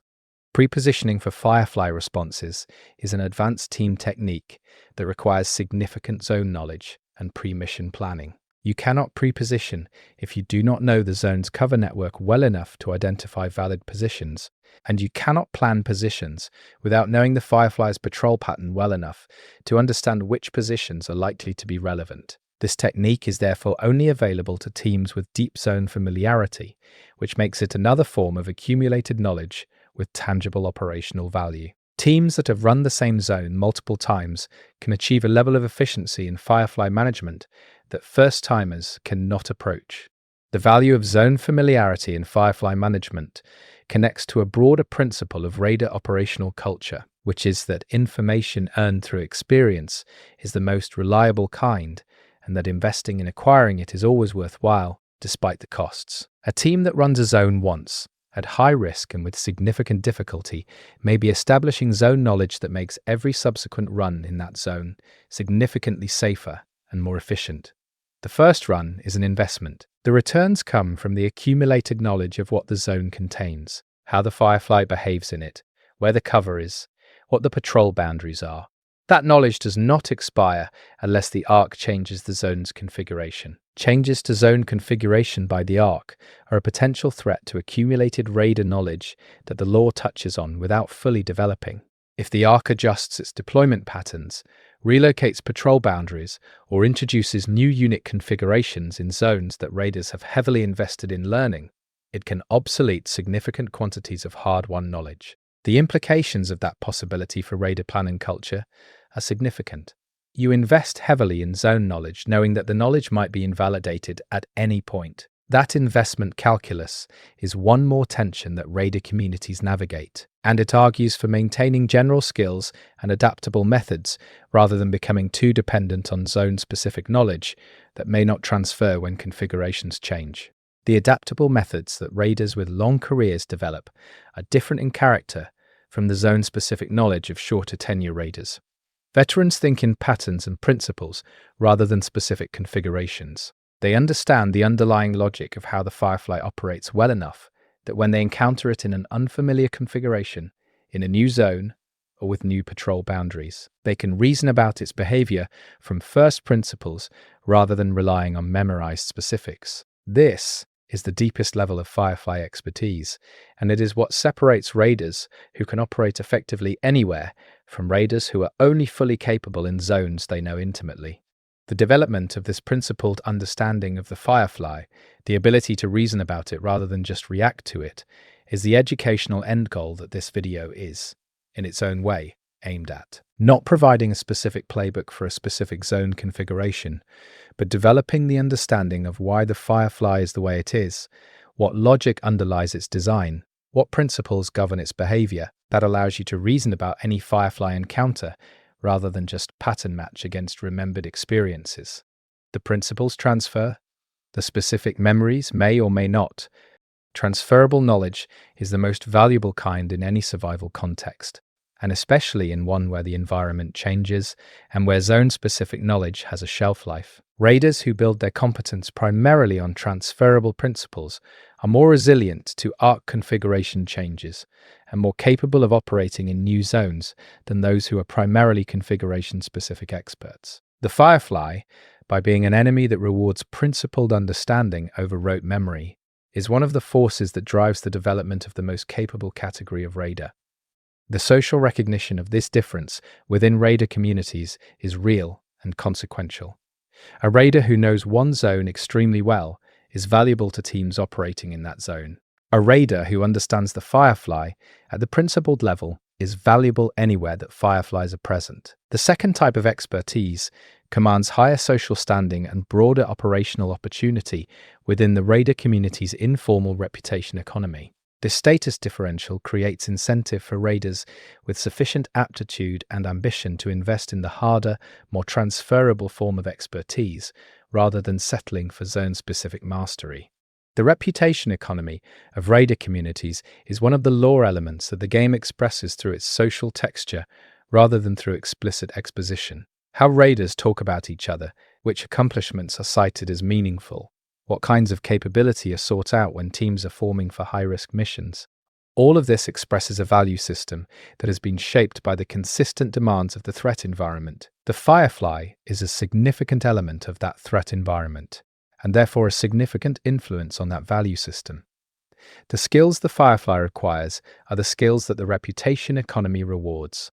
Pre-positioning for Firefly responses is an advanced team technique that requires significant zone knowledge and pre-mission planning. You cannot pre-position if you do not know the zone's cover network well enough to identify valid positions, and you cannot plan positions without knowing the Firefly's patrol pattern well enough to understand which positions are likely to be relevant. This technique is therefore only available to teams with deep zone familiarity, which makes it another form of accumulated knowledge with tangible operational value. Teams that have run the same zone multiple times can achieve a level of efficiency in Firefly management that first-timers cannot approach. The value of zone familiarity in Firefly management connects to a broader principle of Raider operational culture, which is that information earned through experience is the most reliable kind, and that investing in acquiring it is always worthwhile, despite the costs. A team that runs a zone once, at high risk and with significant difficulty, may be establishing zone knowledge that makes every subsequent run in that zone significantly safer and more efficient. The first run is an investment. The returns come from the accumulated knowledge of what the zone contains, how the Firefly behaves in it, where the cover is, what the patrol boundaries are. That knowledge does not expire unless the ARC changes the zone's configuration. Changes to zone configuration by the ARC are a potential threat to accumulated Raider knowledge that the law touches on without fully developing. If the ARC adjusts its deployment patterns, relocates patrol boundaries, or introduces new unit configurations in zones that Raiders have heavily invested in learning, it can obsolete significant quantities of hard-won knowledge. The implications of that possibility for Raider planning culture are significant. You invest heavily in zone knowledge, knowing that the knowledge might be invalidated at any point. That investment calculus is one more tension that Raider communities navigate, and it argues for maintaining general skills and adaptable methods rather than becoming too dependent on zone-specific knowledge that may not transfer when configurations change. The adaptable methods that Raiders with long careers develop are different in character from the zone-specific knowledge of shorter tenure Raiders. Veterans think in patterns and principles rather than specific configurations. They understand the underlying logic of how the Firefly operates well enough that when they encounter it in an unfamiliar configuration, in a new zone, or with new patrol boundaries, they can reason about its behavior from first principles rather than relying on memorized specifics. This is the deepest level of Firefly expertise, and it is what separates Raiders who can operate effectively anywhere from Raiders who are only fully capable in zones they know intimately. The development of this principled understanding of the Firefly, the ability to reason about it rather than just react to it, is the educational end goal that this video is, in its own way, aimed at. Not providing a specific playbook for a specific zone configuration, but developing the understanding of why the Firefly is the way it is, what logic underlies its design, what principles govern its behavior. That allows you to reason about any Firefly encounter rather than just pattern match against remembered experiences. The principles transfer, the specific memories may or may not. Transferable knowledge is the most valuable kind in any survival context, and especially in one where the environment changes and where zone-specific knowledge has a shelf life. Raiders who build their competence primarily on transferable principles are more resilient to ARC configuration changes and more capable of operating in new zones than those who are primarily configuration-specific experts. The Firefly, by being an enemy that rewards principled understanding over rote memory, is one of the forces that drives the development of the most capable category of Raider. The social recognition of this difference within Raider communities is real and consequential. A Raider who knows one zone extremely well is valuable to teams operating in that zone. A Raider who understands the Firefly at the principled level is valuable anywhere that Fireflies are present. The second type of expertise commands higher social standing and broader operational opportunity within the Raider community's informal reputation economy. This status differential creates incentive for Raiders with sufficient aptitude and ambition to invest in the harder, more transferable form of expertise, rather than settling for zone-specific mastery. The reputation economy of raider communities is one of the lore elements that the game expresses through its social texture rather than through explicit exposition. How raiders talk about each other, which accomplishments are cited as meaningful, what kinds of capability are sought out when teams are forming for high-risk missions. All of this expresses a value system that has been shaped by the consistent demands of the threat environment. The Firefly is a significant element of that threat environment, and therefore a significant influence on that value system. The skills the Firefly requires are the skills that the reputation economy rewards.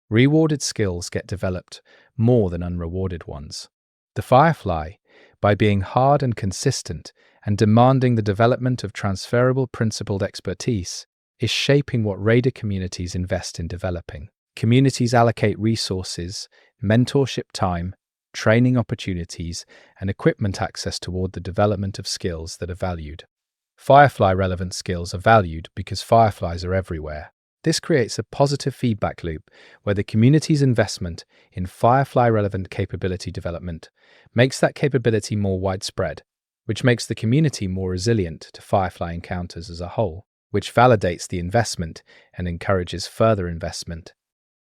Rewarded skills get developed more than unrewarded ones. The Firefly, by being hard and consistent and demanding the development of transferable principled expertise, is shaping what raider communities invest in developing. Communities allocate resources, mentorship time, training opportunities, and equipment access toward the development of skills that are valued. Firefly-relevant skills are valued because fireflies are everywhere. This creates a positive feedback loop where the community's investment in Firefly-relevant capability development makes that capability more widespread, which makes the community more resilient to Firefly encounters as a whole, which validates the investment and encourages further investment.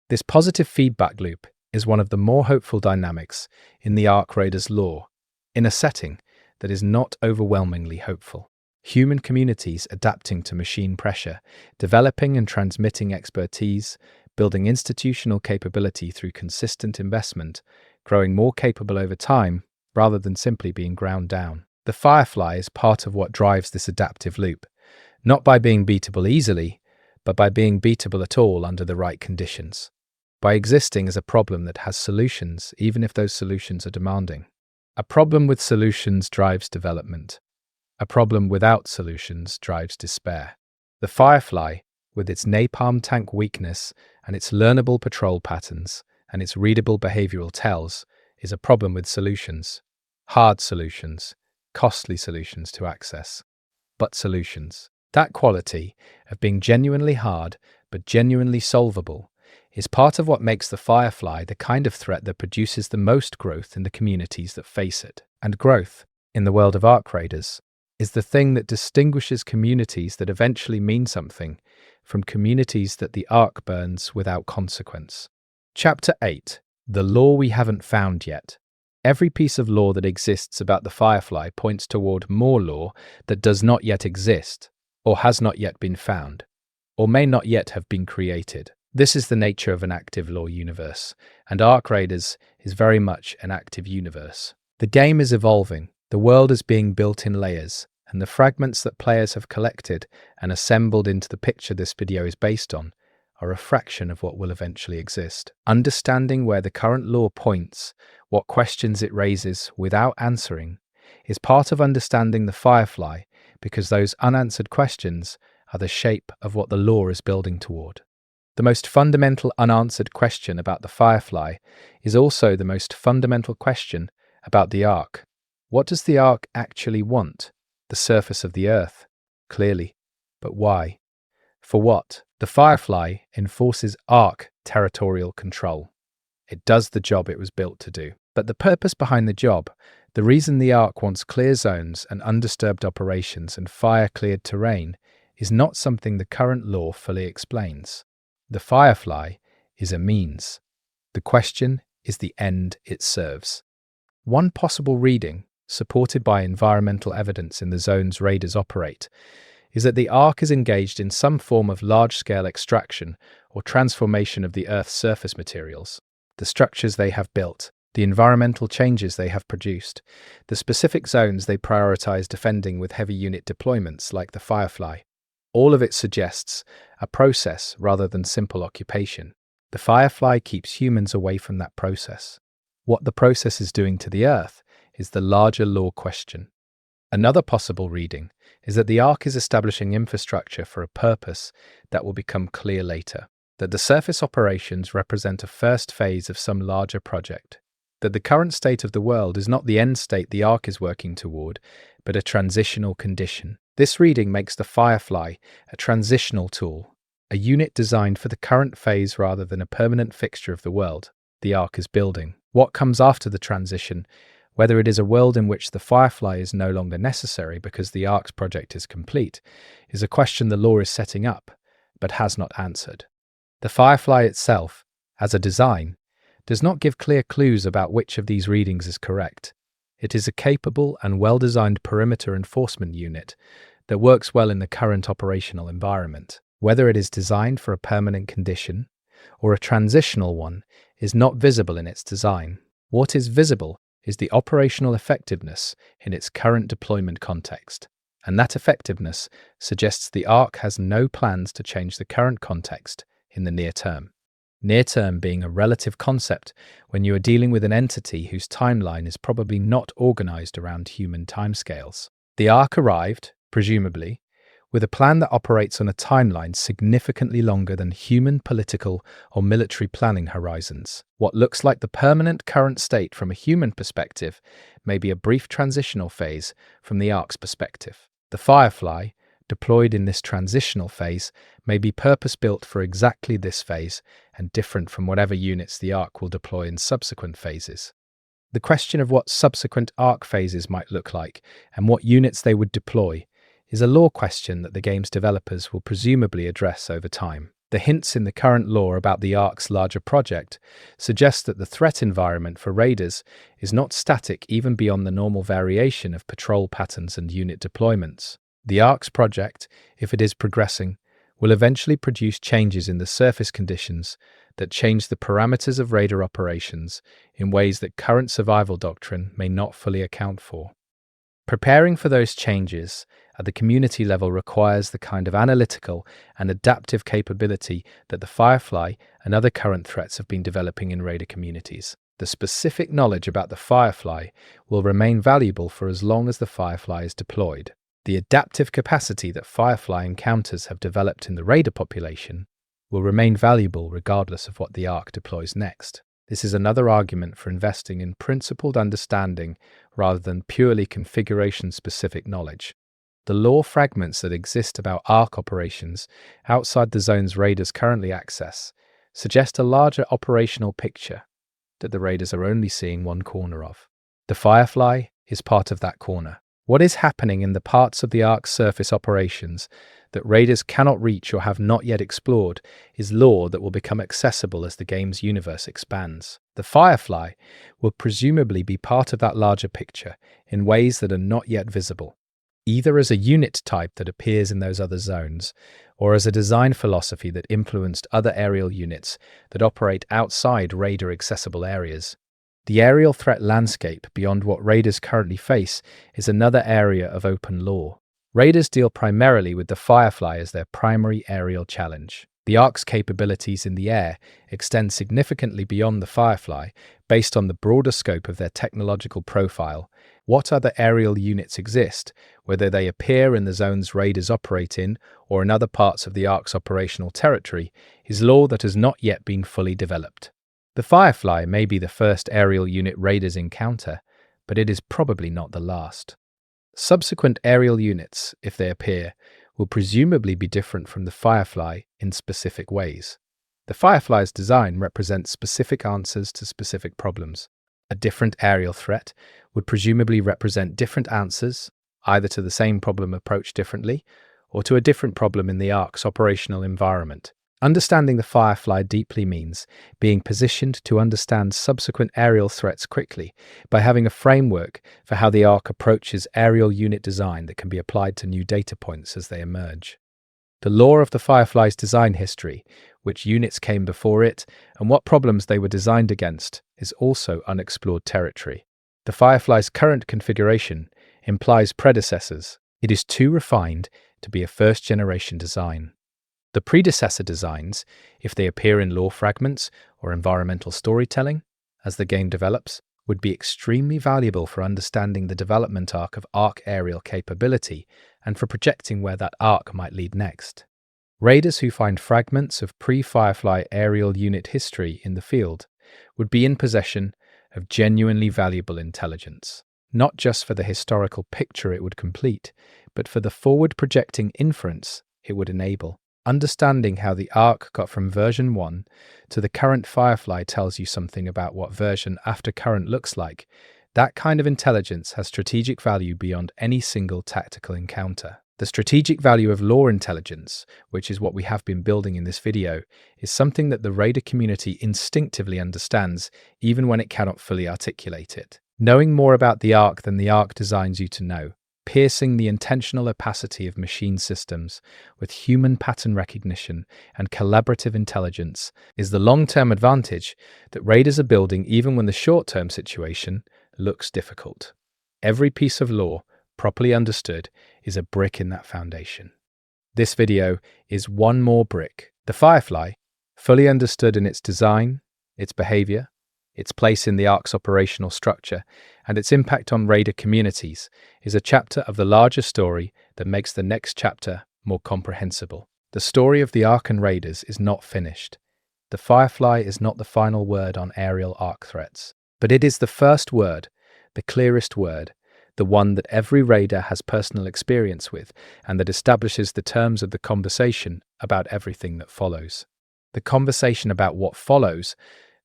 This positive feedback loop is one of the more hopeful dynamics in the ARC Raiders lore, in a setting that is not overwhelmingly hopeful. Human communities adapting to machine pressure, developing and transmitting expertise, building institutional capability through consistent investment, growing more capable over time rather than simply being ground down. The Firefly is part of what drives this adaptive loop, not by being beatable easily, but by being beatable at all under the right conditions, by existing as a problem that has solutions even if those solutions are demanding. A problem with solutions drives development. A problem without solutions drives despair. The Firefly, with its napalm tank weakness and its learnable patrol patterns and its readable behavioral tells, is a problem with solutions. Hard solutions, costly solutions to access, but solutions. That quality of being genuinely hard but genuinely solvable is part of what makes the Firefly the kind of threat that produces the most growth in the communities that face it. And growth, in the world of ARC Raiders, is the thing that distinguishes communities that eventually mean something from communities that the ARC burns without consequence. Chapter 8. The Lore We Haven't Found Yet. Every piece of lore that exists about the Firefly points toward more lore that does not yet exist, or has not yet been found, or may not yet have been created. This is the nature of an active lore universe, and ARC Raiders is very much an active universe. The game is evolving. The world is being built in layers, and the fragments that players have collected and assembled into the picture this video is based on are a fraction of what will eventually exist. Understanding where the current lore points, what questions it raises without answering, is part of understanding the Firefly, because those unanswered questions are the shape of what the lore is building toward. The most fundamental unanswered question about the Firefly is also the most fundamental question about the ARC. What does the ARC actually want? The surface of the Earth, clearly. But why? For what? The Firefly enforces ARC territorial control. It does the job it was built to do. But the purpose behind the job, the reason the ARC wants clear zones and undisturbed operations and fire-cleared terrain, is not something the current lore fully explains. The Firefly is a means. The question is the end it serves. One possible reading, supported by environmental evidence in the zones raiders operate, is that the ARC is engaged in some form of large-scale extraction or transformation of the Earth's surface materials, the structures they have built, the environmental changes they have produced, the specific zones they prioritize defending with heavy unit deployments like the Firefly. All of it suggests a process rather than simple occupation. The Firefly keeps humans away from that process. What the process is doing to the Earth is the larger lore question. Another possible reading is that the ARC is establishing infrastructure for a purpose that will become clear later, that the surface operations represent a first phase of some larger project, that the current state of the world is not the end state the ARC is working toward, but a transitional condition. This reading makes the Firefly a transitional tool, a unit designed for the current phase rather than a permanent fixture of the world the ARC is building. What comes after the transition Whether it is a world in which the Firefly is no longer necessary because the ARC's project is complete is a question the lore is setting up, but has not answered. The Firefly itself, as a design, does not give clear clues about which of these readings is correct. It is a capable and well-designed perimeter enforcement unit that works well in the current operational environment. Whether it is designed for a permanent condition or a transitional one is not visible in its design. What is visible is the operational effectiveness in its current deployment context, and that effectiveness suggests the ARC has no plans to change the current context in the near term. Near term being a relative concept when you are dealing with an entity whose timeline is probably not organized around human timescales. The ARC arrived, presumably, with a plan that operates on a timeline significantly longer than human political or military planning horizons. What looks like the permanent current state from a human perspective may be a brief transitional phase from the ARC's perspective. The Firefly, deployed in this transitional phase, may be purpose-built for exactly this phase and different from whatever units the ARC will deploy in subsequent phases. The question of what subsequent ARC phases might look like and what units they would deploy is a lore question that the game's developers will presumably address over time. The hints in the current lore about the ARC's larger project suggest that the threat environment for raiders is not static even beyond the normal variation of patrol patterns and unit deployments. The ARC's project, if it is progressing, will eventually produce changes in the surface conditions that change the parameters of raider operations in ways that current survival doctrine may not fully account for. Preparing for those changes at the community level requires the kind of analytical and adaptive capability that the Firefly and other current threats have been developing in raider communities. The specific knowledge about the Firefly will remain valuable for as long as the Firefly is deployed. The adaptive capacity that Firefly encounters have developed in the raider population will remain valuable regardless of what the ARC deploys next. This is another argument for investing in principled understanding rather than purely configuration-specific knowledge. The lore fragments that exist about ARC operations outside the zones raiders currently access suggest a larger operational picture that the raiders are only seeing one corner of. The Firefly is part of that corner. What is happening in the parts of the ARC's surface operations that raiders cannot reach or have not yet explored is lore that will become accessible as the game's universe expands. The Firefly will presumably be part of that larger picture in ways that are not yet visible, either as a unit type that appears in those other zones, or as a design philosophy that influenced other aerial units that operate outside raider-accessible areas. The aerial threat landscape beyond what raiders currently face is another area of open lore. Raiders deal primarily with the Firefly as their primary aerial challenge. The ARC's capabilities in the air extend significantly beyond the Firefly based on the broader scope of their technological profile. What other aerial units exist, whether they appear in the zones raiders operate in or in other parts of the ARC's operational territory, is lore that has not yet been fully developed. The Firefly may be the first aerial unit raiders encounter, but it is probably not the last. Subsequent aerial units, if they appear, will presumably be different from the Firefly in specific ways. The Firefly's design represents specific answers to specific problems. A different aerial threat would presumably represent different answers, either to the same problem approached differently, or to a different problem in the ARC's operational environment. Understanding the Firefly deeply means being positioned to understand subsequent aerial threats quickly by having a framework for how the ARC approaches aerial unit design that can be applied to new data points as they emerge. The lore of the Firefly's design history, which units came before it, and what problems they were designed against, is also unexplored territory. The Firefly's current configuration implies predecessors. It is too refined to be a first-generation design. The predecessor designs, if they appear in lore fragments or environmental storytelling, as the game develops, would be extremely valuable for understanding the development arc of ARC aerial capability and for projecting where that arc might lead next. Raiders who find fragments of pre-Firefly aerial unit history in the field would be in possession of genuinely valuable intelligence, not just for the historical picture it would complete, but for the forward-projecting inference it would enable. Understanding how the ARC got from version 1 to the current Firefly tells you something about what version after current looks like. That kind of intelligence has strategic value beyond any single tactical encounter. The strategic value of lore intelligence, which is what we have been building in this video, is something that the raider community instinctively understands, even when it cannot fully articulate it. Knowing more about the ARC than the ARC designs you to know, piercing the intentional opacity of machine systems with human pattern recognition and collaborative intelligence, is the long-term advantage that raiders are building even when the short-term situation looks difficult. Every piece of lore, properly understood, is a brick in that foundation. This video is one more brick. The Firefly, fully understood in its design, its behavior, its place in the ARC's operational structure, and its impact on raider communities, is a chapter of the larger story that makes the next chapter more comprehensible. The story of the ARC and raiders is not finished. The Firefly is not the final word on aerial ARC threats, but it is the first word, the clearest word, the one that every raider has personal experience with, and that establishes the terms of the conversation about everything that follows. The conversation about what follows,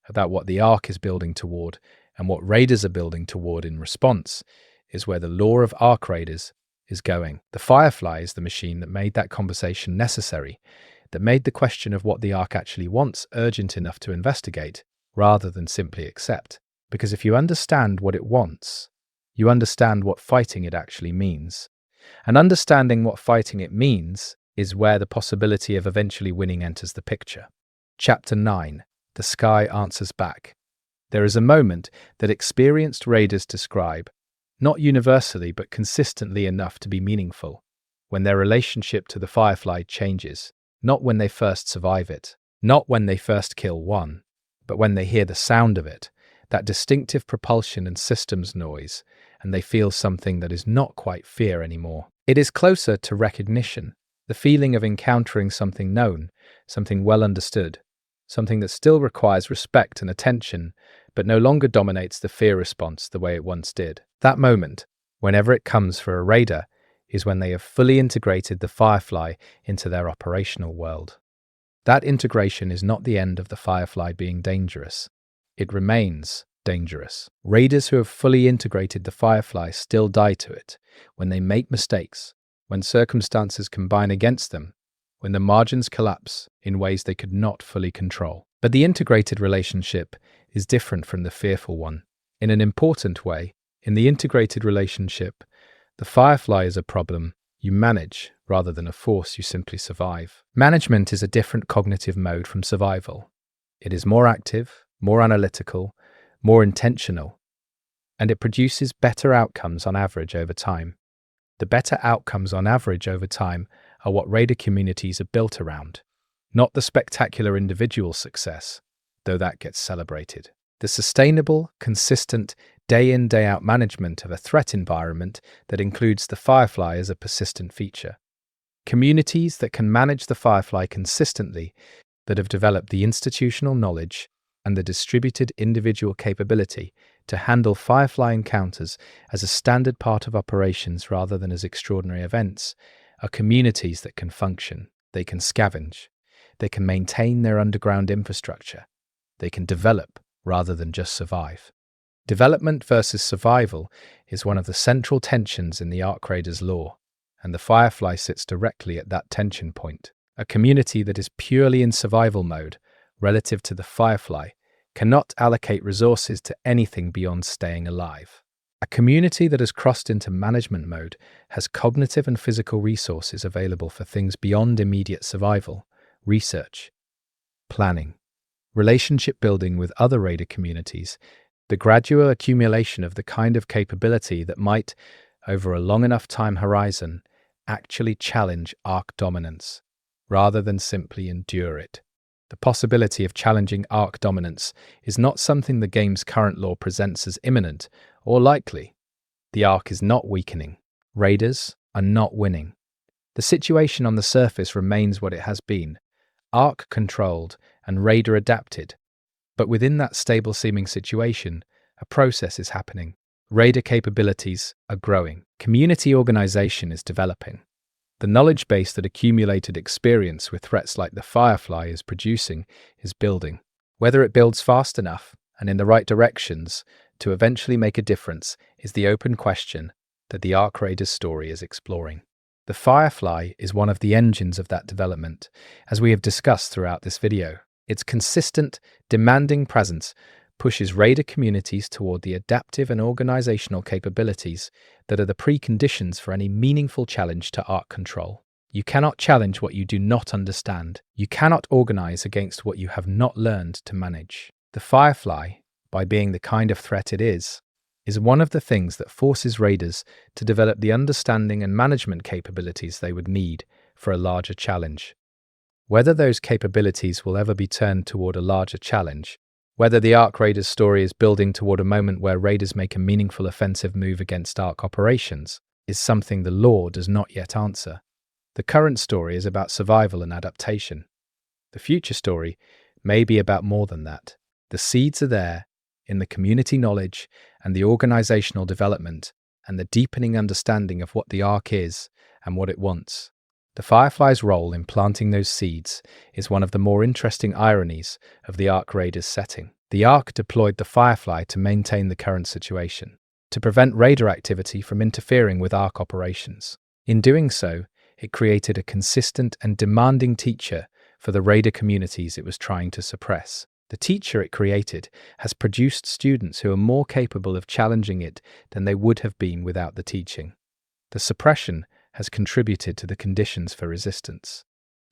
about what the ARC is building toward, and what raiders are building toward in response, is where the lore of ARC raiders is going. The Firefly is the machine that made that conversation necessary, that made the question of what the ARC actually wants urgent enough to investigate, rather than simply accept. Because if you understand what it wants, you understand what fighting it actually means. And understanding what fighting it means is where the possibility of eventually winning enters the picture. Chapter 9. The Sky Answers Back. There is a moment that experienced raiders describe, not universally but consistently enough to be meaningful, when their relationship to the Firefly changes, not when they first survive it, not when they first kill one, but when they hear the sound of it, that distinctive propulsion and systems noise, and they feel something that is not quite fear anymore. It is closer to recognition, the feeling of encountering something known, something well understood, something that still requires respect and attention, but no longer dominates the fear response the way it once did. That moment, whenever it comes for a raider, is when they have fully integrated the Firefly into their operational world. That integration is not the end of the Firefly being dangerous. It remains dangerous. Raiders who have fully integrated the Firefly still die to it, when they make mistakes, when circumstances combine against them, when the margins collapse in ways they could not fully control. But the integrated relationship is different from the fearful one. In an important way, in the integrated relationship, the Firefly is a problem you manage rather than a force you simply survive. Management is a different cognitive mode from survival. It is more active, more analytical, more intentional, and it produces better outcomes on average over time. The better outcomes on average over time are what raider communities are built around, not the spectacular individual success, though that gets celebrated. The sustainable, consistent, day-in, day-out management of a threat environment that includes the Firefly as a persistent feature. Communities that can manage the Firefly consistently, that have developed the institutional knowledge and the distributed individual capability to handle Firefly encounters as a standard part of operations rather than as extraordinary events, are communities that can function, they can scavenge, they can maintain their underground infrastructure, they can develop rather than just survive. Development versus survival is one of the central tensions in the ARC Raiders lore, and the Firefly sits directly at that tension point. A community that is purely in survival mode, relative to the Firefly, cannot allocate resources to anything beyond staying alive. A community that has crossed into management mode has cognitive and physical resources available for things beyond immediate survival, research, planning, relationship building with other raider communities, the gradual accumulation of the kind of capability that might, over a long enough time horizon, actually challenge ARC dominance, rather than simply endure it. The possibility of challenging ARC dominance is not something the game's current lore presents as imminent or likely. The ARC is not weakening. Raiders are not winning. The situation on the surface remains what it has been, ARC controlled and Raider adapted. But within that stable-seeming situation, a process is happening. Raider capabilities are growing. Community organization is developing. The knowledge base that accumulated experience with threats like the Firefly is producing is building. Whether it builds fast enough and in the right directions to eventually make a difference is the open question that the ARC Raiders story is exploring. The Firefly is one of the engines of that development, as we have discussed throughout this video. Its consistent, demanding presence pushes raider communities toward the adaptive and organizational capabilities that are the preconditions for any meaningful challenge to ARC control. You cannot challenge what you do not understand. You cannot organize against what you have not learned to manage. The Firefly, by being the kind of threat it is one of the things that forces raiders to develop the understanding and management capabilities they would need for a larger challenge. Whether those capabilities will ever be turned toward a larger challenge, whether the ARC Raiders story is building toward a moment where raiders make a meaningful offensive move against ARC operations, is something the lore does not yet answer. The current story is about survival and adaptation. The future story may be about more than that. The seeds are there, in the community knowledge and the organizational development and the deepening understanding of what the ARC is and what it wants. The Firefly's role in planting those seeds is one of the more interesting ironies of the ARC Raiders setting. The ARC deployed the Firefly to maintain the current situation, to prevent raider activity from interfering with ARC operations. In doing so, it created a consistent and demanding teacher for the raider communities it was trying to suppress. The teacher it created has produced students who are more capable of challenging it than they would have been without the teaching. The suppression has contributed to the conditions for resistance.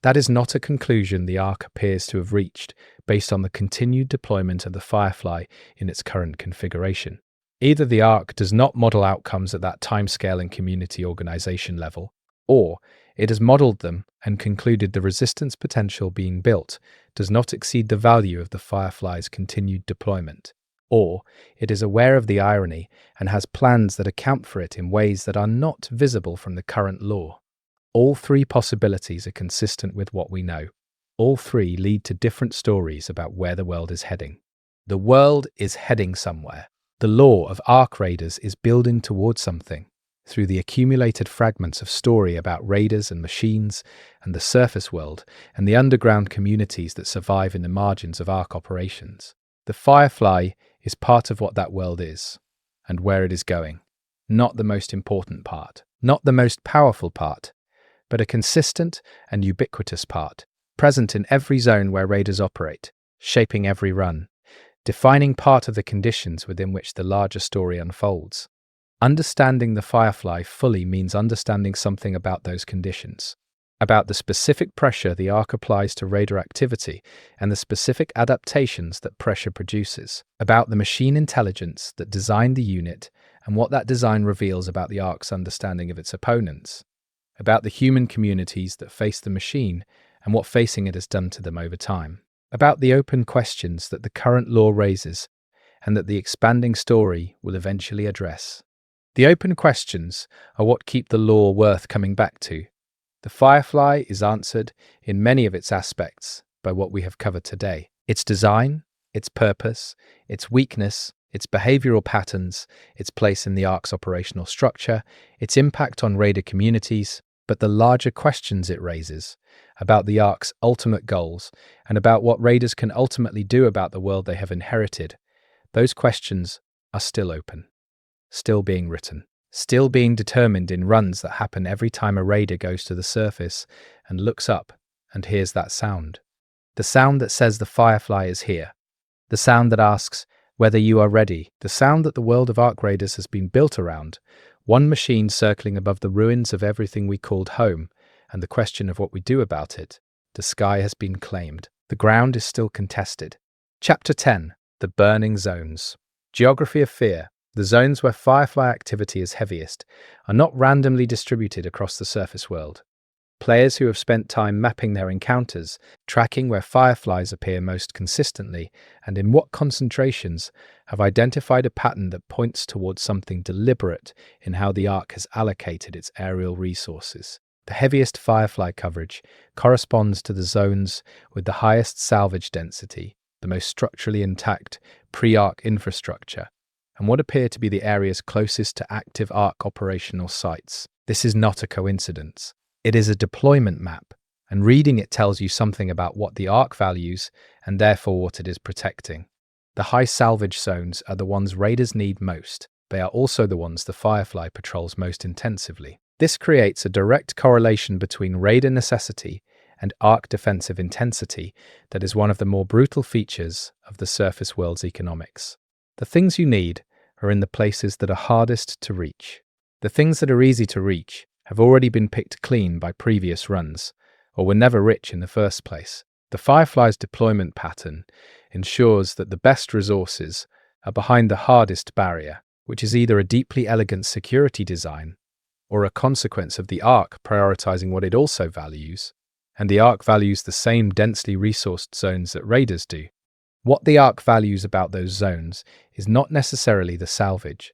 That is not a conclusion the ARC appears to have reached based on the continued deployment of the Firefly in its current configuration. Either the ARC does not model outcomes at that timescale and community organization level, or it has modeled them and concluded the resistance potential being built does not exceed the value of the Firefly's continued deployment, or it is aware of the irony and has plans that account for it in ways that are not visible from the current lore. All three possibilities are consistent with what we know. All three lead to different stories about where the world is heading. The world is heading somewhere. The lore of ARC Raiders is building towards something. Through the accumulated fragments of story about raiders and machines and the surface world and the underground communities that survive in the margins of ARC operations. The Firefly is part of what that world is and where it is going. Not the most important part, not the most powerful part, but a consistent and ubiquitous part, present in every zone where raiders operate, shaping every run, defining part of the conditions within which the larger story unfolds. Understanding the Firefly fully means understanding something about those conditions, about the specific pressure the ARC applies to raider activity and the specific adaptations that pressure produces, about the machine intelligence that designed the unit and what that design reveals about the ARC's understanding of its opponents, about the human communities that face the machine and what facing it has done to them over time, about the open questions that the current lore raises and that the expanding story will eventually address. The open questions are what keep the lore worth coming back to. The Firefly is answered in many of its aspects by what we have covered today. Its design, its purpose, its weakness, its behavioral patterns, its place in the ARC's operational structure, its impact on raider communities, but the larger questions it raises about the ARC's ultimate goals and about what raiders can ultimately do about the world they have inherited, those questions are still open. Still being written, still being determined in runs that happen every time a raider goes to the surface and looks up and hears that sound. The sound that says the Firefly is here. The sound that asks whether you are ready. The sound that the world of ARC Raiders has been built around. One machine circling above the ruins of everything we called home and the question of what we do about it. The sky has been claimed. The ground is still contested. Chapter 10. The Burning Zones. Geography of Fear. The zones where Firefly activity is heaviest are not randomly distributed across the surface world. Players who have spent time mapping their encounters, tracking where Fireflies appear most consistently and in what concentrations, have identified a pattern that points towards something deliberate in how the ARC has allocated its aerial resources. The heaviest Firefly coverage corresponds to the zones with the highest salvage density, the most structurally intact pre-ARC infrastructure, and what appear to be the areas closest to active ARC operational sites. This is not a coincidence. It is a deployment map, and reading it tells you something about what the ARC values and therefore what it is protecting. The high salvage zones are the ones raiders need most. They are also the ones the Firefly patrols most intensively. This creates a direct correlation between raider necessity and ARC defensive intensity that is one of the more brutal features of the surface world's economics. The things you need are in the places that are hardest to reach. The things that are easy to reach have already been picked clean by previous runs, or were never rich in the first place. The Firefly's deployment pattern ensures that the best resources are behind the hardest barrier, which is either a deeply elegant security design or a consequence of the ARC prioritizing what it also values, and the ARC values the same densely resourced zones that raiders do. What the ARC values about those zones is not necessarily the salvage.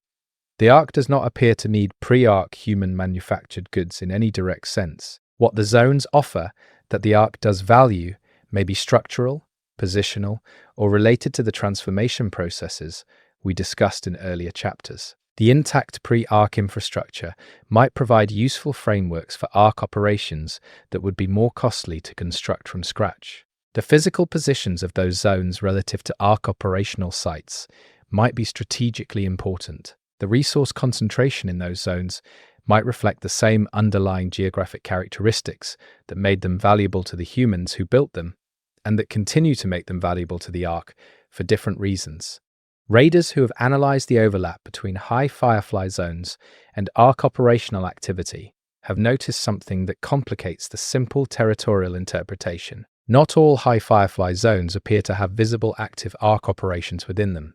The ARC does not appear to need pre-ARC human-manufactured goods in any direct sense. What the zones offer that the ARC does value may be structural, positional, or related to the transformation processes we discussed in earlier chapters. The intact pre-ARC infrastructure might provide useful frameworks for ARC operations that would be more costly to construct from scratch. The physical positions of those zones relative to ARC operational sites might be strategically important. The resource concentration in those zones might reflect the same underlying geographic characteristics that made them valuable to the humans who built them, and that continue to make them valuable to the ARC for different reasons. Raiders who have analyzed the overlap between high Firefly zones and ARC operational activity have noticed something that complicates the simple territorial interpretation. Not all high Firefly zones appear to have visible active ARC operations within them.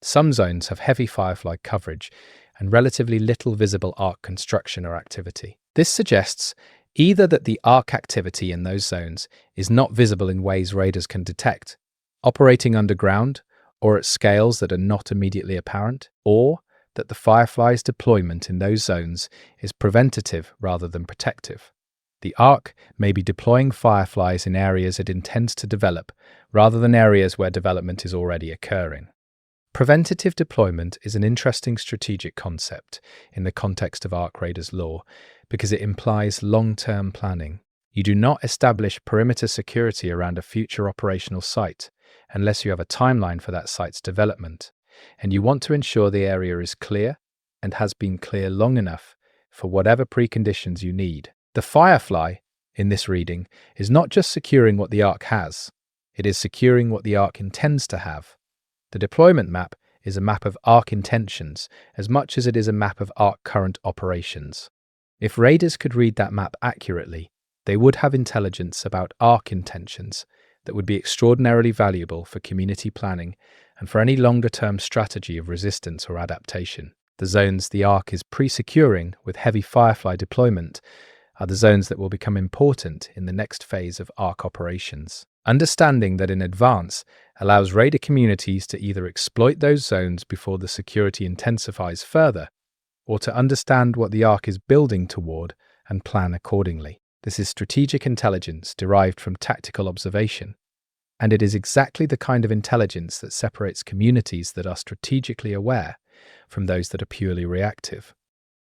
Some zones have heavy Firefly coverage and relatively little visible ARC construction or activity. This suggests either that the ARC activity in those zones is not visible in ways raiders can detect, operating underground or at scales that are not immediately apparent, or that the Firefly's deployment in those zones is preventative rather than protective. The ARC may be deploying Fireflies in areas it intends to develop rather than areas where development is already occurring. Preventative deployment is an interesting strategic concept in the context of ARC Raiders lore because it implies long-term planning. You do not establish perimeter security around a future operational site unless you have a timeline for that site's development, and you want to ensure the area is clear and has been clear long enough for whatever preconditions you need. The Firefly, in this reading, is not just securing what the ARC has, it is securing what the ARC intends to have. The deployment map is a map of ARC intentions as much as it is a map of ARC current operations. If raiders could read that map accurately, they would have intelligence about ARC intentions that would be extraordinarily valuable for community planning and for any longer-term strategy of resistance or adaptation. The zones the ARC is pre-securing with heavy Firefly deployment are the zones that will become important in the next phase of ARC operations. Understanding that in advance allows raider communities to either exploit those zones before the security intensifies further, or to understand what the ARC is building toward and plan accordingly. This is strategic intelligence derived from tactical observation, and it is exactly the kind of intelligence that separates communities that are strategically aware from those that are purely reactive.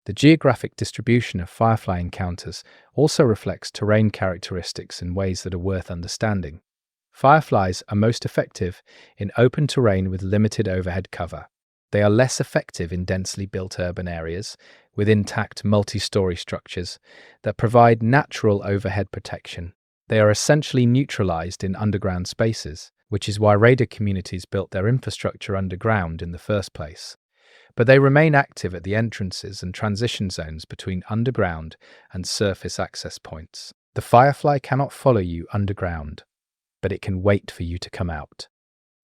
The geographic distribution of Firefly encounters also reflects terrain characteristics in ways that are worth understanding. Fireflies are most effective in open terrain with limited overhead cover. They are less effective in densely built urban areas with intact multi-story structures that provide natural overhead protection. They are essentially neutralized in underground spaces, which is why raider communities built their infrastructure underground in the first place. But they remain active at the entrances and transition zones between underground and surface access points. The Firefly cannot follow you underground, but it can wait for you to come out.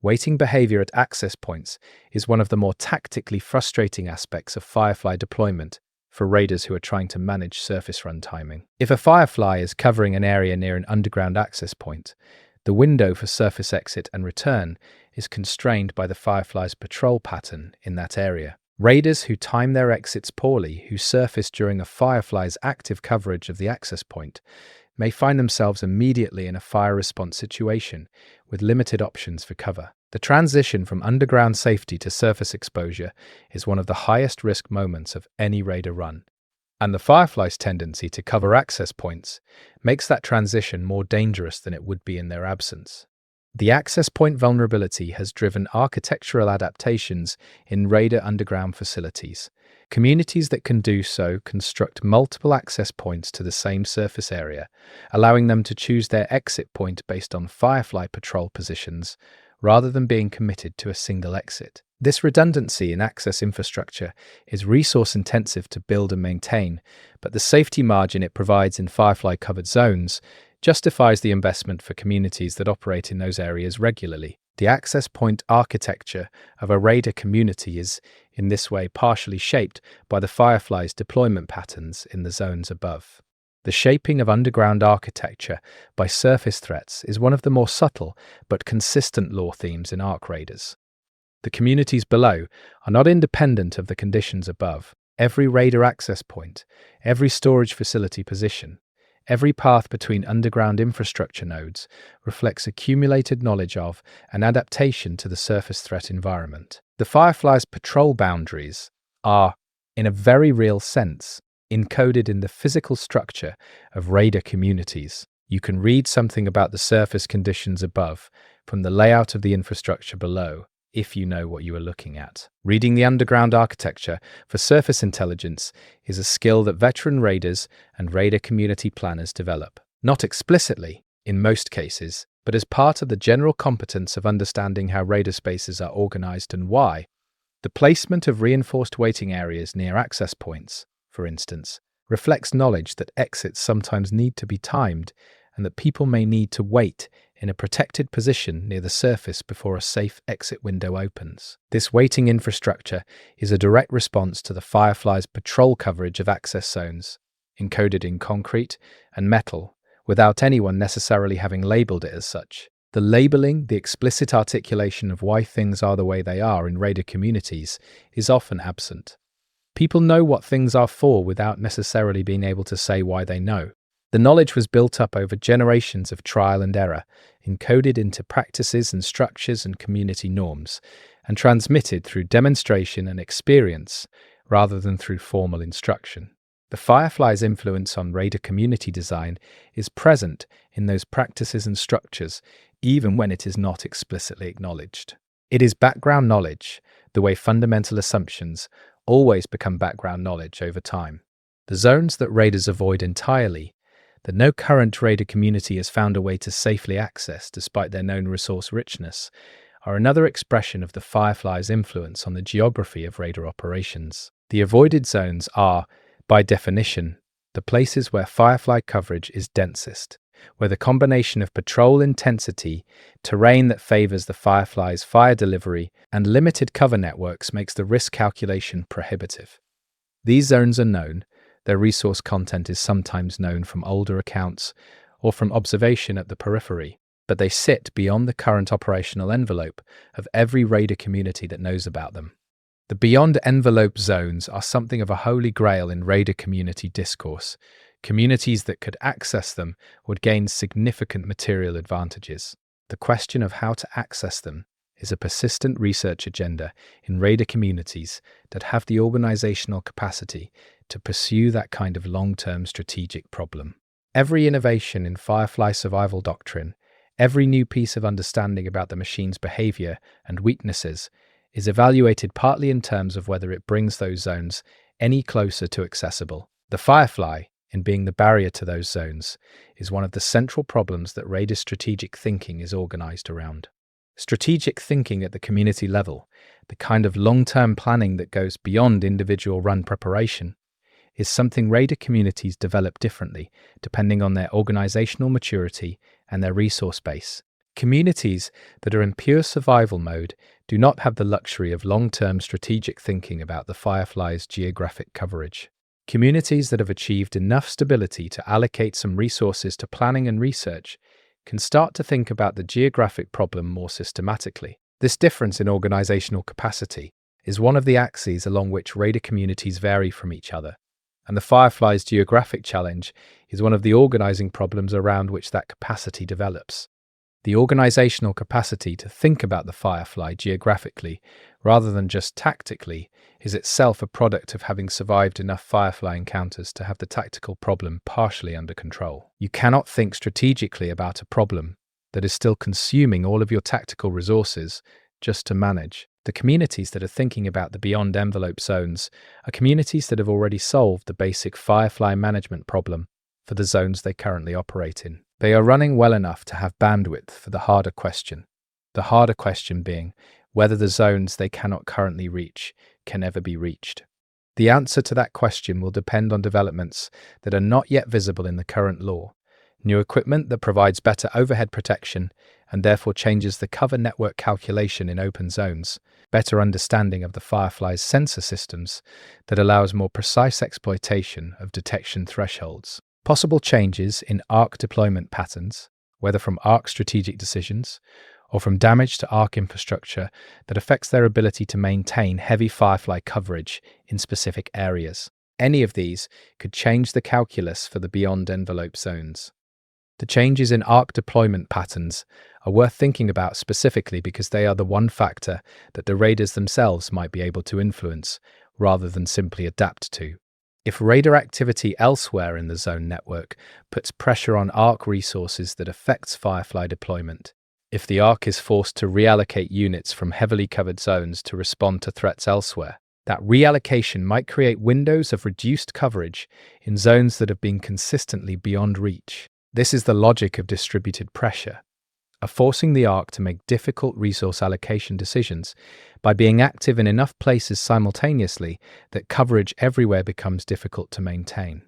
Waiting behavior at access points is one of the more tactically frustrating aspects of Firefly deployment for raiders who are trying to manage surface run timing. If a Firefly is covering an area near an underground access point, the window for surface exit and return is constrained by the Firefly's patrol pattern in that area. Raiders who time their exits poorly, who surface during a Firefly's active coverage of the access point, may find themselves immediately in a fire response situation with limited options for cover. The transition from underground safety to surface exposure is one of the highest risk moments of any raider run, and the Firefly's tendency to cover access points makes that transition more dangerous than it would be in their absence. The access point vulnerability has driven architectural adaptations in radar underground facilities. Communities that can do so construct multiple access points to the same surface area, allowing them to choose their exit point based on Firefly patrol positions, rather than being committed to a single exit. This redundancy in access infrastructure is resource-intensive to build and maintain, but the safety margin it provides in Firefly-covered zones justifies the investment for communities that operate in those areas regularly. The access point architecture of a radar community is, in this way, partially shaped by the Firefly's deployment patterns in the zones above. The shaping of underground architecture by surface threats is one of the more subtle but consistent lore themes in ARC radars. The communities below are not independent of the conditions above. Every radar access point, every storage facility position, every path between underground infrastructure nodes reflects accumulated knowledge of and adaptation to the surface threat environment. The Firefly's patrol boundaries are, in a very real sense, encoded in the physical structure of radar communities. You can read something about the surface conditions above from the layout of the infrastructure below, if you know what you are looking at. Reading the underground architecture for surface intelligence is a skill that veteran raiders and radar community planners develop, not explicitly, in most cases, but as part of the general competence of understanding how radar spaces are organized and why. The placement of reinforced waiting areas near access points, for instance, reflects knowledge that exits sometimes need to be timed and that people may need to wait in a protected position near the surface before a safe exit window opens. This waiting infrastructure is a direct response to the Firefly's patrol coverage of access zones, encoded in concrete and metal, without anyone necessarily having labeled it as such. The labeling, the explicit articulation of why things are the way they are in radar communities, is often absent. People know what things are for without necessarily being able to say why they know. The knowledge was built up over generations of trial and error, encoded into practices and structures and community norms, and transmitted through demonstration and experience rather than through formal instruction. The Firefly's influence on radar community design is present in those practices and structures, even when it is not explicitly acknowledged. It is background knowledge, the way fundamental assumptions always become background knowledge over time. The zones that raiders avoid entirely, that no current radar community has found a way to safely access despite their known resource richness, are another expression of the Firefly's influence on the geography of radar operations. The avoided zones are, by definition, the places where Firefly coverage is densest, where the combination of patrol intensity, terrain that favors the Firefly's fire delivery, and limited cover networks makes the risk calculation prohibitive. These zones are known. Their resource content is sometimes known from older accounts or from observation at the periphery, but they sit beyond the current operational envelope of every radar community that knows about them. The beyond envelope zones are something of a holy grail in radar community discourse. Communities that could access them would gain significant material advantages. The question of how to access them is a persistent research agenda in radar communities that have the organizational capacity to pursue that kind of long-term strategic problem. Every innovation in Firefly survival doctrine, every new piece of understanding about the machine's behavior and weaknesses is evaluated partly in terms of whether it brings those zones any closer to accessible. The Firefly, in being the barrier to those zones, is one of the central problems that radar strategic thinking is organized around. Strategic thinking at the community level, the kind of long-term planning that goes beyond individual run preparation, is something radar communities develop differently depending on their organizational maturity and their resource base. Communities that are in pure survival mode do not have the luxury of long-term strategic thinking about the Firefly's geographic coverage. Communities that have achieved enough stability to allocate some resources to planning and research can start to think about the geographic problem more systematically. This difference in organizational capacity is one of the axes along which radar communities vary from each other, and the Firefly's geographic challenge is one of the organizing problems around which that capacity develops. The organizational capacity to think about the Firefly geographically rather than just tactically is itself a product of having survived enough Firefly encounters to have the tactical problem partially under control. You cannot think strategically about a problem that is still consuming all of your tactical resources just to manage. The communities that are thinking about the beyond envelope zones are communities that have already solved the basic Firefly management problem for the zones they currently operate in. They are running well enough to have bandwidth for the harder question being whether the zones they cannot currently reach can ever be reached. The answer to that question will depend on developments that are not yet visible in the current law, new equipment that provides better overhead protection and therefore changes the cover network calculation in open zones, better understanding of the Firefly's sensor systems that allows more precise exploitation of detection thresholds, possible changes in ARC deployment patterns, whether from ARC strategic decisions or from damage to ARC infrastructure that affects their ability to maintain heavy Firefly coverage in specific areas. Any of these could change the calculus for the beyond envelope zones. The changes in ARC deployment patterns are worth thinking about specifically because they are the one factor that the raiders themselves might be able to influence rather than simply adapt to. If raider activity elsewhere in the zone network puts pressure on ARC resources that affects Firefly deployment, if the ARC is forced to reallocate units from heavily covered zones to respond to threats elsewhere, that reallocation might create windows of reduced coverage in zones that have been consistently beyond reach. This is the logic of distributed pressure, of forcing the ARC to make difficult resource allocation decisions by being active in enough places simultaneously that coverage everywhere becomes difficult to maintain.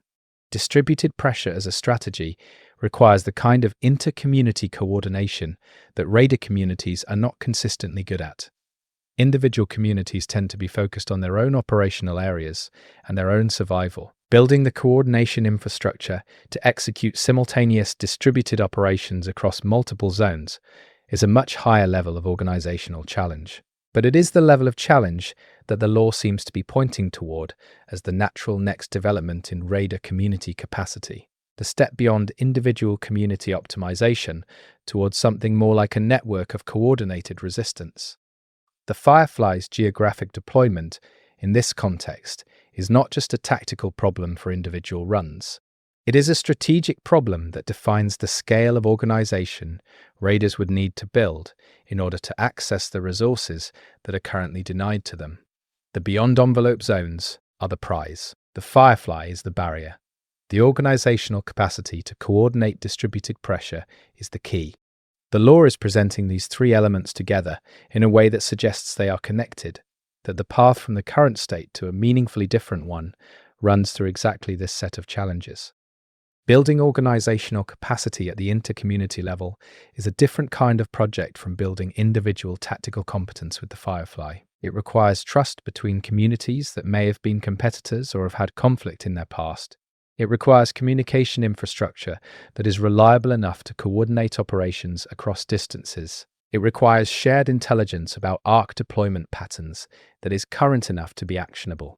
Distributed pressure as a strategy requires the kind of inter-community coordination that raider communities are not consistently good at. Individual communities tend to be focused on their own operational areas and their own survival. Building the coordination infrastructure to execute simultaneous distributed operations across multiple zones is a much higher level of organizational challenge. But it is the level of challenge that the law seems to be pointing toward as the natural next development in raider community capacity, the step beyond individual community optimization towards something more like a network of coordinated resistance. The Firefly's geographic deployment in this context is not just a tactical problem for individual runs. It is a strategic problem that defines the scale of organization raiders would need to build in order to access the resources that are currently denied to them. The beyond envelope zones are the prize. The Firefly is the barrier. The organizational capacity to coordinate distributed pressure is the key. The law is presenting these three elements together in a way that suggests they are connected, that the path from the current state to a meaningfully different one runs through exactly this set of challenges. Building organizational capacity at the inter-community level is a different kind of project from building individual tactical competence with the Firefly. It requires trust between communities that may have been competitors or have had conflict in their past. It requires communication infrastructure that is reliable enough to coordinate operations across distances. It requires shared intelligence about ARC deployment patterns that is current enough to be actionable.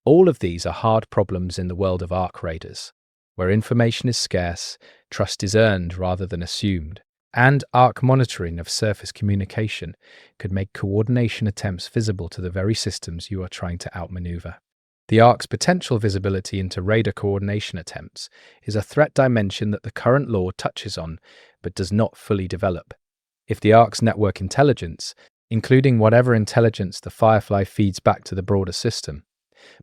All of these are hard problems in the world of ARC raiders, where information is scarce, trust is earned rather than assumed, and ARC monitoring of surface communication could make coordination attempts visible to the very systems you are trying to outmaneuver. The ARC's potential visibility into raider coordination attempts is a threat dimension that the current law touches on but does not fully develop. If the ARC's network intelligence, including whatever intelligence the Firefly feeds back to the broader system,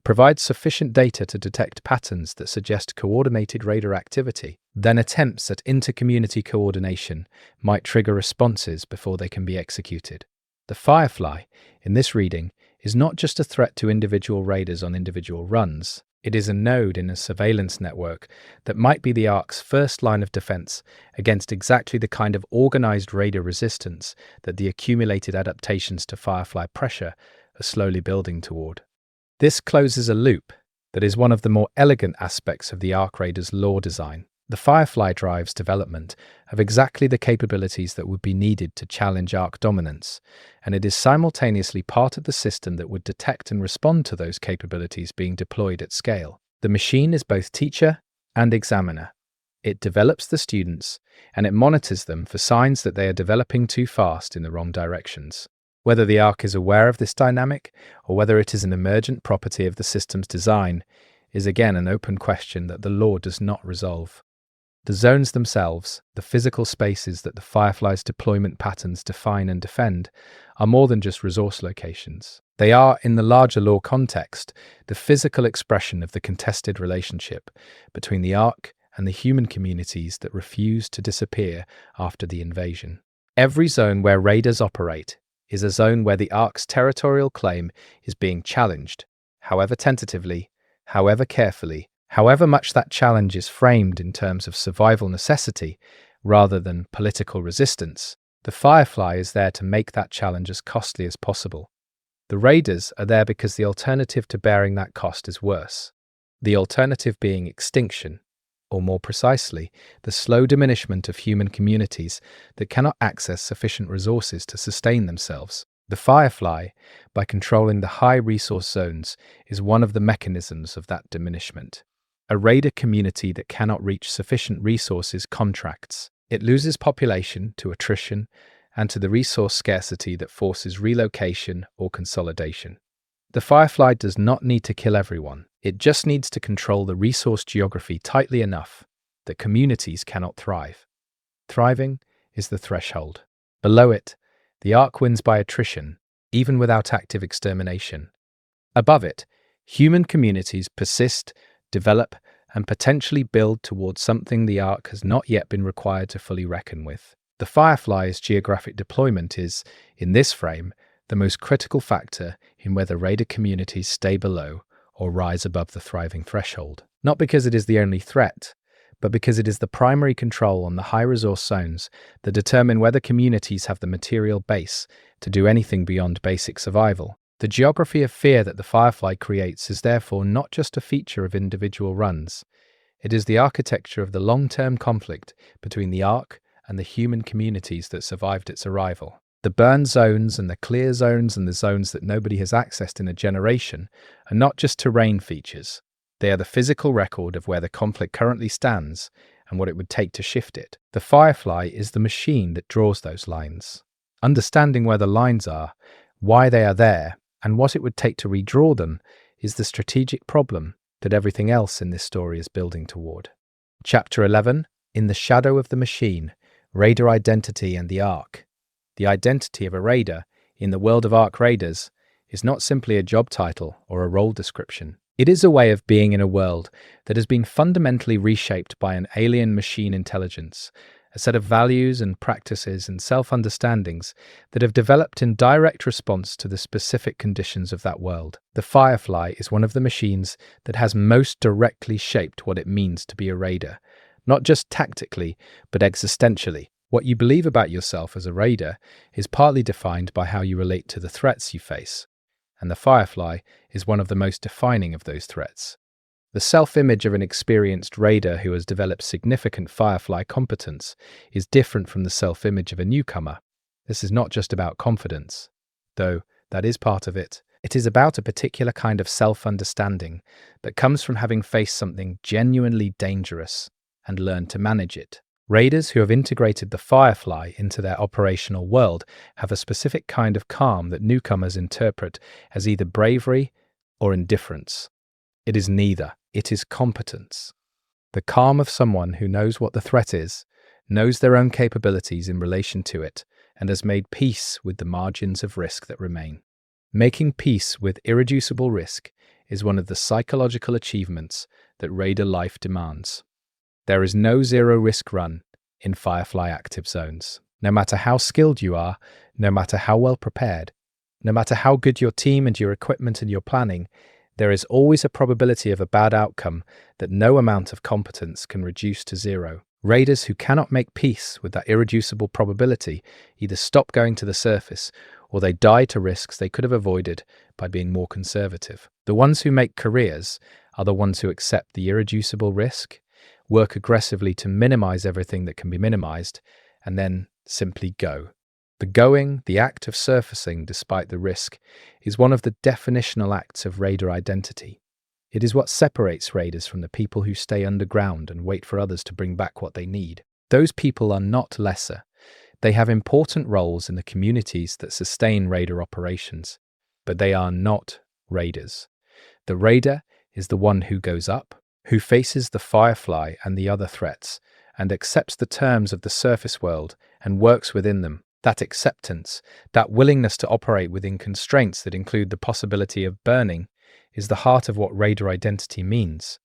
provides sufficient data to detect patterns that suggest coordinated raider activity, then attempts at inter-community coordination might trigger responses before they can be executed. The Firefly, in this reading, is not just a threat to individual raiders on individual runs. It is a node in a surveillance network that might be the ARC's first line of defense against exactly the kind of organized raider resistance that the accumulated adaptations to Firefly pressure are slowly building toward. This closes a loop that is one of the more elegant aspects of the ARC Raider's law design. The Firefly drives development of exactly the capabilities that would be needed to challenge ARC dominance, and it is simultaneously part of the system that would detect and respond to those capabilities being deployed at scale. The machine is both teacher and examiner. It develops the students, and it monitors them for signs that they are developing too fast in the wrong directions. Whether the ARC is aware of this dynamic, or whether it is an emergent property of the system's design, is again an open question that the law does not resolve. The zones themselves, the physical spaces that the Firefly's deployment patterns define and defend, are more than just resource locations. They are, in the larger lore context, the physical expression of the contested relationship between the ARC and the human communities that refuse to disappear after the invasion. Every zone where raiders operate is a zone where the ARC's territorial claim is being challenged, however tentatively, however carefully, however much that challenge is framed in terms of survival necessity rather than political resistance. The Firefly is there to make that challenge as costly as possible. The raiders are there because the alternative to bearing that cost is worse. The alternative being extinction, or more precisely, the slow diminishment of human communities that cannot access sufficient resources to sustain themselves. The Firefly, by controlling the high resource zones, is one of the mechanisms of that diminishment. A raider community that cannot reach sufficient resources contracts. It loses population to attrition and to the resource scarcity that forces relocation or consolidation. The Firefly does not need to kill everyone. It just needs to control the resource geography tightly enough that communities cannot thrive. Thriving is the threshold. Below it, the ARC wins by attrition, even without active extermination. Above it, human communities persist, develop, and potentially build towards something the ARC has not yet been required to fully reckon with. The Firefly's geographic deployment is, in this frame, the most critical factor in whether raider communities stay below or rise above the thriving threshold. Not because it is the only threat, but because it is the primary control on the high-resource zones that determine whether communities have the material base to do anything beyond basic survival. The geography of fear that the Firefly creates is therefore not just a feature of individual runs. It is the architecture of the long-term conflict between the ARC and the human communities that survived its arrival. The burn zones and the clear zones and the zones that nobody has accessed in a generation are not just terrain features. They are the physical record of where the conflict currently stands and what it would take to shift it. The Firefly is the machine that draws those lines. Understanding where the lines are, why they are there, and what it would take to redraw them is the strategic problem that everything else in this story is building toward. Chapter 11, In the Shadow of the Machine, Raider Identity and the ARC. The identity of a raider, in the world of ARC raiders, is not simply a job title or a role description. It is a way of being in a world that has been fundamentally reshaped by an alien machine intelligence, a set of values and practices and self-understandings that have developed in direct response to the specific conditions of that world. The Firefly is one of the machines that has most directly shaped what it means to be a raider, not just tactically, but existentially. What you believe about yourself as a raider is partly defined by how you relate to the threats you face, and the Firefly is one of the most defining of those threats. The self-image of an experienced raider who has developed significant Firefly competence is different from the self-image of a newcomer. This is not just about confidence, though that is part of it. It is about a particular kind of self-understanding that comes from having faced something genuinely dangerous and learned to manage it. Raiders who have integrated the Firefly into their operational world have a specific kind of calm that newcomers interpret as either bravery or indifference. It is neither. It is competence. The calm of someone who knows what the threat is, knows their own capabilities in relation to it, and has made peace with the margins of risk that remain. Making peace with irreducible risk is one of the psychological achievements that raider life demands. There is no zero-risk run in Firefly active zones. No matter how skilled you are, no matter how well prepared, no matter how good your team and your equipment and your planning, there is always a probability of a bad outcome that no amount of competence can reduce to zero. Raiders who cannot make peace with that irreducible probability either stop going to the surface or they die to risks they could have avoided by being more conservative. The ones who make careers are the ones who accept the irreducible risk, work aggressively to minimize everything that can be minimized, and then simply go. The going, the act of surfacing despite the risk, is one of the definitional acts of raider identity. It is what separates raiders from the people who stay underground and wait for others to bring back what they need. Those people are not lesser. They have important roles in the communities that sustain raider operations, but they are not raiders. The raider is the one who goes up, who faces the Firefly and the other threats, and accepts the terms of the surface world and works within them. That acceptance, that willingness to operate within constraints that include the possibility of burning, is the heart of what raider identity means.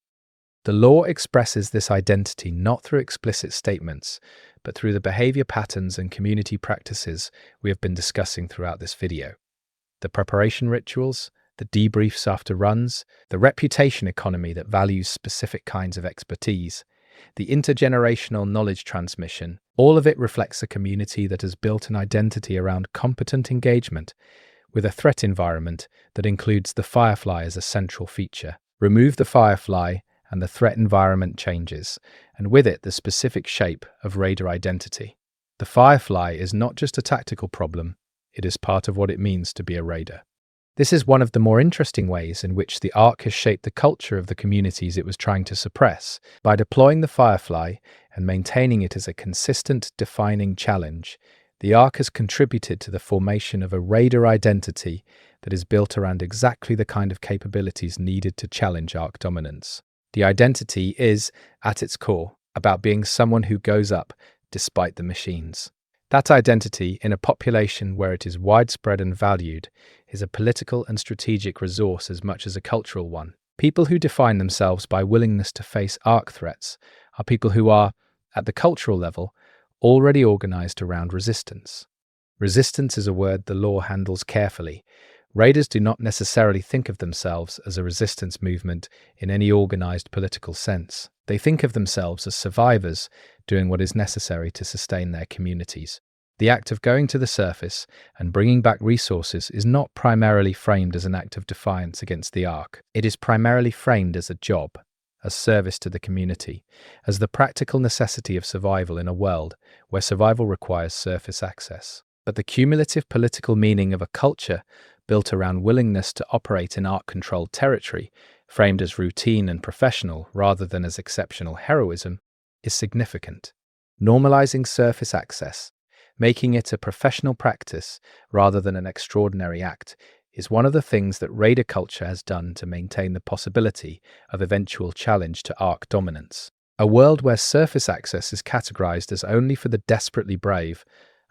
The law expresses this identity not through explicit statements, but through the behavior patterns and community practices we have been discussing throughout this video. The preparation rituals, the debriefs after runs, the reputation economy that values specific kinds of expertise, the intergenerational knowledge transmission, all of it reflects a community that has built an identity around competent engagement with a threat environment that includes the Firefly as a central feature. Remove the Firefly and the threat environment changes, and with it the specific shape of raider identity. The Firefly is not just a tactical problem, it is part of what it means to be a raider. This is one of the more interesting ways in which the ARC has shaped the culture of the communities it was trying to suppress. By deploying the Firefly and maintaining it as a consistent, defining challenge, the ARC has contributed to the formation of a raider identity that is built around exactly the kind of capabilities needed to challenge ARC dominance. The identity is, at its core, about being someone who goes up despite the machines. That identity, in a population where it is widespread and valued, is a political and strategic resource as much as a cultural one. People who define themselves by willingness to face ARC threats are people who are, at the cultural level, already organized around resistance. Resistance is a word the law handles carefully. Raiders do not necessarily think of themselves as a resistance movement in any organized political sense. They think of themselves as survivors doing what is necessary to sustain their communities. The act of going to the surface and bringing back resources is not primarily framed as an act of defiance against the ARC. It is primarily framed as a job, as service to the community, as the practical necessity of survival in a world where survival requires surface access. But the cumulative political meaning of a culture built around willingness to operate in ARC-controlled territory, framed as routine and professional rather than as exceptional heroism, is significant. Normalizing surface access, making it a professional practice rather than an extraordinary act, is one of the things that raider culture has done to maintain the possibility of eventual challenge to ARC dominance. A world where surface access is categorized as only for the desperately brave,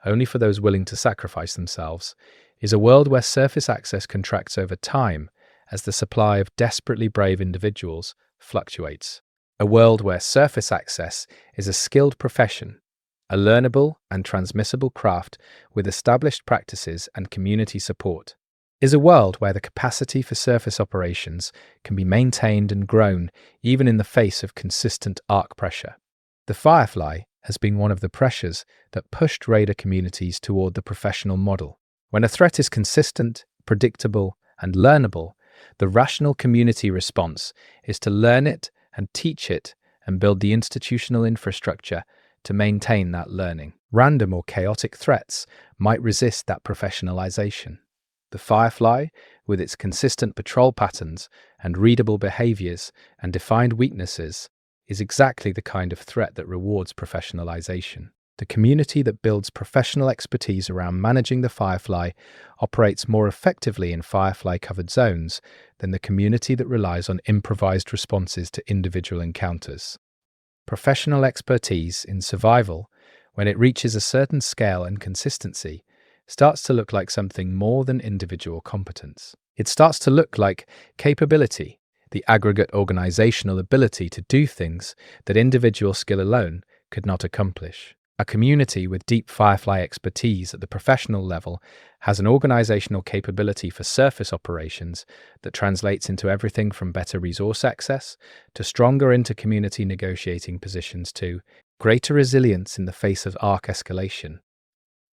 only for those willing to sacrifice themselves, is a world where surface access contracts over time as the supply of desperately brave individuals fluctuates. A world where surface access is a skilled profession, a learnable and transmissible craft with established practices and community support, is a world where the capacity for surface operations can be maintained and grown even in the face of consistent ARC pressure. The Firefly has been one of the pressures that pushed raider communities toward the professional model. When a threat is consistent, predictable, and learnable, the rational community response is to learn it and teach it and build the institutional infrastructure to maintain that learning. Random or chaotic threats might resist that professionalization. The Firefly, with its consistent patrol patterns and readable behaviors and defined weaknesses, is exactly the kind of threat that rewards professionalization. The community that builds professional expertise around managing the Firefly operates more effectively in Firefly-covered zones than the community that relies on improvised responses to individual encounters. Professional expertise in survival, when it reaches a certain scale and consistency, starts to look like something more than individual competence. It starts to look like capability, the aggregate organizational ability to do things that individual skill alone could not accomplish. A community with deep Firefly expertise at the professional level has an organizational capability for surface operations that translates into everything from better resource access to stronger inter-community negotiating positions to greater resilience in the face of ARC escalation.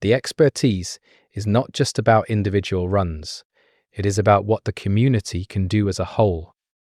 The expertise is not just about individual runs, it is about what the community can do as a whole.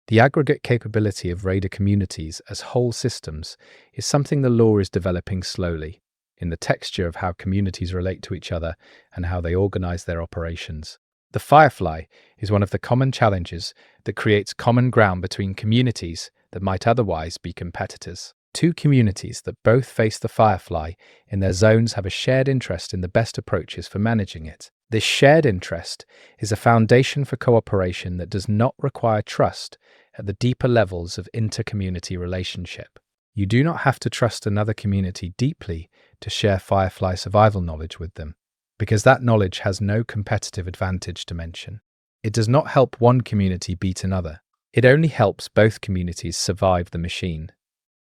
The aggregate capability of raider communities as whole systems is something the law is developing slowly, in the texture of how communities relate to each other and how they organize their operations. The Firefly is one of the common challenges that creates common ground between communities that might otherwise be competitors. Two communities that both face the Firefly in their zones have a shared interest in the best approaches for managing it. This shared interest is a foundation for cooperation that does not require trust at the deeper levels of inter-community relationship. You do not have to trust another community deeply to share Firefly survival knowledge with them, because that knowledge has no competitive advantage dimension. It does not help one community beat another. It only helps both communities survive the machine.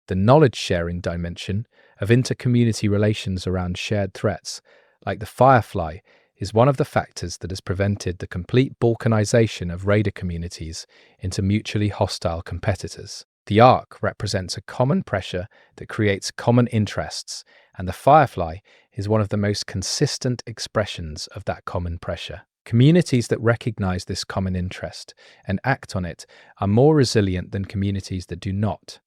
The knowledge-sharing dimension of inter-community relations around shared threats, like the Firefly, is one of the factors that has prevented the complete balkanization of raider communities into mutually hostile competitors. The ARC represents a common pressure that creates common interests, and the Firefly is one of the most consistent expressions of that common pressure. Communities that recognize this common interest and act on it are more resilient than communities that do not.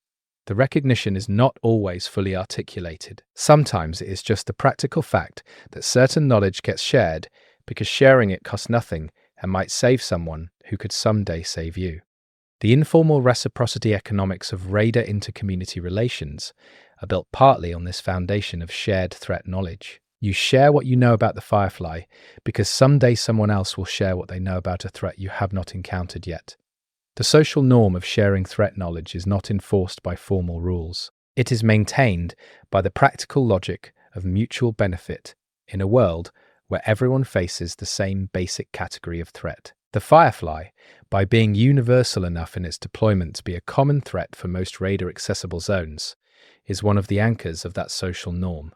The recognition is not always fully articulated. Sometimes it is just the practical fact that certain knowledge gets shared because sharing it costs nothing and might save someone who could someday save you. The informal reciprocity economics of raider inter-community relations are built partly on this foundation of shared threat knowledge. You share what you know about the Firefly because someday someone else will share what they know about a threat you have not encountered yet. The social norm of sharing threat knowledge is not enforced by formal rules. It is maintained by the practical logic of mutual benefit in a world where everyone faces the same basic category of threat. The Firefly, by being universal enough in its deployment to be a common threat for most raider-accessible zones, is one of the anchors of that social norm.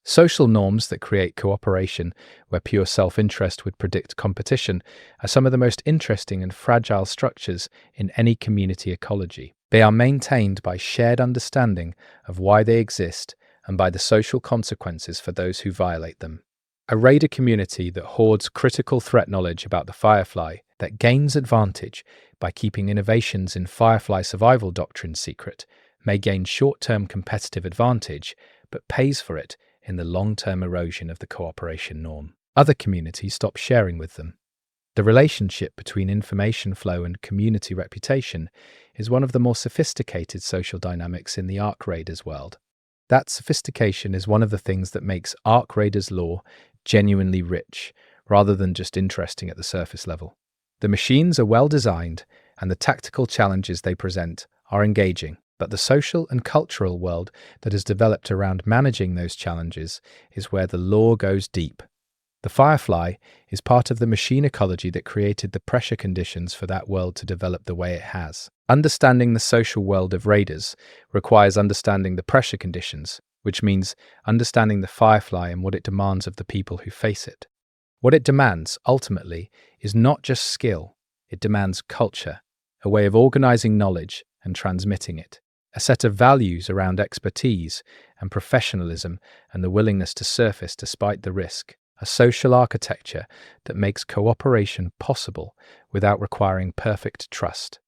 Social norms that create cooperation where pure self-interest would predict competition are some of the most interesting and fragile structures in any community ecology. They are maintained by shared understanding of why they exist and by the social consequences for those who violate them. A raider community that hoards critical threat knowledge about the Firefly, that gains advantage by keeping innovations in Firefly survival doctrine secret, may gain short-term competitive advantage, but pays for it in the long-term erosion of the cooperation norm. Other communities stop sharing with them. The relationship between information flow and community reputation is one of the more sophisticated social dynamics in the ARC Raiders world. That sophistication is one of the things that makes ARC Raiders lore genuinely rich, rather than just interesting at the surface level. The machines are well designed, and the tactical challenges they present are engaging. But the social and cultural world that has developed around managing those challenges is where the lore goes deep. The Firefly is part of the machine ecology that created the pressure conditions for that world to develop the way it has. Understanding the social world of raiders requires understanding the pressure conditions, which means understanding the Firefly and what it demands of the people who face it. What it demands, ultimately, is not just skill, it demands culture, a way of organizing knowledge and transmitting it. A set of values around expertise and professionalism and the willingness to surface despite the risk. A social architecture that makes cooperation possible without requiring perfect trust.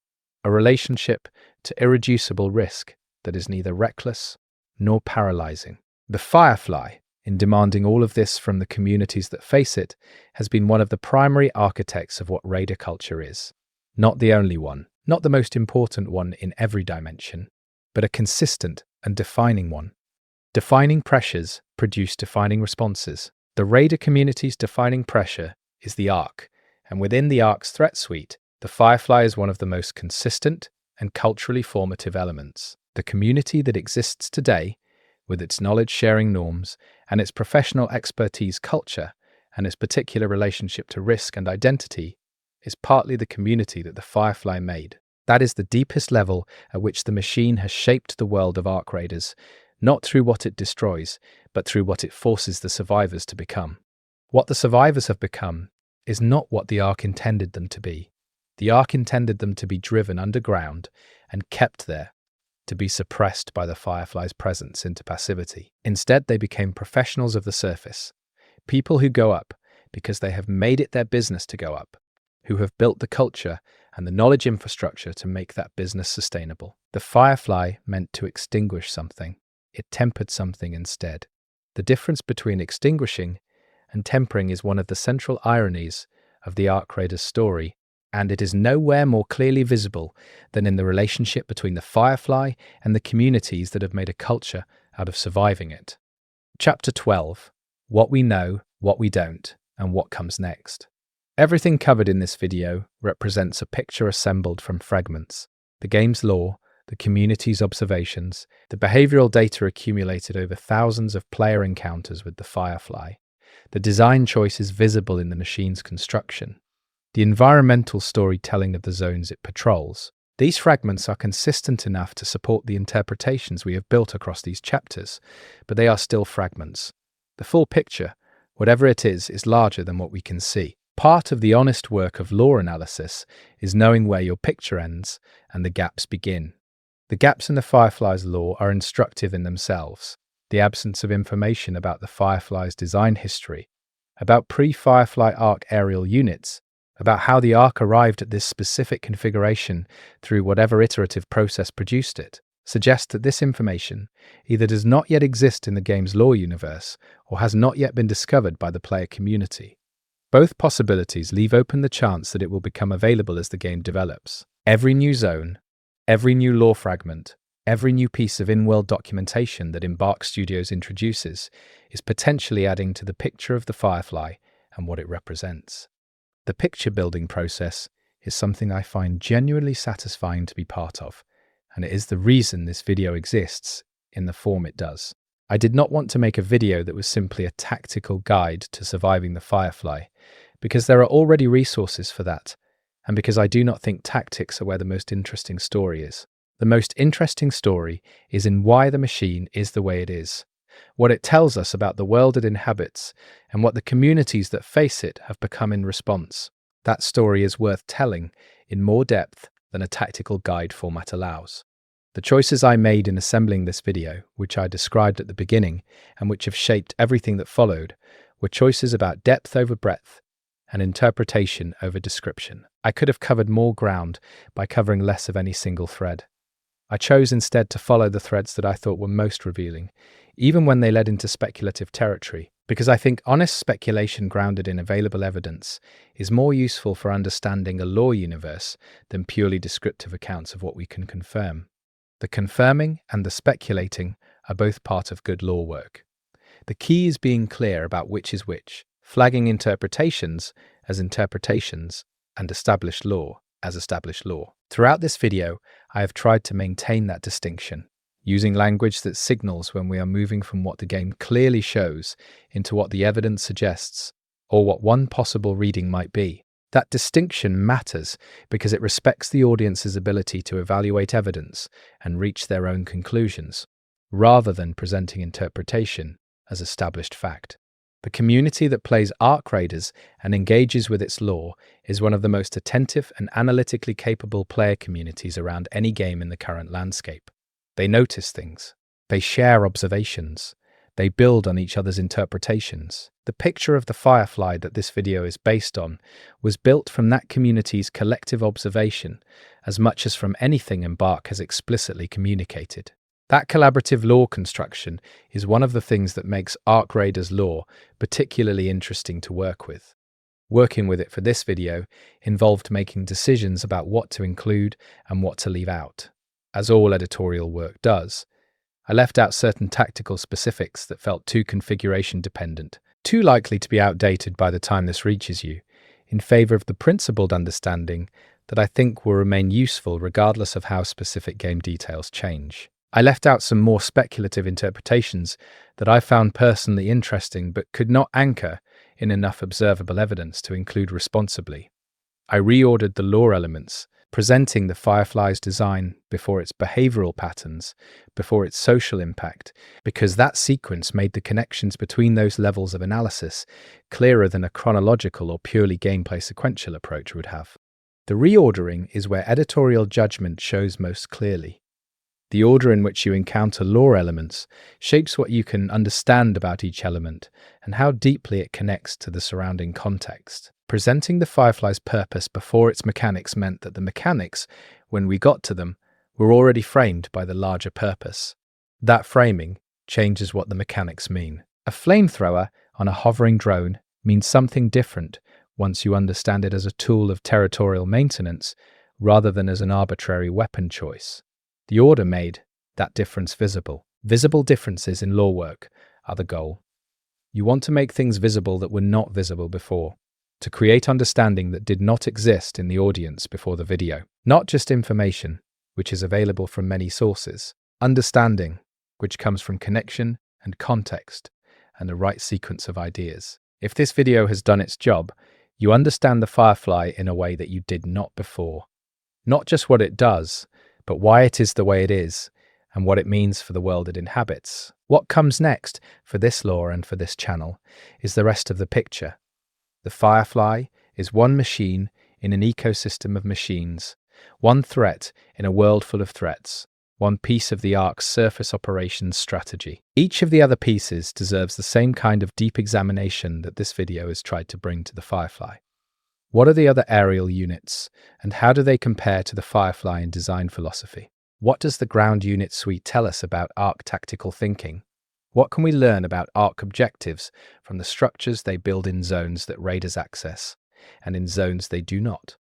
A relationship to irreducible risk that is neither reckless nor paralyzing. The Firefly, in demanding all of this from the communities that face it, has been one of the primary architects of what raider culture is. Not the only one, not the most important one in every dimension, but a consistent and defining one. Defining pressures produce defining responses. The raider community's defining pressure is the ARC, and within the ARC's threat suite, the Firefly is one of the most consistent and culturally formative elements. The community that exists today, with its knowledge-sharing norms and its professional expertise culture and its particular relationship to risk and identity, is partly the community that the Firefly made. That is the deepest level at which the machine has shaped the world of ARC Raiders, not through what it destroys, but through what it forces the survivors to become. What the survivors have become is not what the ARC intended them to be. The ARC intended them to be driven underground and kept there, to be suppressed by the Firefly's presence into passivity. Instead, they became professionals of the surface, people who go up because they have made it their business to go up, who have built the culture and the knowledge infrastructure to make that business sustainable. The Firefly meant to extinguish something. It tempered something instead. The difference between extinguishing and tempering is one of the central ironies of the ARC Raiders story, and it is nowhere more clearly visible than in the relationship between the Firefly and the communities that have made a culture out of surviving it. Chapter 12. What we know, what we don't, and what comes next. Everything covered in this video represents a picture assembled from fragments. The game's lore, the community's observations, the behavioral data accumulated over thousands of player encounters with the Firefly, the design choices visible in the machine's construction, the environmental storytelling of the zones it patrols. These fragments are consistent enough to support the interpretations we have built across these chapters, but they are still fragments. The full picture, whatever it is larger than what we can see. Part of the honest work of lore analysis is knowing where your picture ends and the gaps begin. The gaps in the Firefly's lore are instructive in themselves. The absence of information about the Firefly's design history, about pre-Firefly ARC aerial units, about how the ARC arrived at this specific configuration through whatever iterative process produced it, suggests that this information either does not yet exist in the game's lore universe or has not yet been discovered by the player community. Both possibilities leave open the chance that it will become available as the game develops. Every new zone, every new lore fragment, every new piece of in-world documentation that Embark Studios introduces is potentially adding to the picture of the Firefly and what it represents. The picture-building process is something I find genuinely satisfying to be part of, and it is the reason this video exists in the form it does. I did not want to make a video that was simply a tactical guide to surviving the Firefly, because there are already resources for that, and because I do not think tactics are where the most interesting story is. The most interesting story is in why the machine is the way it is, what it tells us about the world it inhabits, and what the communities that face it have become in response. That story is worth telling in more depth than a tactical guide format allows. The choices I made in assembling this video, which I described at the beginning and which have shaped everything that followed, were choices about depth over breadth and interpretation over description. I could have covered more ground by covering less of any single thread. I chose instead to follow the threads that I thought were most revealing, even when they led into speculative territory, because I think honest speculation grounded in available evidence is more useful for understanding a lore universe than purely descriptive accounts of what we can confirm. The confirming and the speculating are both part of good lore work. The key is being clear about which is which, flagging interpretations as interpretations and established lore as established lore. Throughout this video, I have tried to maintain that distinction, using language that signals when we are moving from what the game clearly shows into what the evidence suggests, or what one possible reading might be. That distinction matters because it respects the audience's ability to evaluate evidence and reach their own conclusions, rather than presenting interpretation as established fact. The community that plays ARC Raiders and engages with its lore is one of the most attentive and analytically capable player communities around any game in the current landscape. They notice things. They share observations. They build on each other's interpretations. The picture of the Firefly that this video is based on was built from that community's collective observation as much as from anything Embark has explicitly communicated. That collaborative lore construction is one of the things that makes ARC Raiders lore particularly interesting to work with. Working with it for this video involved making decisions about what to include and what to leave out. As all editorial work does, I left out certain tactical specifics that felt too configuration dependent, too likely to be outdated by the time this reaches you, in favor of the principled understanding that I think will remain useful regardless of how specific game details change. I left out some more speculative interpretations that I found personally interesting but could not anchor in enough observable evidence to include responsibly. I reordered the lore elements, presenting the Firefly's design before its behavioral patterns, before its social impact, because that sequence made the connections between those levels of analysis clearer than a chronological or purely gameplay sequential approach would have. The reordering is where editorial judgment shows most clearly. The order in which you encounter lore elements shapes what you can understand about each element and how deeply it connects to the surrounding context. Presenting the Firefly's purpose before its mechanics meant that the mechanics, when we got to them, were already framed by the larger purpose. That framing changes what the mechanics mean. A flamethrower on a hovering drone means something different once you understand it as a tool of territorial maintenance rather than as an arbitrary weapon choice. The order made that difference visible. Visible differences in lore work are the goal. You want to make things visible that were not visible before, to create understanding that did not exist in the audience before the video. Not just information, which is available from many sources. Understanding, which comes from connection and context and the right sequence of ideas. If this video has done its job, you understand the Firefly in a way that you did not before. Not just what it does, but why it is the way it is, and what it means for the world it inhabits. What comes next for this lore and for this channel is the rest of the picture. The Firefly is one machine in an ecosystem of machines, one threat in a world full of threats, one piece of the ARC's surface operations strategy. Each of the other pieces deserves the same kind of deep examination that this video has tried to bring to the Firefly. What are the other aerial units, and how do they compare to the Firefly in design philosophy? What does the ground unit suite tell us about ARC tactical thinking? What can we learn about ARC objectives from the structures they build in zones that raiders access, and in zones they do not?